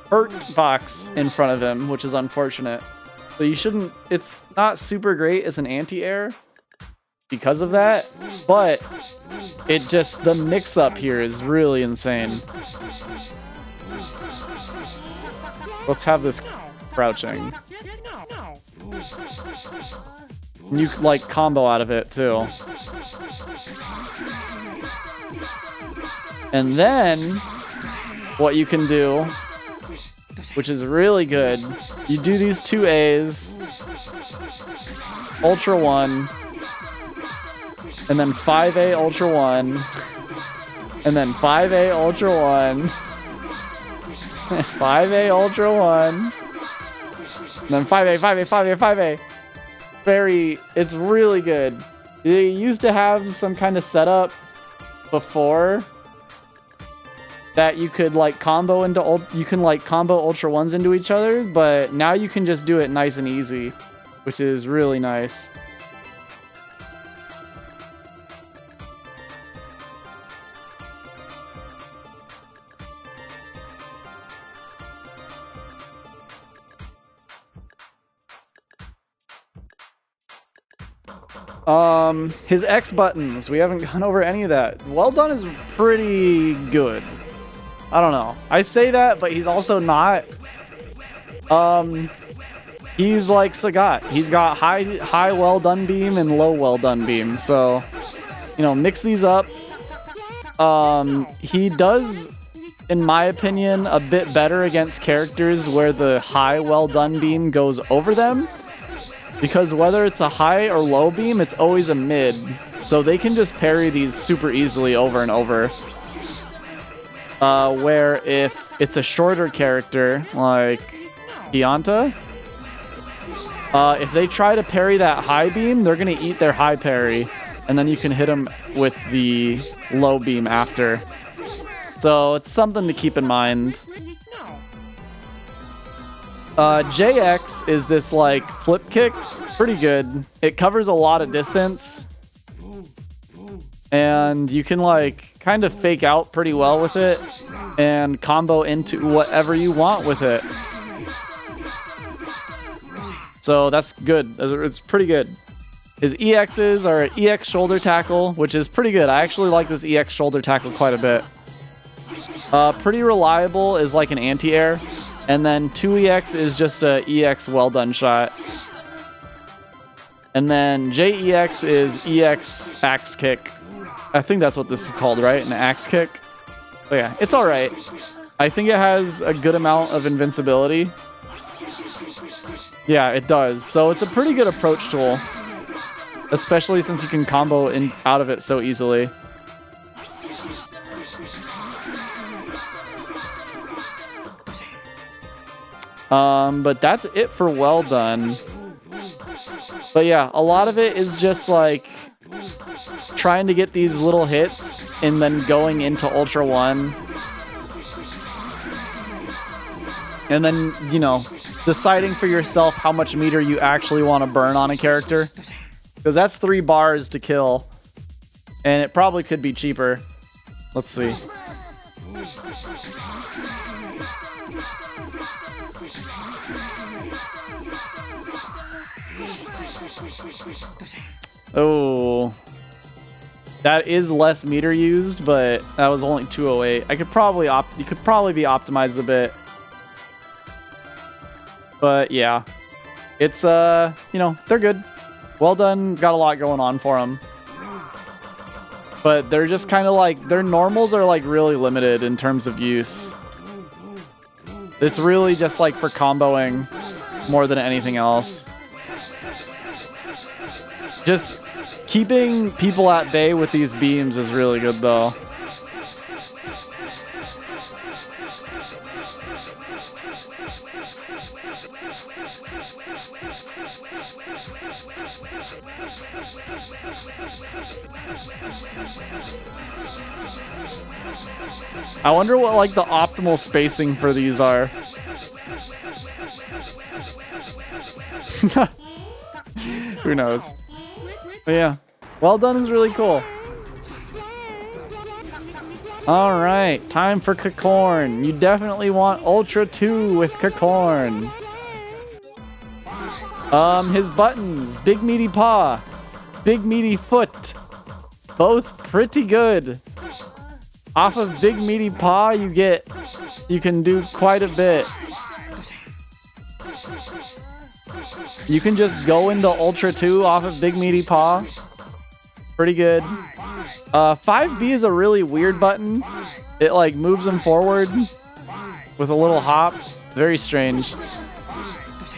hurt box in front of him, which is unfortunate. So you shouldn't, it's not super great as an anti-air because of that, but it just, the mix-up here is really insane. Let's have this crouching. And you, like, combo out of it, too. And then, what you can do, which is really good, you do these 2As, Ultra 1, and then 5A Ultra 1, and then 5A Ultra 1, 5A Ultra 1, and then 5A, 5A, 5A, 5A. It's really good. They used to have some kind of setup before that you could, like, combo into, you can, like, combo Ultra 1s into each other, but now you can just do it nice and easy, which is really nice. His X buttons. We haven't gone over any of that. Well done is pretty good. I don't know. I say that, but he's also not. He's like Sagat. He's got high well done beam and low well done beam. So, you know, mix these up. He does, in my opinion, a bit better against characters where the high well done beam goes over them. Because whether it's a high or low beam, it's always a mid. So they can just parry these super easily over and over. Where if it's a shorter character, like Gyanta, if they try to parry that high beam, they're going to eat their high parry. And then you can hit them with the low beam after. So it's something to keep in mind. JX is this like flip kick, pretty good. It covers a lot of distance, and you can like kind of fake out pretty well with it and combo into whatever you want with it. So that's good. It's pretty good. His EXs are an EX shoulder tackle, which is pretty good. I actually like this EX shoulder tackle quite a bit. Pretty reliable is like an anti-air. And then 2EX is just a EX well done shot. And then JEX is EX axe kick. I think that's what this is called, right? An axe kick. But yeah, it's alright. I think it has a good amount of invincibility. Yeah, it does. So it's a pretty good approach tool. Especially since you can combo in out of it so easily. But that's it for well done. But yeah, a lot of it is just like trying to get these little hits and then going into Ultra 1. And then, you know, deciding for yourself how much meter you actually want to burn on a character. Because that's 3 bars to kill. And it probably could be cheaper. Let's see. Oh, that is less meter used, but that was only 208. I could probably you could probably be optimized a bit, but yeah, it's you know, they're good. Well done. It's got a lot going on for them, but they're just kind of like their normals are like really limited in terms of use. It's really just like for comboing more than anything else. Just keeping people at bay with these beams is really good, though. I wonder what, like, the optimal spacing for these are. Who knows? But yeah, well done is really cool. Alright, time for Cocorn. You definitely want Ultra 2 with Cocorn. His buttons, big meaty paw, big meaty foot. Both pretty good. Off of big meaty paw, you can do quite a bit. You can just go into Ultra 2 off of Big Meaty Paw. Pretty good. 5B is a really weird button. It like moves them forward with a little hop. Very strange.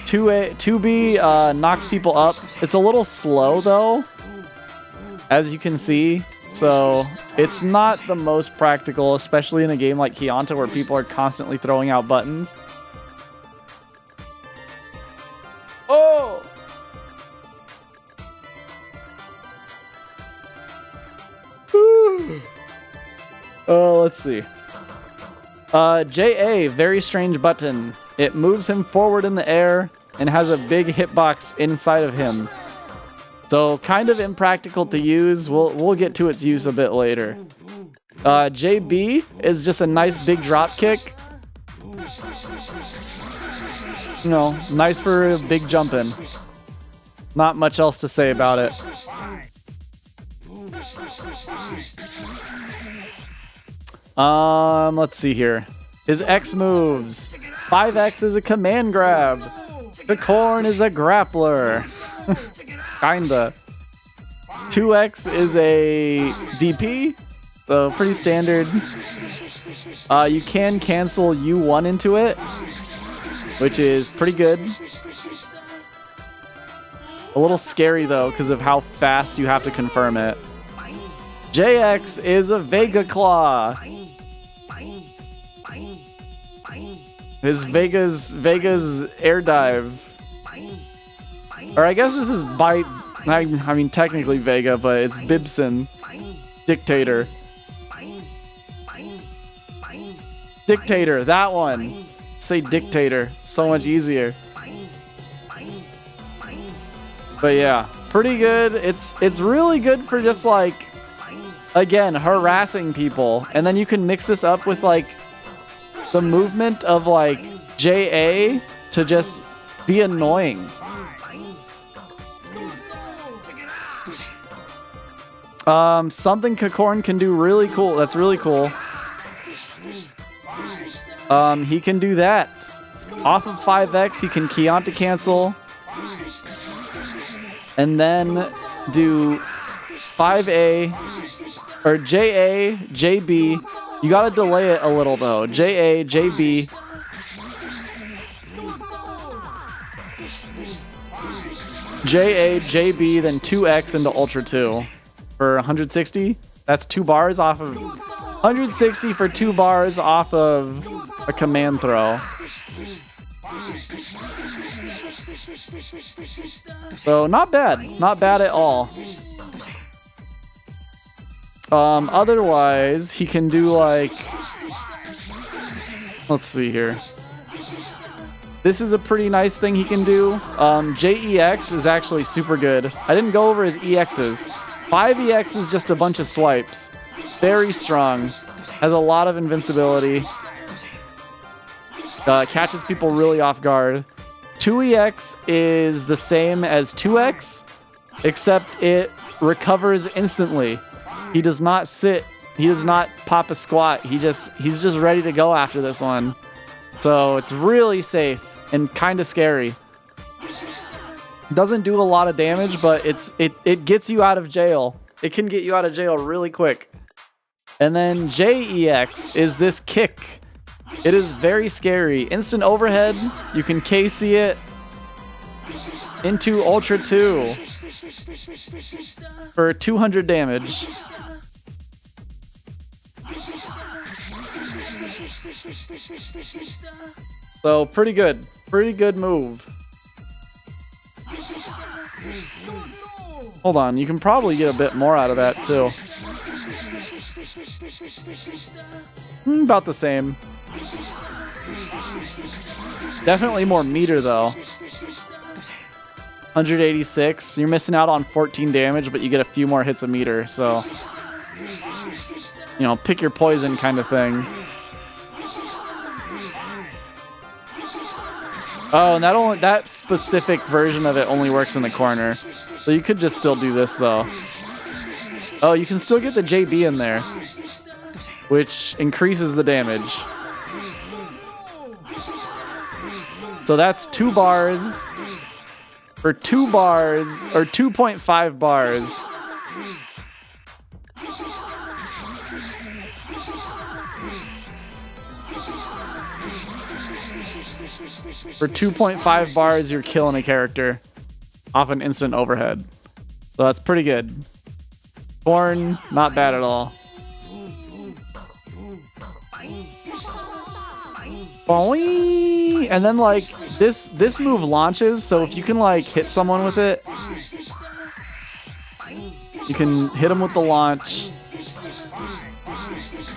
2B knocks people up. It's a little slow though, as you can see. So it's not the most practical, especially in a game like Gyanta where people are constantly throwing out buttons. Oh! Let's see. JA, very strange button. It moves him forward in the air and has a big hitbox inside of him. So kind of impractical to use. We'll get to its use a bit later. JB is just a nice big drop kick. You know, nice for big jumping. Not much else to say about it. Let's see here. His X moves. 5X is a command grab. Cocorn is a grappler. Kinda. 2X is a DP. So pretty standard. You can cancel U1 into it, which is pretty good. A little scary though because of how fast you have to confirm it. JX is a Vega Claw. His Vega's air dive. Or I guess this is Bite. I mean technically Vega, but it's Bibson. Dictator. Dictator, that one. Say Dictator. So much easier. But yeah, pretty good. It's really good for just like, again, harassing people. And then you can mix this up with like the movement of like JA to just be annoying. Something Cocorn can do really cool. That's really cool. He can do that. Off of 5X, he can Kyanta cancel. And then do 5A or JA, JB. You gotta delay it a little though. JA, JB. JA, JB, then 2X into Ultra 2 for 160. That's 2 bars off of 160 for 2 bars off of a command throw. So not bad. Not bad at all. Otherwise, he can do like... Let's see here. This is a pretty nice thing he can do. JEX is actually super good. I didn't go over his EXs. 5EX is just a bunch of swipes. Very strong. Has a lot of invincibility. Catches people really off guard. 2EX is the same as 2X, except it recovers instantly. He does not sit. He does not pop a squat. He's just ready to go after this one. So it's really safe and kind of scary. Doesn't do a lot of damage, but it gets you out of jail. It can get you out of jail really quick. And then JEX is this kick. It is very scary. Instant overhead. You can KC it into Ultra 2 for 200 damage. So pretty good. Pretty good move. Hold on, you can probably get a bit more out of that too. About the same. Definitely more meter though. 186. You're missing out on 14 damage, but you get a few more hits of meter, so you know, pick your poison kind of thing. Oh, and that specific version of it only works in the corner. So you could just still do this though. Oh, you can still get the JB in there, which increases the damage. So that's 2 bars for 2 bars, or 2.5 bars. For 2.5 bars, you're killing a character off an instant overhead. So that's pretty good. Corn, not bad at all. Boing! And then like this move launches, so if you can like hit someone with it, you can hit them with the launch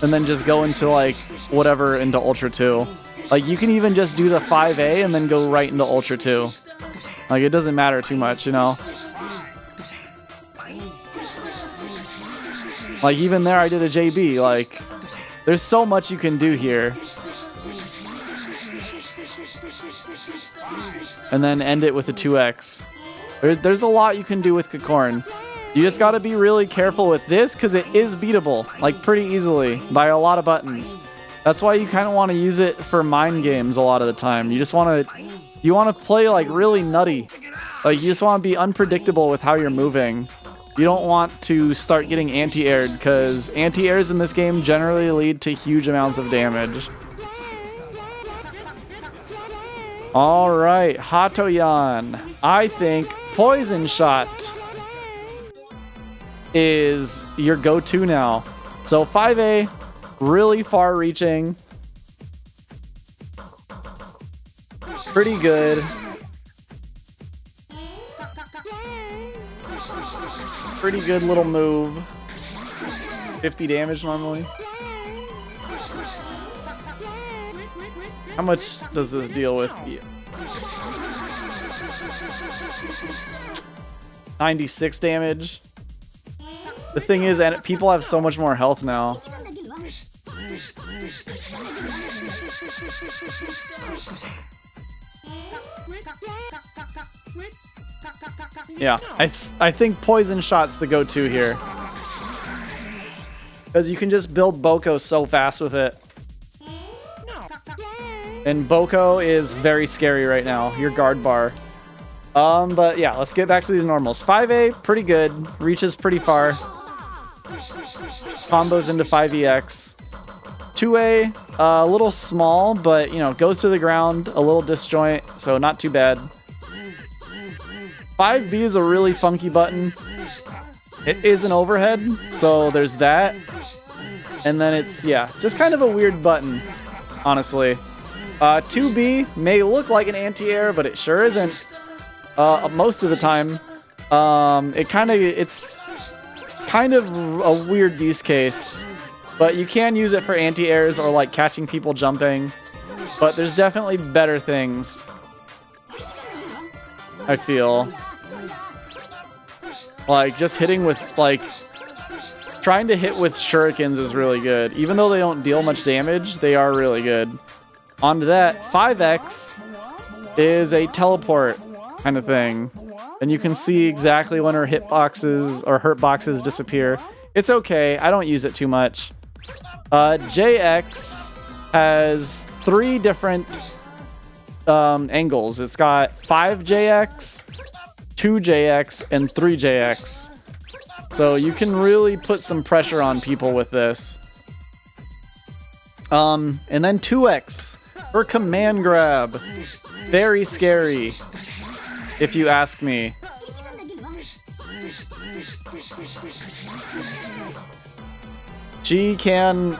and then just go into like whatever into Ultra 2. Like you can even just do the 5A and then go right into Ultra 2. Like it doesn't matter too much, you know. Like even there I did a JB. Like there's so much you can do here. And then end it with a 2X. There's a lot you can do with Cocorn. You just got to be really careful with this because it is beatable, like pretty easily by a lot of buttons. That's why you kind of want to use it for mind games a lot of the time. You just want to play like really nutty. Like you just want to be unpredictable with how you're moving. You don't want to start getting anti-aired because anti-airs in this game generally lead to huge amounts of damage. All right, Hatoyan. I think Poison Shot is your go-to now. So 5A, really far-reaching. Pretty good. Pretty good little move. 50 damage normally. How much does this deal with? 96 damage. The thing is, and people have so much more health now. Yeah, I think Poison Shot's the go-to here. Because you can just build Boko so fast with it. And Boko is very scary right now, your guard bar. But yeah, let's get back to these normals. 5A, pretty good. Reaches pretty far. Combos into 5EX. 2A, a little small, but, you know, goes to the ground, a little disjoint, so not too bad. 5B is a really funky button. It is an overhead, so there's that. And then it's, yeah, just kind of a weird button, honestly. 2B may look like an anti-air, but it sure isn't. Most of the time. It's kind of a weird use case, but you can use it for anti-airs or like catching people jumping. But there's definitely better things, I feel. Like just hitting with like trying to hit with shurikens is really good. Even though they don't deal much damage, they are really good. Onto that, 5X is a teleport kind of thing. And you can see exactly when her hitboxes or hurt boxes disappear. It's okay, I don't use it too much. JX has 3 different angles. It's got 5JX, 2JX, and 3JX. So you can really put some pressure on people with this. And then 2X for command grab. Very scary, if you ask me. She can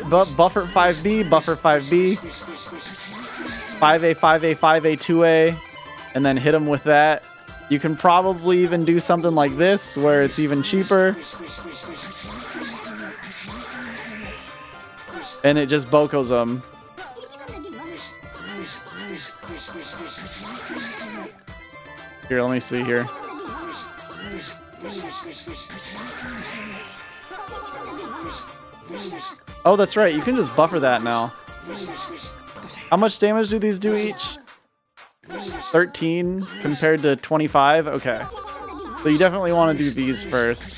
buffer 5B, buffer 5B, 5A, 5A, 5A, 2A, and then hit them with that. You can probably even do something like this, where it's even cheaper. And it just Bokos them. Here, let me see here. Oh, that's right. You can just buffer that now. How much damage do these do each? 13 compared to 25? Okay. So you definitely want to do these first.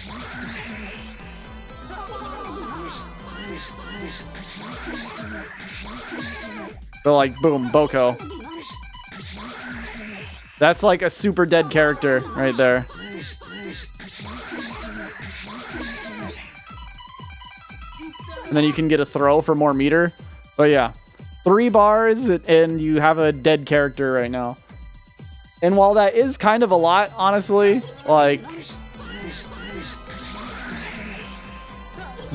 So like, boom, Boko. That's like a super dead character right there. And then you can get a throw for more meter. But yeah, 3 bars and you have a dead character right now. And while that is kind of a lot, honestly, like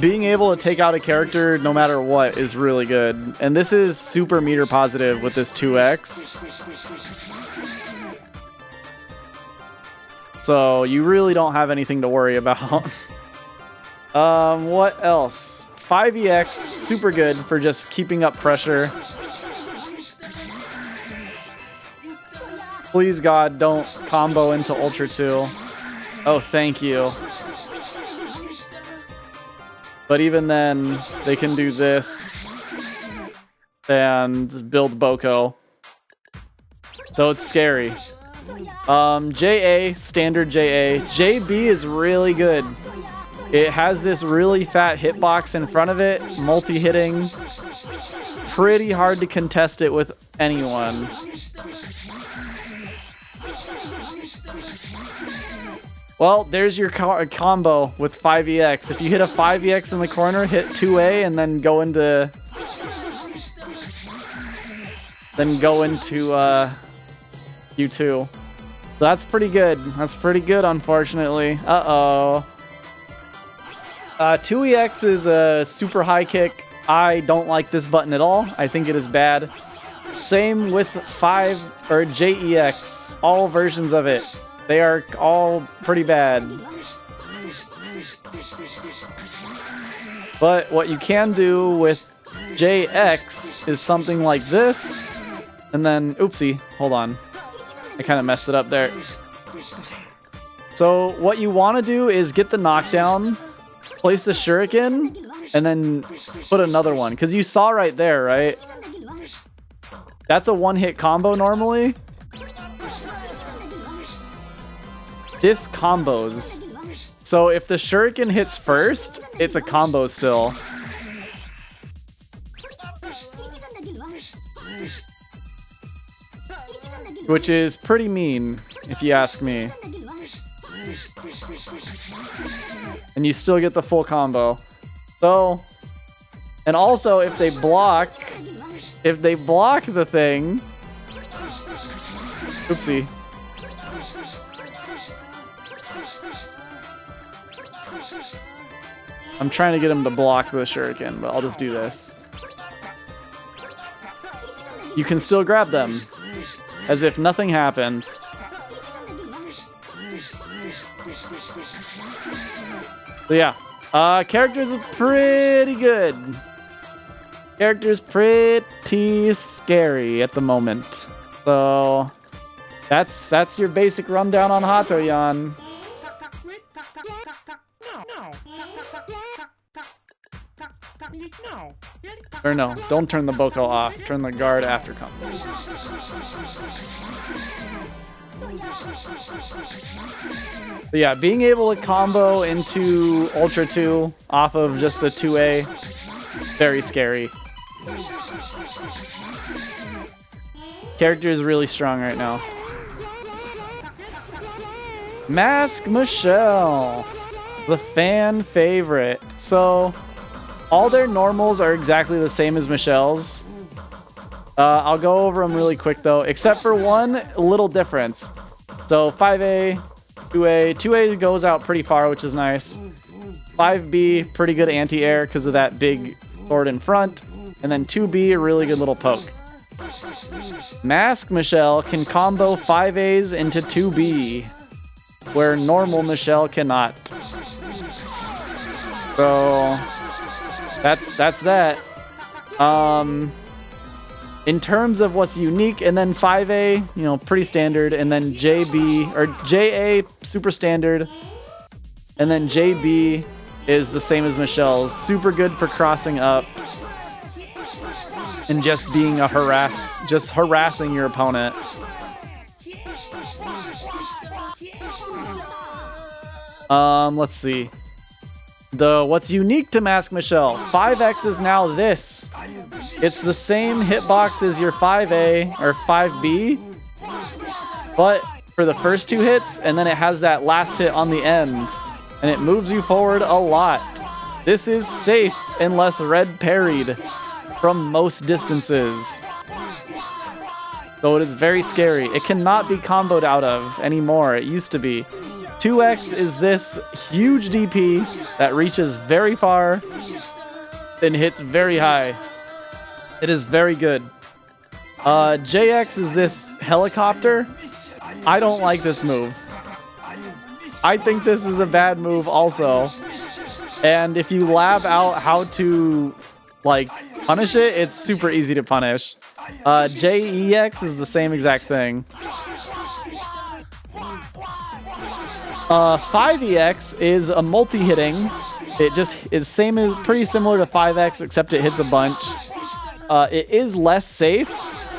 being able to take out a character no matter what is really good. And this is super meter positive with this 2X. So you really don't have anything to worry about. What else? 5EX, super good for just keeping up pressure. Please God, don't combo into Ultra 2. Oh, thank you. But even then, they can do this and build Boko. So it's scary. JA, standard JA. JB is really good. It has this really fat hitbox in front of it, multi-hitting. Pretty hard to contest it with anyone. Well, there's your combo with 5EX. If you hit a 5EX in the corner, hit 2A, and then go into U2. So that's pretty good. That's pretty good, unfortunately. Uh-oh. 2EX is a super high kick. I don't like this button at all. I think it is bad. Same with JEX. All versions of it. They are all pretty bad. But what you can do with JX is something like this. And then, oopsie, hold on. I kind of messed it up there. So what you want to do is get the knockdown, place the shuriken, and then put another one. Because you saw right there, right? That's a one-hit combo normally. This combos. So if the shuriken hits first, it's a combo still. Which is pretty mean, if you ask me. And you still get the full combo. So, and also if they block the thing, oopsie. I'm trying to get him to block the shuriken, but I'll just do this. You can still grab them, as if nothing happened. So yeah, characters are pretty good. Characters pretty scary at the moment. So that's your basic rundown on Hatoyan. Or no, don't turn the Boko off. Turn the guard after combo. But yeah, being able to combo into Ultra 2 off of just a 2A, very scary. Character is really strong right now. Mask Michelle, the fan favorite. So all their normals are exactly the same as Michelle's. I'll go over them really quick though, except for one little difference. So 5A, 2A. 2A goes out pretty far, which is nice. 5B, pretty good anti-air because of that big sword in front. And then 2B, a really good little poke. Mask Michelle can combo 5As into 2B, where normal Michelle cannot. So that's that. In terms of what's unique, and then 5A, you know, pretty standard, and then JB or JA super standard, and then JB is the same as Michelle's, super good for crossing up and just being a harassing your opponent. Let's see. What's unique to Mask Michelle, 5X is now this. It's the same hitbox as your 5A or 5B, but for the first two hits, and then it has that last hit on the end, and it moves you forward a lot. This is safe unless red parried from most distances. So it is very scary. It cannot be comboed out of anymore. It used to be. 2X is this huge DP that reaches very far and hits very high. It is very good. JX is this helicopter. I don't like this move. I think this is a bad move also. And if you lab out how to like punish it, it's super easy to punish. JEX is the same exact thing. 5EX is a multi-hitting. It just is pretty similar to 5X, except it hits a bunch. It is less safe,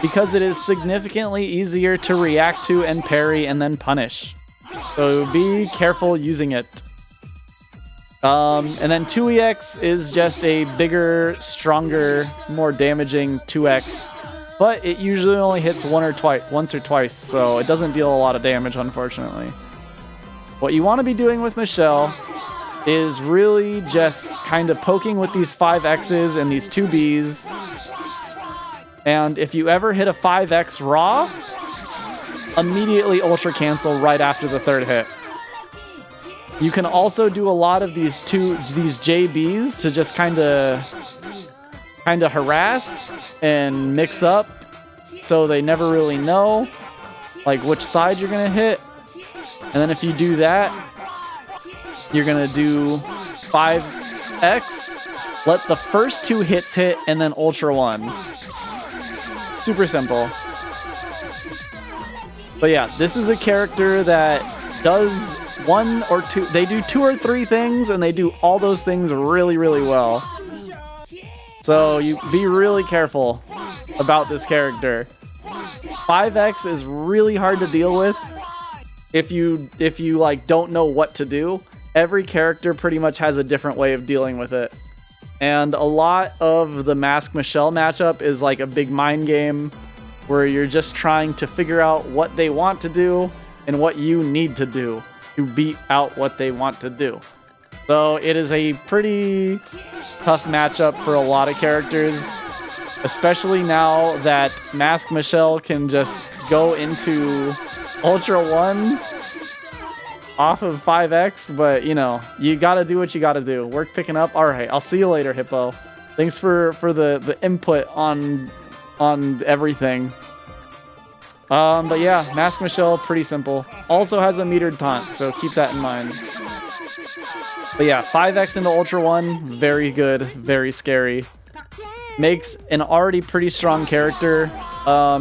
because it is significantly easier to react to and parry and then punish. So be careful using it. And then 2EX is just a bigger, stronger, more damaging 2X. But it usually only hits once or twice, so it doesn't deal a lot of damage, unfortunately. What you want to be doing with Michelle is really just kind of poking with these 5Xs and these 2Bs. And if you ever hit a 5X raw, immediately Ultra Cancel right after the third hit. You can also do a lot of these JBs to just kind of harass and mix up, so they never really know like which side you're gonna hit. And then if you do that, you're gonna do 5X, let the first 2 hits hit, and then Ultra 1. Super simple. But yeah, this is a character that does 1 or 2, they do 2 or 3 things, and they do all those things really, really well. So you be really careful about this character. 5X is really hard to deal with if you like don't know what to do. Every character pretty much has a different way of dealing with it. And a lot of the Mask Michelle matchup is like a big mind game where you're just trying to figure out what they want to do and what you need to do to beat out what they want to do. So it is a pretty tough matchup for a lot of characters, especially now that Mask Michelle can just go into Ultra 1 off of 5X, but you know, you gotta do what you gotta do. Work picking up. Alright, I'll see you later, Hippo. Thanks for the input on everything. But yeah, Mask Michelle, pretty simple. Also has a metered taunt, so keep that in mind. But yeah, 5X into Ultra 1, very good, very scary. Makes an already pretty strong character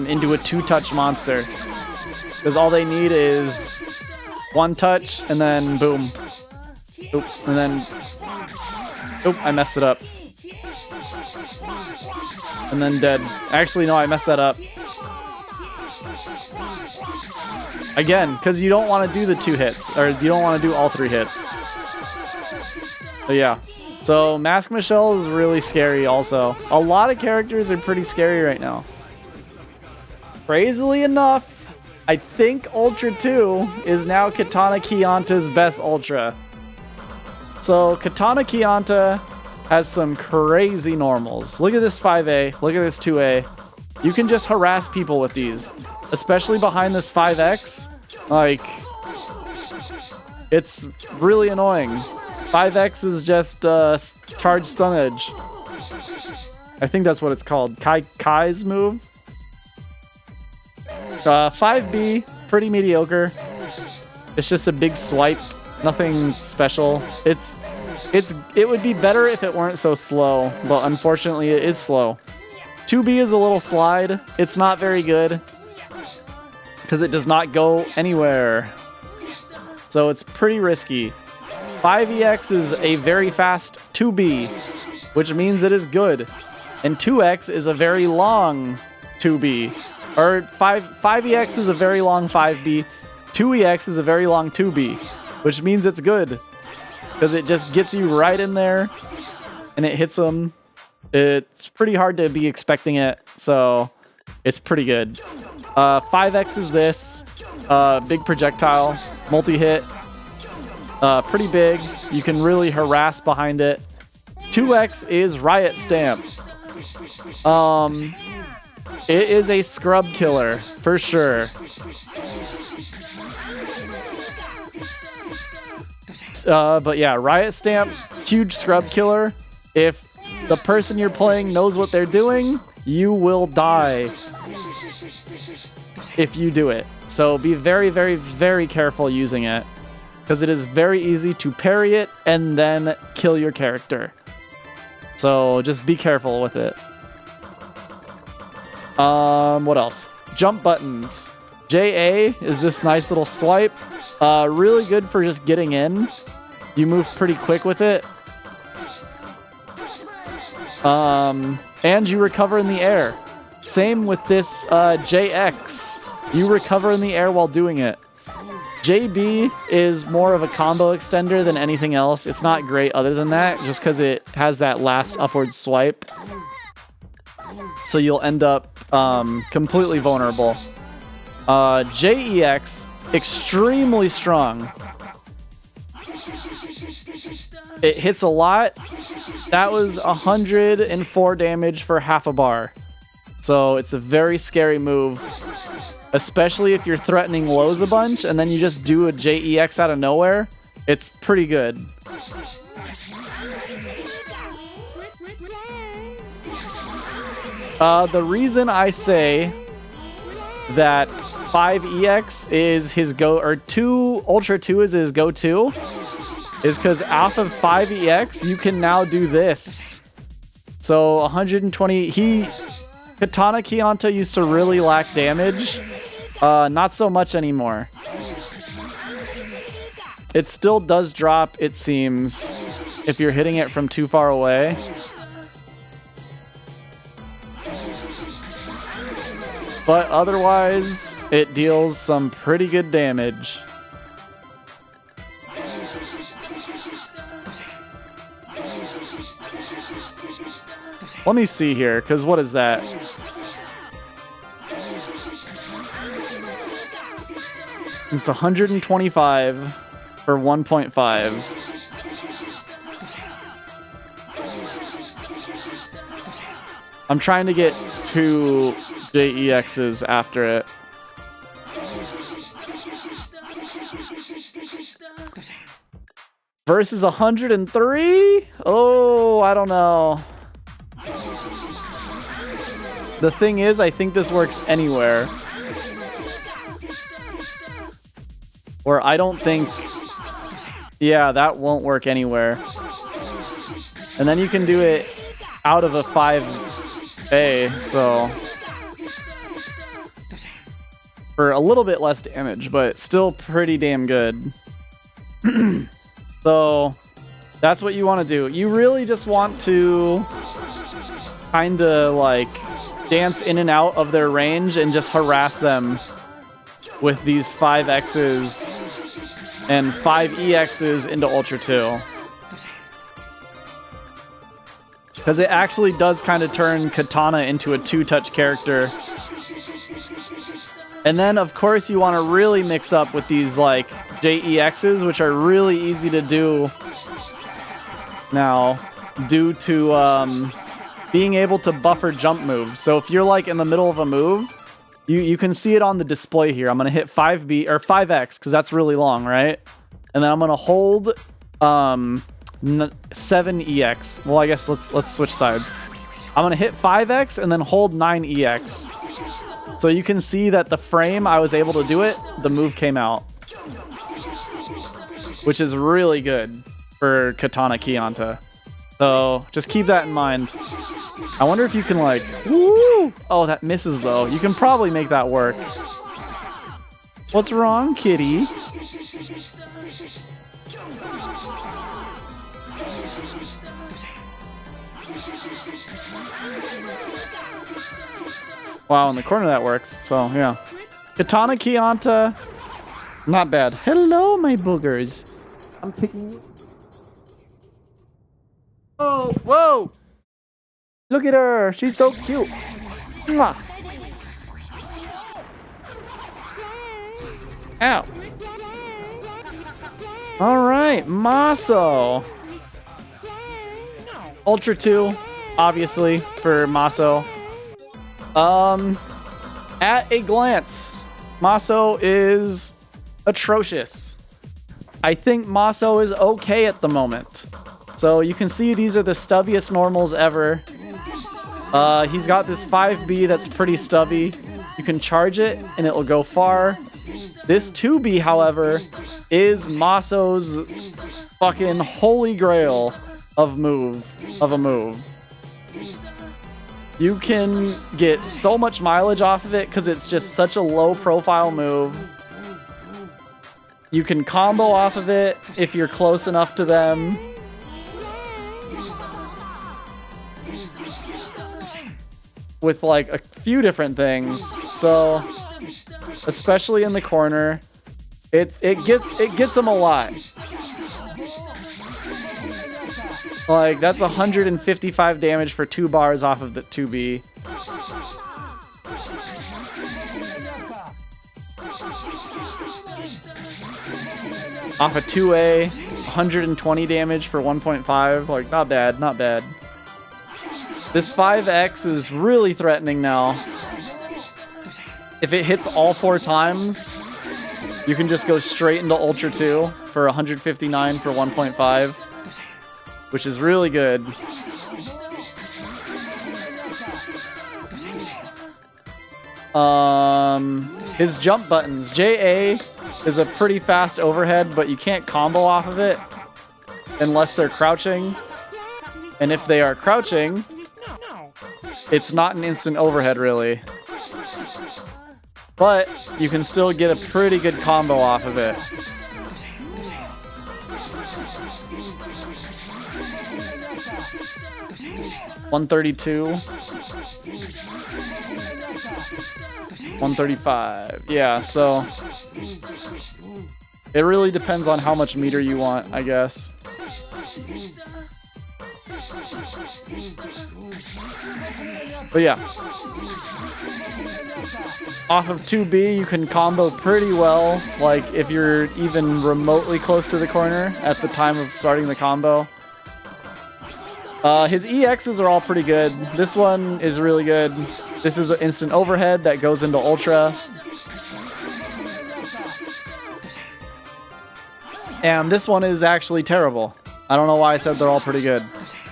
into a 2-touch monster. Because all they need is 1 touch, and then boom. Oop, and then... Oop, I messed it up. And then dead. Actually, no, I messed that up. Again, because you don't want to do the 2 hits, or you don't want to do all 3 hits. But yeah. So, Mask Michelle is really scary also. A lot of characters are pretty scary right now. Crazily enough, I think Ultra 2 is now Katana Kyanta's best Ultra. So, Katana Kyanta has some crazy normals. Look at this 5A, look at this 2A. You can just harass people with these. Especially behind this 5X. Like, it's really annoying. 5X is just charge stun edge. I think that's what it's called. Kai's move. 5B, pretty mediocre. It's just a big swipe. Nothing special. It would be better if it weren't so slow, but unfortunately it is slow. 2B is a little slide. It's not very good because it does not go anywhere. So it's pretty risky. 5EX is a very fast 2B, which means it is good. And 2X is a very long 2B. Or 5EX is a very long 5B. 2EX is a very long 2B, which means it's good. Because it just gets you right in there, and it hits them. It's pretty hard to be expecting it, so it's pretty good. 5X is this. Big projectile, multi-hit. Pretty big. You can really harass behind it. 2X is Riot Stamp. It is a scrub killer, for sure. But yeah, Riot Stamp, huge scrub killer. If the person you're playing knows what they're doing, you will die if you do it. So be very, very, very careful using it, because it is very easy to parry it and then kill your character. So just be careful with it. What else? Jump buttons. JA is this nice little swipe. Really good for just getting in. You move pretty quick with it. And you recover in the air. Same with this JX. You recover in the air while doing it. JB is more of a combo extender than anything else. It's not great other than that, just because it has that last upward swipe. So you'll end up completely vulnerable. JEX, extremely strong. It hits a lot. That was 104 damage for half a bar. So it's a very scary move, especially if you're threatening lows a bunch and then you just do a JEX out of nowhere. It's pretty good. The reason I say that 5EX is his go, or Ultra 2 is his go-to, is because off of 5EX, you can now do this. So 120, Katana Kyanta used to really lack damage. Not so much anymore. It still does drop, it seems, if you're hitting it from too far away. But otherwise, it deals some pretty good damage. Let me see here, because what is that? It's 125 for 1.5. I'm trying to get 2 JEXs after it. Versus 103? Oh, I don't know. The thing is, I think this works anywhere. Or I don't think... Yeah, that won't work anywhere. And then you can do it out of a 5A, so... For a little bit less damage, but still pretty damn good. So, that's what you want to do. You really just want to kind of like dance in and out of their range and just harass them with these 5Xs and 5EXs into Ultra 2. Because it actually does kind of turn Katana into a 2-touch character. And then, of course, you want to really mix up with these, like, JEXs, which are really easy to do now due to being able to buffer jump moves. So if you're, like, in the middle of a move, you can see it on the display here. I'm going to hit 5B, or 5X, because that's really long, right? And then I'm going to hold 7EX. Well, I guess let's switch sides. I'm going to hit 5X and then hold 9EX. So you can see that the frame I was able to do it, the move came out. Which is really good for Katana Kyanta. So just keep that in mind. I wonder if you can like, woo! Oh, that misses though. You can probably make that work. What's wrong, kitty? Wow, in the corner that works, so yeah. Katana Kyanta, not bad. Hello, my boogers. I'm picking... Oh, whoa! Look at her, she's so cute. Mwah. Ow. Alright, Masao. Ultra 2, obviously, for Masao. At a glance, Masao is atrocious. I think Masao is okay at the moment. So you can see these are the stubbiest normals ever. He's got this 5B that's pretty stubby. You can charge it and it will go far. This 2B, however, is Masao's fucking holy grail of a move. You can get so much mileage off of it because it's just such a low profile move. You can combo off of it if you're close enough to them. with like a few different things. So, especially in the corner, it gets him a lot. Like, that's 155 damage for 2 bars off of the 2B. Off a 2A, 120 damage for 1.5. Like, not bad, not bad. This 5X is really threatening now. If it hits all 4 times, you can just go straight into Ultra 2 for 159 for 1.5. Which is really good. His jump buttons. JA is a pretty fast overhead, but you can't combo off of it unless they're crouching. And if they are crouching, it's not an instant overhead, really. But you can still get a pretty good combo off of it. $132. $135. Yeah, so it really depends on how much meter you want, I guess. But yeah. Off of 2B, you can combo pretty well, like if you're even remotely close to the corner at the time of starting the combo. His EXs are all pretty good. This one is really good. This is an instant overhead that goes into Ultra. And this one is actually terrible. I don't know why I said they're all pretty good.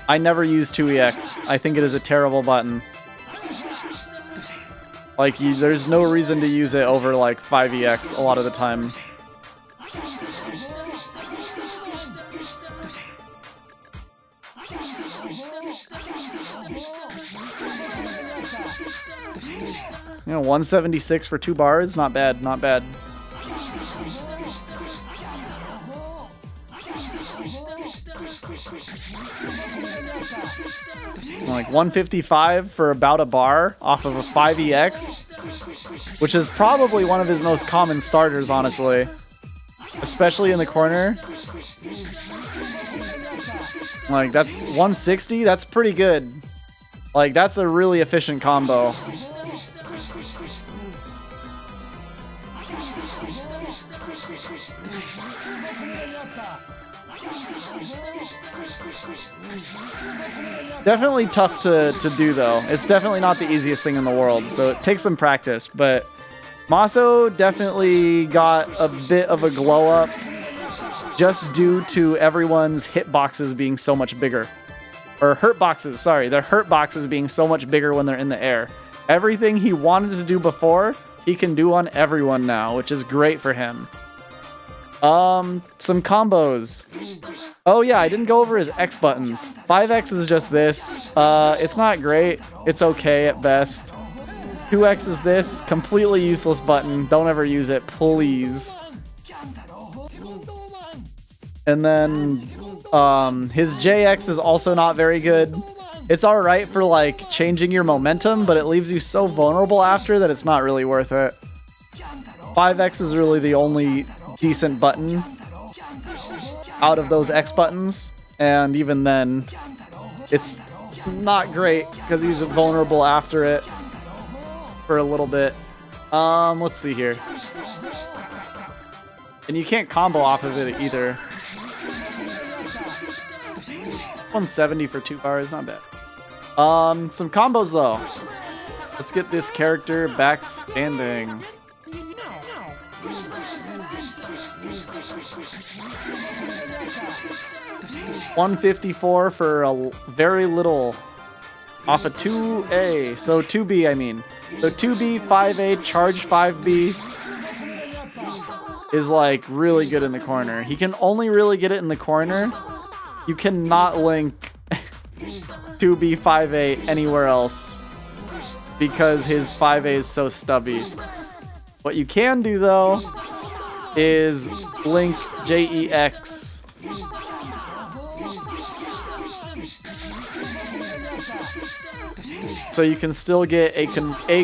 I never use 2EX. I think it is a terrible button. Like, there's no reason to use it over, like, 5EX a lot of the time. You know, 176 for 2 bars, not bad, not bad. Like 155 for about a bar off of a 5EX, which is probably one of his most common starters, honestly. Especially in the corner. Like, that's 160, that's pretty good. Like, that's a really efficient combo. Definitely tough to do, though. It's definitely not the easiest thing in the world, so it takes some practice. But Masao definitely got a bit of a glow up just due to everyone's hitboxes being so much bigger. Or hurt boxes, sorry. Their hurt boxes being so much bigger when they're in the air. Everything he wanted to do before, he can do on everyone now, which is great for him. Some combos. Oh yeah, I didn't go over his X buttons. 5X is just this. It's not great. It's okay at best. 2X is this. Completely useless button. Don't ever use it, please. And then, his JX is also not very good. It's alright for, like, changing your momentum, but it leaves you so vulnerable after that it's not really worth it. 5X is really the only decent button out of those X buttons, and even then, it's not great because he's vulnerable after it for a little bit. Let's see here. And you can't combo off of it either. 170 for 2 bars, not bad. Some combos though. Let's get this character back standing. 154 for a very little off a 2A, so 2B I mean. So 2B, 5A, charge 5B is like really good in the corner. He can only really get it in the corner. You cannot link 2B, 5A anywhere else because his 5A is so stubby. What you can do though is link JEX. so you can still get a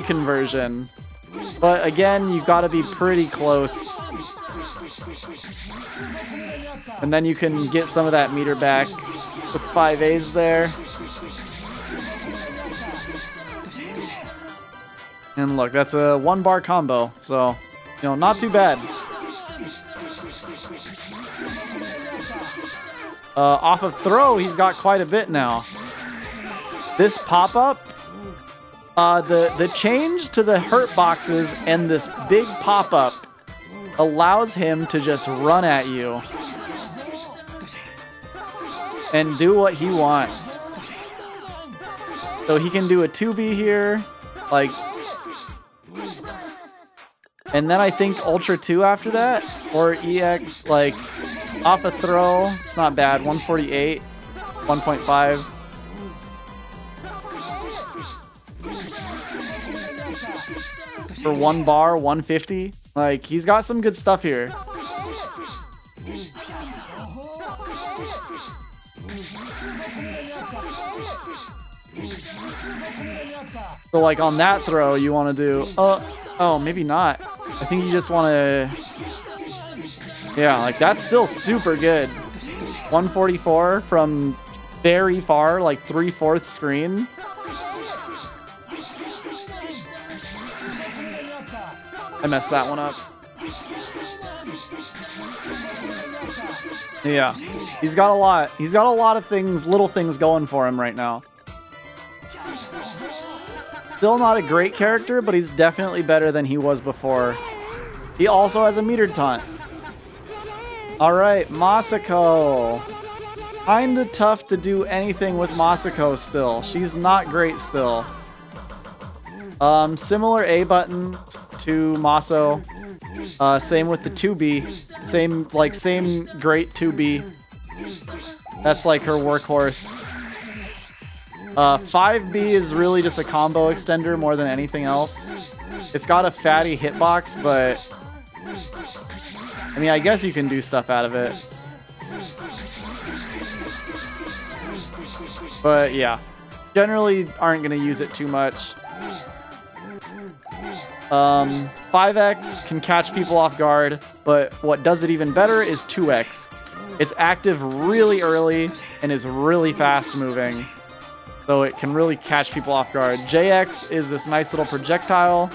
conversion. But again, you gotta be pretty close. And then you can get some of that meter back with 5As there. And look, that's a 1-bar combo, so, you know, not too bad. Off of throw, he's got quite a bit now. This pop-up, the change to the hurt boxes and this big pop-up allows him to just run at you and do what he wants. So he can do a 2B here, like, and then I think Ultra 2 after that, or EX, like, off a throw. It's not bad. 148, 1.5. For 1 bar, 150. Like, he's got some good stuff here. So, like, on that throw, you want to do... oh, maybe not. I think you just want to... Yeah, like, that's still super good. 144 from very far, like 3/4 screen. I messed that one up. Yeah, he's got a lot. He's got a lot of things, little things going for him right now. Still not a great character, but he's definitely better than he was before. He also has a metered taunt. Alright, Masako. Kinda tough to do anything with Masako still. She's not great still. Similar A button to Masao. Same with the 2B. Same great 2B. That's like her workhorse. 5B is really just a combo extender more than anything else. It's got a fatty hitbox, but I mean, I guess you can do stuff out of it. But yeah, generally aren't going to use it too much. 5X can catch people off guard, but what does it even better is 2X. It's active really early and is really fast moving, so it can really catch people off guard. JX is this nice little projectile.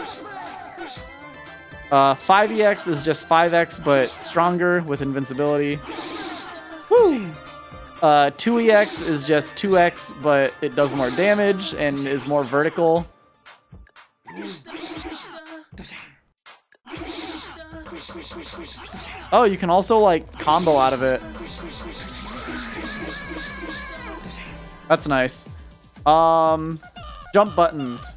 5EX is just 5X, but stronger with invincibility. Woo! 2EX is just 2X, but it does more damage and is more vertical. Oh, you can also, like, combo out of it. That's nice. Jump buttons.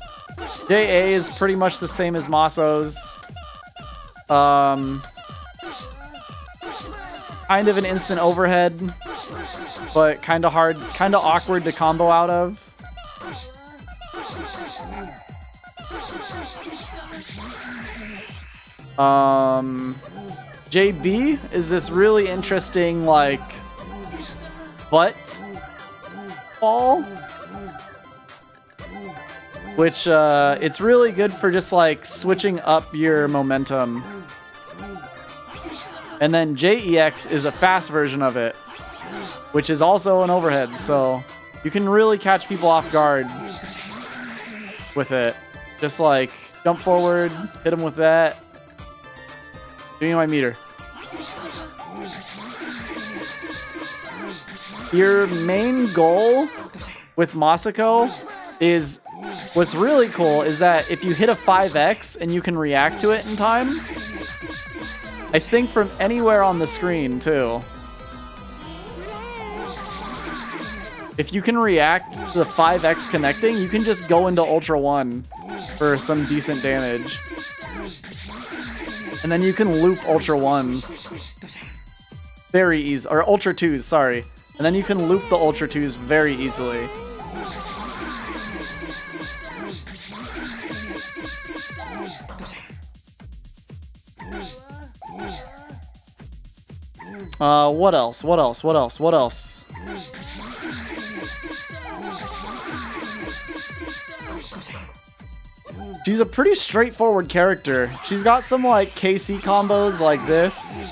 JA is pretty much the same as Masao's. Kind of an instant overhead, but kind of hard, kind of awkward to combo out of. JB is this really interesting, like, butt ball, which it's really good for just like switching up your momentum. And then JEX is a fast version of it, which is also an overhead, so you can really catch people off guard with it. Just like jump forward, hit them with that. Give me my meter. Your main goal with Masako is, what's really cool is that if you hit a 5X and you can react to it in time, I think from anywhere on the screen too. If you can react to the 5X connecting, you can just go into Ultra 1 for some decent damage. And then you can loop Ultra 1s very easy, or Ultra 2s, sorry. And then you can loop the Ultra 2s very easily. What else? What else? What else? What else? she's a pretty straightforward character. She's got some like KC combos like this.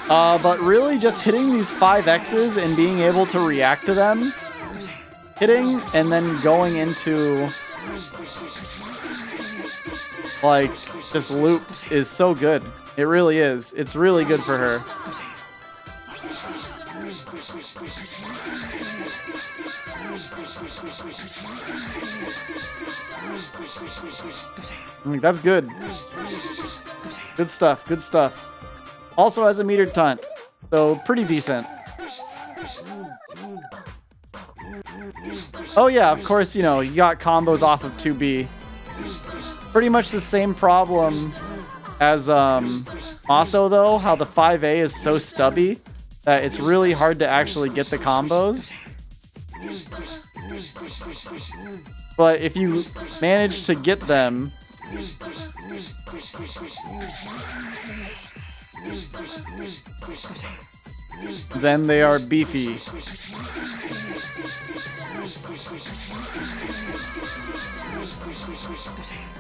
But really just hitting these 5Xs and being able to react to them, hitting and then going into like just loops is so good. It really is. It's really good for her. That's good. Good stuff, good stuff. Also has a metered taunt, so pretty decent. Oh yeah, of course, you know, you got combos off of 2B. Pretty much the same problem as Masao though, how the 5A is so stubby that it's really hard to actually get the combos. But if you manage to get them, then they are beefy.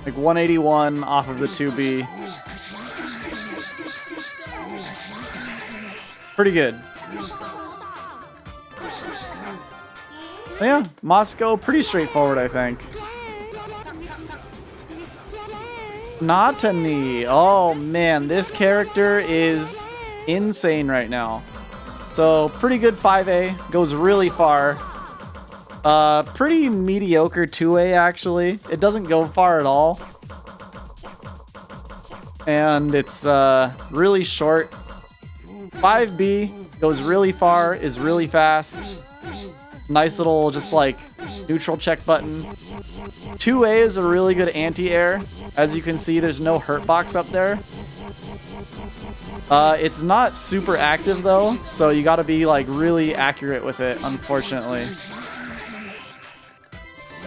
Like 181 off of the 2B. Pretty good. But yeah, Masako, pretty straightforward, I think. Natanee. Oh man, this character is insane right now. So pretty good 5A, goes really far. Pretty mediocre 2A actually. It doesn't go far at all. And it's really short. 5B goes really far, is really fast. Nice little just like neutral check button. 2A is a really good anti-air. As you can see, there's no hurt box up there. It's not super active though, so you gotta be like really accurate with it, unfortunately.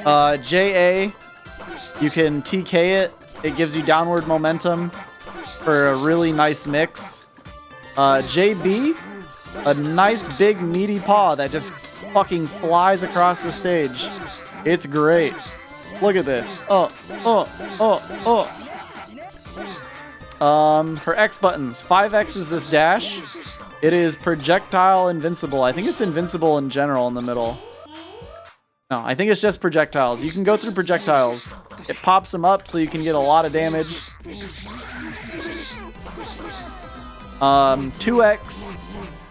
JA, you can TK it. It gives you downward momentum for a really nice mix. JB, a nice big meaty paw that just fucking flies across the stage. It's great. Look at this. Her X buttons. 5X is this dash. It is projectile invincible. I think it's invincible in general in the middle. No, I think it's just projectiles. You can go through projectiles. It pops them up so you can get a lot of damage. 2X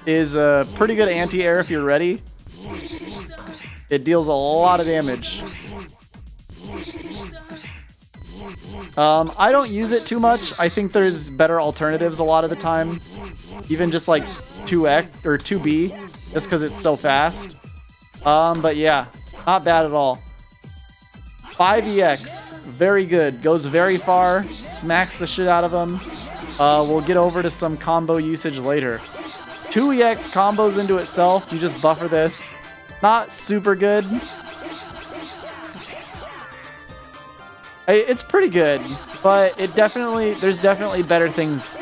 is a pretty good anti-air if you're ready. It deals a lot of damage. I don't use it too much. I think there's better alternatives a lot of the time. Even just like 2X or 2B, just because it's so fast. But yeah, not bad at all. 5EX, very good. Goes very far, smacks the shit out of them. We'll get over to some combo usage later. 2EX combos into itself. You just buffer this. Not super good. It's pretty good, but there's definitely better things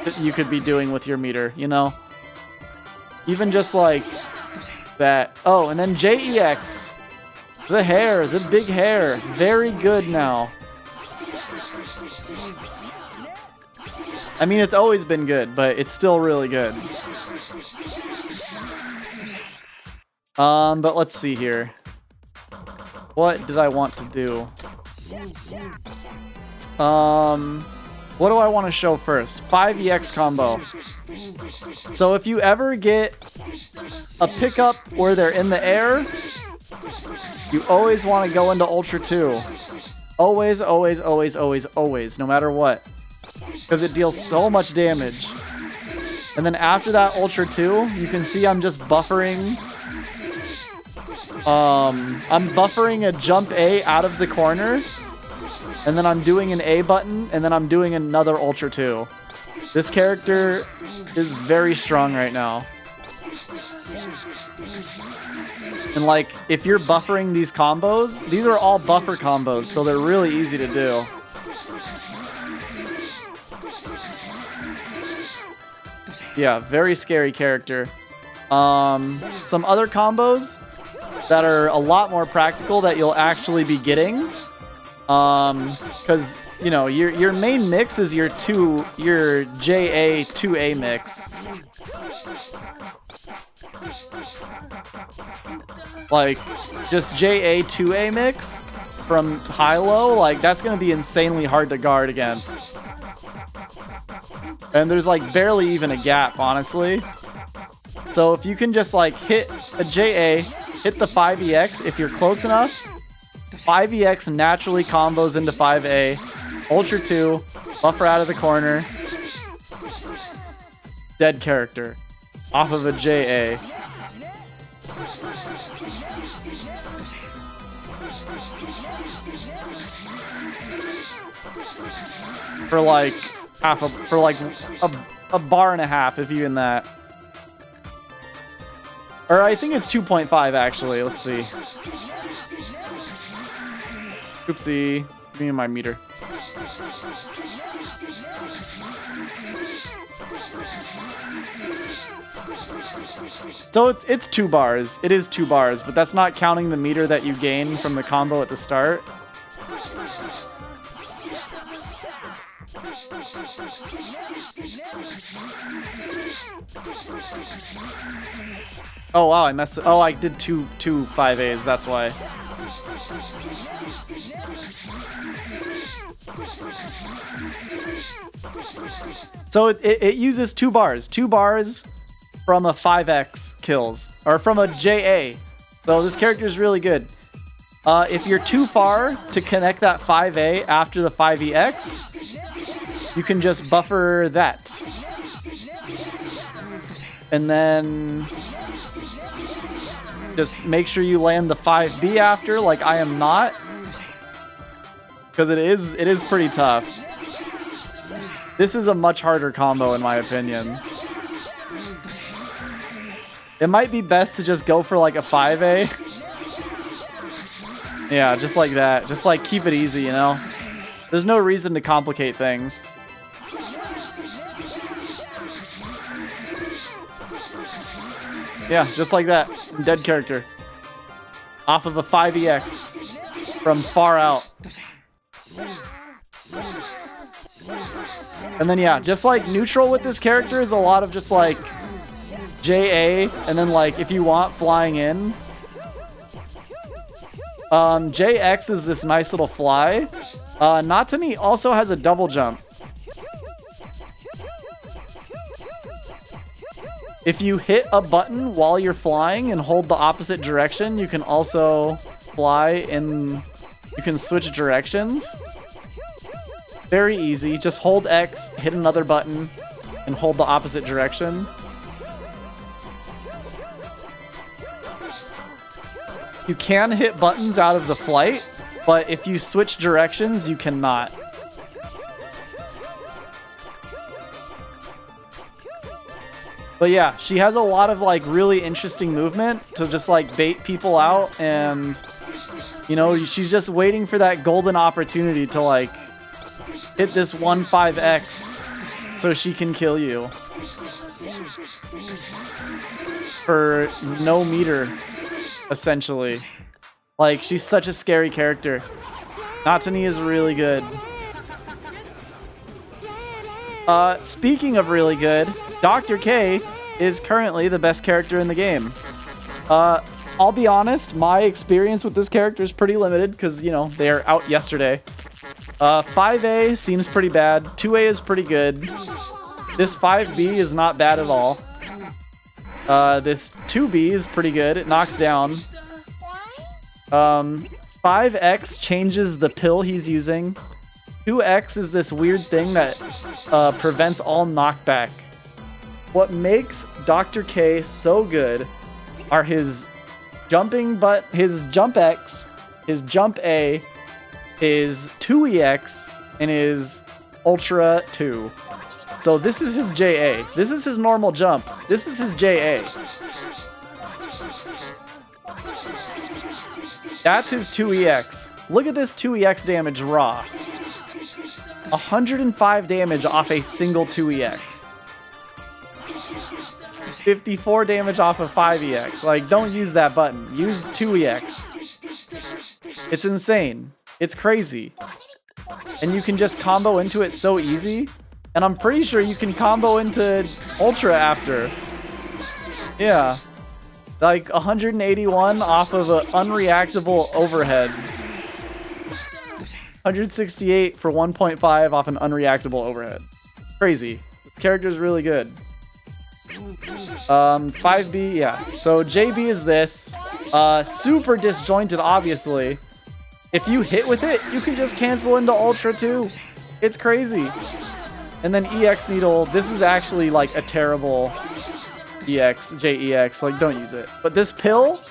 that you could be doing with your meter, you know? Even just like that. Oh, and then JEX. The hair, the big hair. Very good now. I mean, it's always been good, but it's still really good. But let's see here. What did I want to do? What do I want to show first? 5EX combo. So if you ever get a pickup where they're in the air, you always want to go into Ultra 2. Always, always, always, always, always, no matter what. Because it deals so much damage. And then after that Ultra 2, you can see I'm just buffering. I'm buffering a jump A out of the corner. And then I'm doing an A button, and then I'm doing another Ultra 2. This character is very strong right now. And like, if you're buffering these combos, these are all buffer combos, so they're really easy to do. Yeah, very scary character. Some other combos that are a lot more practical that you'll actually be getting. Because, you know, your main mix is your JA 2A mix. Like, just JA 2A mix from high-low, like, that's going to be insanely hard to guard against. And there's, like, barely even a gap, honestly. So if you can just, like, hit a JA, hit the 5EX if you're close enough, 5EX naturally combos into 5A, Ultra 2, buffer out of the corner, dead character, off of a JA. For like a bar and a half, if even that. Or I think it's 2.5 actually. Let's see. Oopsie. Give me my meter. So it's 2 bars. It is 2 bars, but that's not counting the meter that you gain from the combo at the start. Oh wow, I messed it. Oh, I did two 5As, that's why. So it uses 2 bars. 2 bars from a 5X kills. Or from a JA. So this character is really good. If you're too far to connect that 5A after the 5EX, you can just buffer that. And then just make sure you land the 5B after, like I am not. Because it is pretty tough. This is a much harder combo in my opinion. It might be best to just go for like a 5A. Yeah, just like that. Just like keep it easy, you know? There's no reason to complicate things. Yeah, just like that. Dead character. Off of a 5EX. From far out. And then yeah, just like neutral with this character is a lot of just like JA, and then like if you want flying in. JX is this nice little fly. Natanee also has a double jump. If you hit a button while you're flying and hold the opposite direction, you can also fly in. You can switch directions. Very easy. Just hold X, hit another button, and hold the opposite direction. You can hit buttons out of the flight, but if you switch directions, you cannot. But yeah, she has a lot of like really interesting movement to just like bait people out, and you know, she's just waiting for that golden opportunity to like hit this 1-5X so she can kill you. For no meter, essentially. Like, she's such a scary character. Natanee is really good. Speaking of really good, Dr.K is currently the best character in the game. I'll be honest, my experience with this character is pretty limited because, you know, they are out yesterday. 5A seems pretty bad. 2A is pretty good. This 5B is not bad at all. This 2B is pretty good. It knocks down. 5X changes the pill he's using. 2X is this weird thing that prevents all knockback. What makes Dr.K so good are his jumping, but his jump X, his jump A, his 2EX, and his Ultra 2. So this is his JA. This is his normal jump. This is his JA. That's his 2EX. Look at this 2EX damage raw. 105 damage off a single 2EX. 54 damage off of 5EX. Like, don't use that button. Use 2EX. It's insane. It's crazy. And you can just combo into it so easy. And I'm pretty sure you can combo into Ultra after. Yeah. Like 181 off of an unreactable overhead. 168 for 1.5 off an unreactable overhead. Crazy. This character is really good. 5B, yeah. So JB is this. Super disjointed, obviously. If you hit with it, you can just cancel into Ultra too. It's crazy. And then EX Needle, this is actually like a terrible EX, JEX. Like, don't use it. But this pill,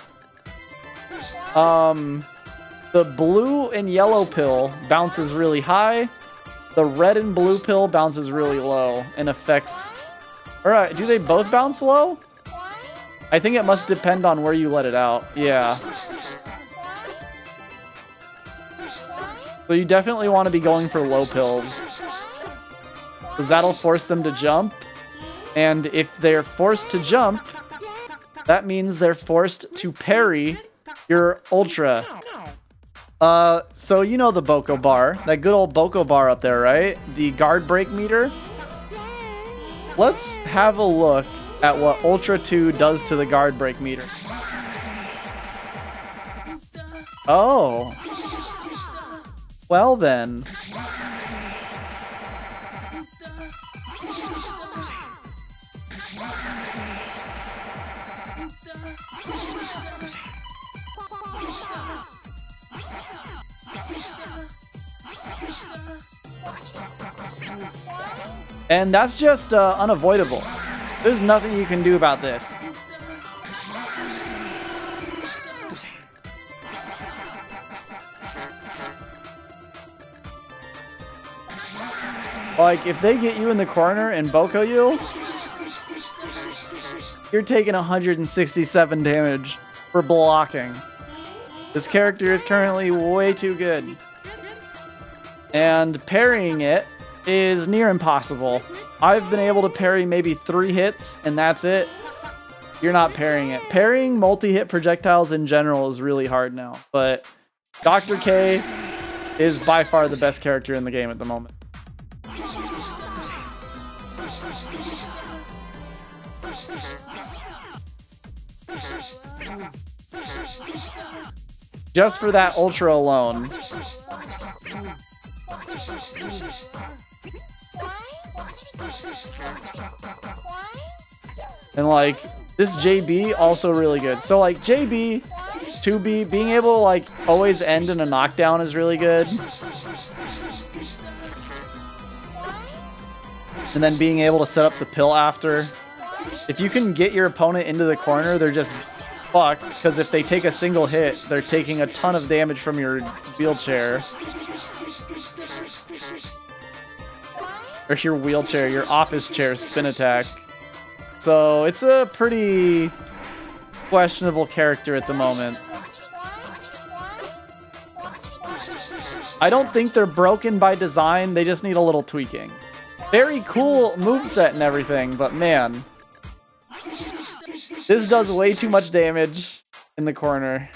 the blue and yellow pill bounces really high. The red and blue pill bounces really low and affects... Alright, do they both bounce low? I think it must depend on where you let it out. Yeah. So you definitely want to be going for low pills, because that'll force them to jump. And if they're forced to jump, that means they're forced to parry your Ultra. So you know the Boko bar, that good old Boko bar up there, right? The guard break meter. Let's have a look at what Ultra 2 does to the guard break meter. Oh. Well then. And that's just unavoidable. There's nothing you can do about this. Like, if they get you in the corner and Boko you, you're taking 167 damage for blocking. This character is currently way too good. And parrying it is near impossible. I've been able to parry maybe 3 hits, and that's it. You're not parrying it. Parrying multi-hit projectiles in general is really hard now, but Dr.K is by far the best character in the game at the moment. Just for that Ultra alone. And like, this JB also really good. So like JB, 2B, being able to like always end in a knockdown is really good. And then being able to set up the pill after. If you can get your opponent into the corner, they're just fucked, because if they take a single hit, they're taking a ton of damage from your wheelchair. Or your wheelchair, your office chair spin attack. So it's a pretty questionable character at the moment. I don't think they're broken by design, they just need a little tweaking. Very cool moveset and everything, but man, this does way too much damage in the corner.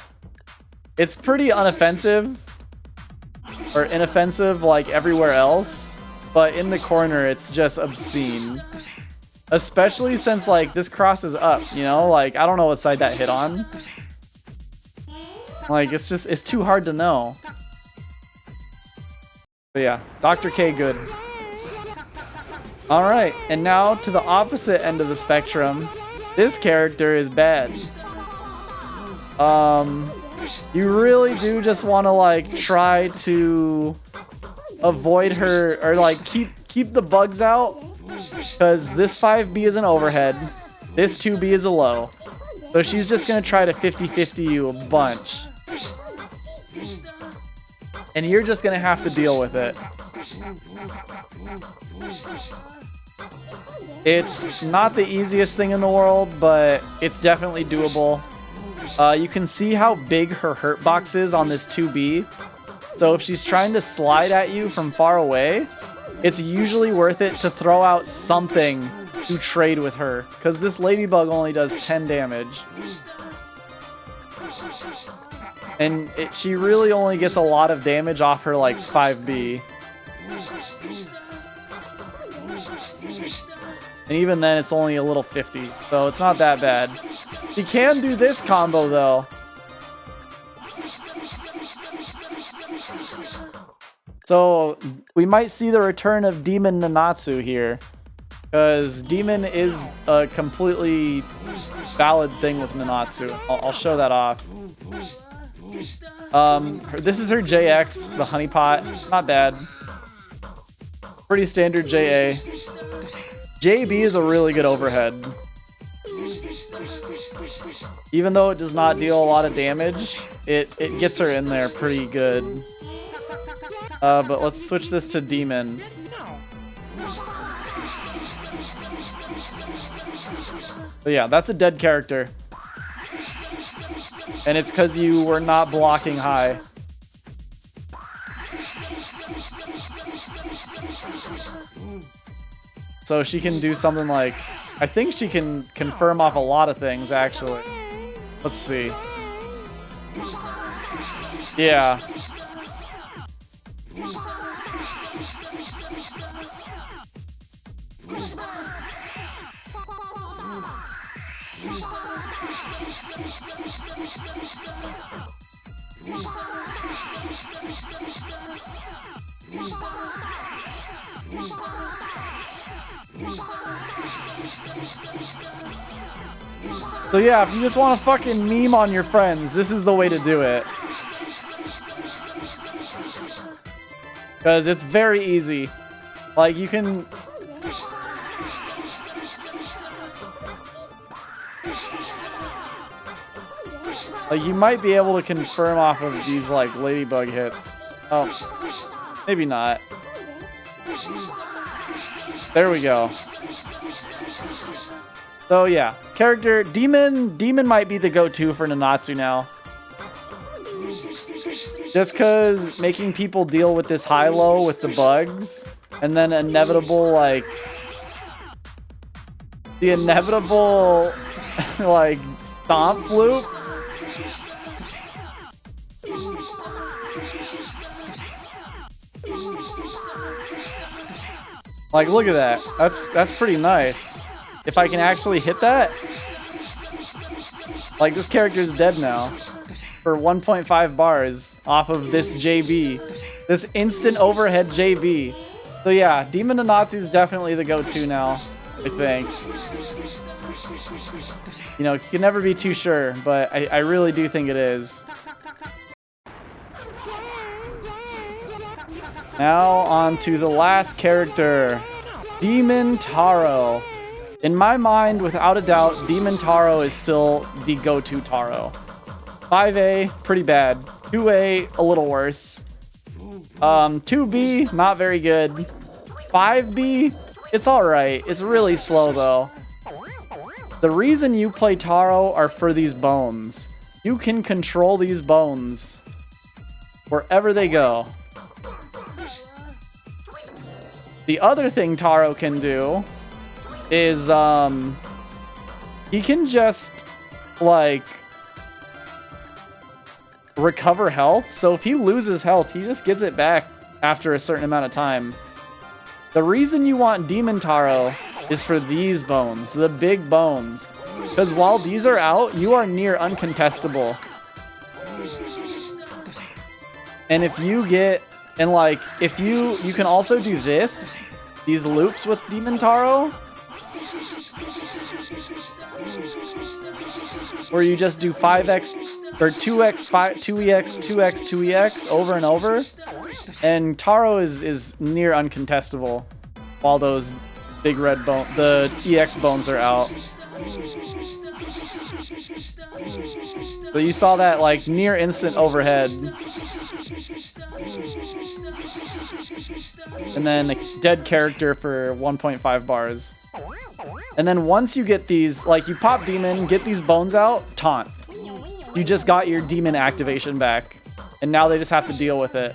It's pretty unoffensive, or inoffensive like everywhere else, but in the corner it's just obscene. Especially since like this crosses up, you know? Like, I don't know what side that hit on. Like, it's too hard to know. But yeah, Dr. K good. Alright, and now to the opposite end of the spectrum. This character is bad. You really do just want to like try to avoid her, or like keep the bugs out, because this 5B is an overhead, this 2B is a low. So she's just gonna try to 50-50 you a bunch. And you're just gonna have to deal with it. It's not the easiest thing in the world, but it's definitely doable. You can see how big her hurt box is on this 2B. So if she's trying to slide at you from far away, it's usually worth it to throw out something to trade with her, because this ladybug only does 10 damage. And she really only gets a lot of damage off her, like, 5B. And even then, it's only a little 50, so it's not that bad. She can do this combo, though. So, we might see the return of Demon Nanatsu here. Because Demon is a completely valid thing with Nanatsu. I'll show that off. This is her JX, the honeypot. Not bad. Pretty standard JA. JB is a really good overhead. Even though it does not deal a lot of damage, it gets her in there pretty good. But let's switch this to Demon. But yeah, that's a dead character. And it's because you were not blocking high. So she can do something like... I think she can confirm off a lot of things, actually. Let's see. Yeah. So yeah, if you just want to fucking meme on your friends, this is the way to do it. Because it's very easy. Like, you can... Like, you might be able to confirm off of these, like, ladybug hits. Oh, maybe not. There we go. So yeah, character Demon might be the go-to for Nanatsu now. Just because making people deal with this high-low with the bugs, and then inevitable, like... The inevitable, like, stomp loop. Like, look at that. That's pretty nice. If I can actually hit that. Like, this character's dead now. For 1.5 bars off of this JB. This instant overhead JB. So yeah, Demon Nanatsu is definitely the go-to now, I think. You know, you can never be too sure, but I really do think it is. Now on to the last character, Demon Taro. In my mind, without a doubt, Demon Taro is still the go-to Taro. 5A, pretty bad. 2A, a little worse. 2B, not very good. 5B, it's alright. It's really slow though. The reason you play Taro are for these bones. You can control these bones wherever they go. The other thing Taro can do is, he can just, like, recover health. So if he loses health, he just gets it back after a certain amount of time. The reason you want Demon Taro is for these bones, the big bones. Because while these are out, you are near uncontestable. And if you get, and like, if you can also do this, these loops with Demon Taro, where you just do 5x or 2x, 2ex, 2x, 2ex over and over, and Taro is near uncontestable while those big red bone, the EX bones are out. So you saw that, like, near instant overhead. And then a dead character for 1.5 bars. And then once you get these, like, you pop Demon, get these bones out, taunt. You just got your Demon activation back. And now they just have to deal with it.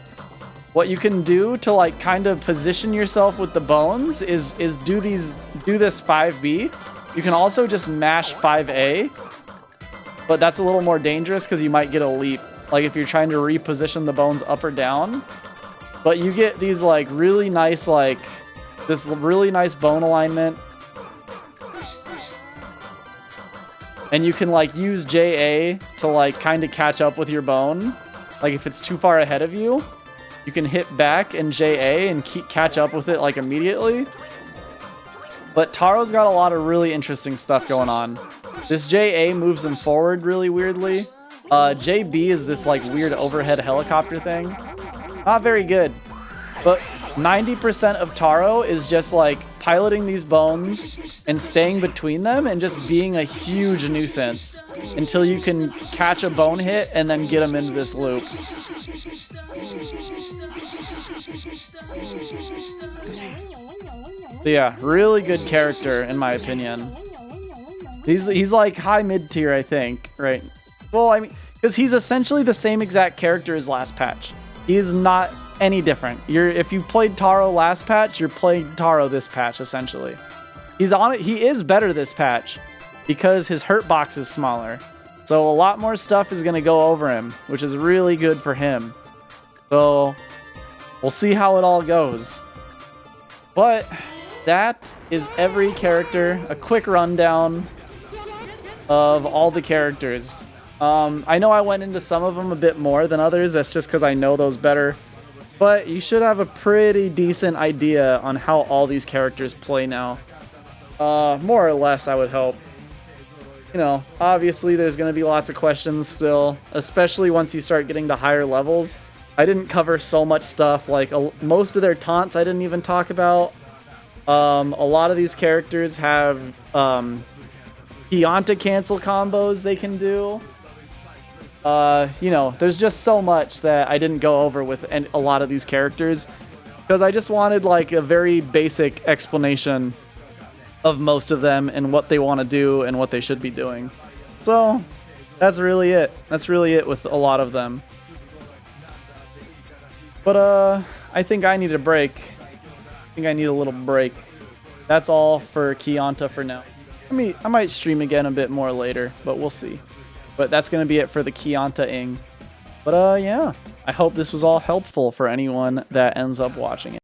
what you can do to like kind of position yourself with the bones is do this 5B. You can also just mash 5A, but that's a little more dangerous because you might get a leap. Like if you're trying to reposition the bones up or down. But you get these like really nice, like this really nice bone alignment. And you can like use JA to like kind of catch up with your bone. Like if it's too far ahead of you, you can hit back and JA and catch up with it like immediately. But Taro's got a lot of really interesting stuff going on. This JA moves him forward really weirdly. JB is this like weird overhead helicopter thing. Not very good. But 90% of Taro is just like piloting these bones and staying between them and just being a huge nuisance until you can catch a bone hit and then get him into this loop. So yeah, really good character in my opinion. He's like high mid tier, I think, right? Well, I mean, because he's essentially the same exact character as last patch. He's not any different. If you played Taro last patch, you're playing Taro this patch essentially. He's on it. He is better this patch because his hurt box is smaller. So a lot more stuff is going to go over him, which is really good for him. So we'll see how it all goes. But that is every character. A quick rundown of all the characters. I know I went into some of them a bit more than others. That's just because I know those better. But you should have a pretty decent idea on how all these characters play now. More or less, I would hope. You know, obviously there's going to be lots of questions still, especially once you start getting to higher levels. I didn't cover so much stuff, like most of their taunts I didn't even talk about. A lot of these characters have Gyanta cancel combos they can do. You know, there's just so much that I didn't go over with a lot of these characters because I just wanted like a very basic explanation of most of them and what they want to do and what they should be doing. So that's really it. That's really it with a lot of them. But I think I need a break. I think I need a little break. That's all for Gyanta for now. I might stream again a bit more later, but we'll see. But that's going to be it for the Gyanta-ing. But yeah, I hope this was all helpful for anyone that ends up watching it.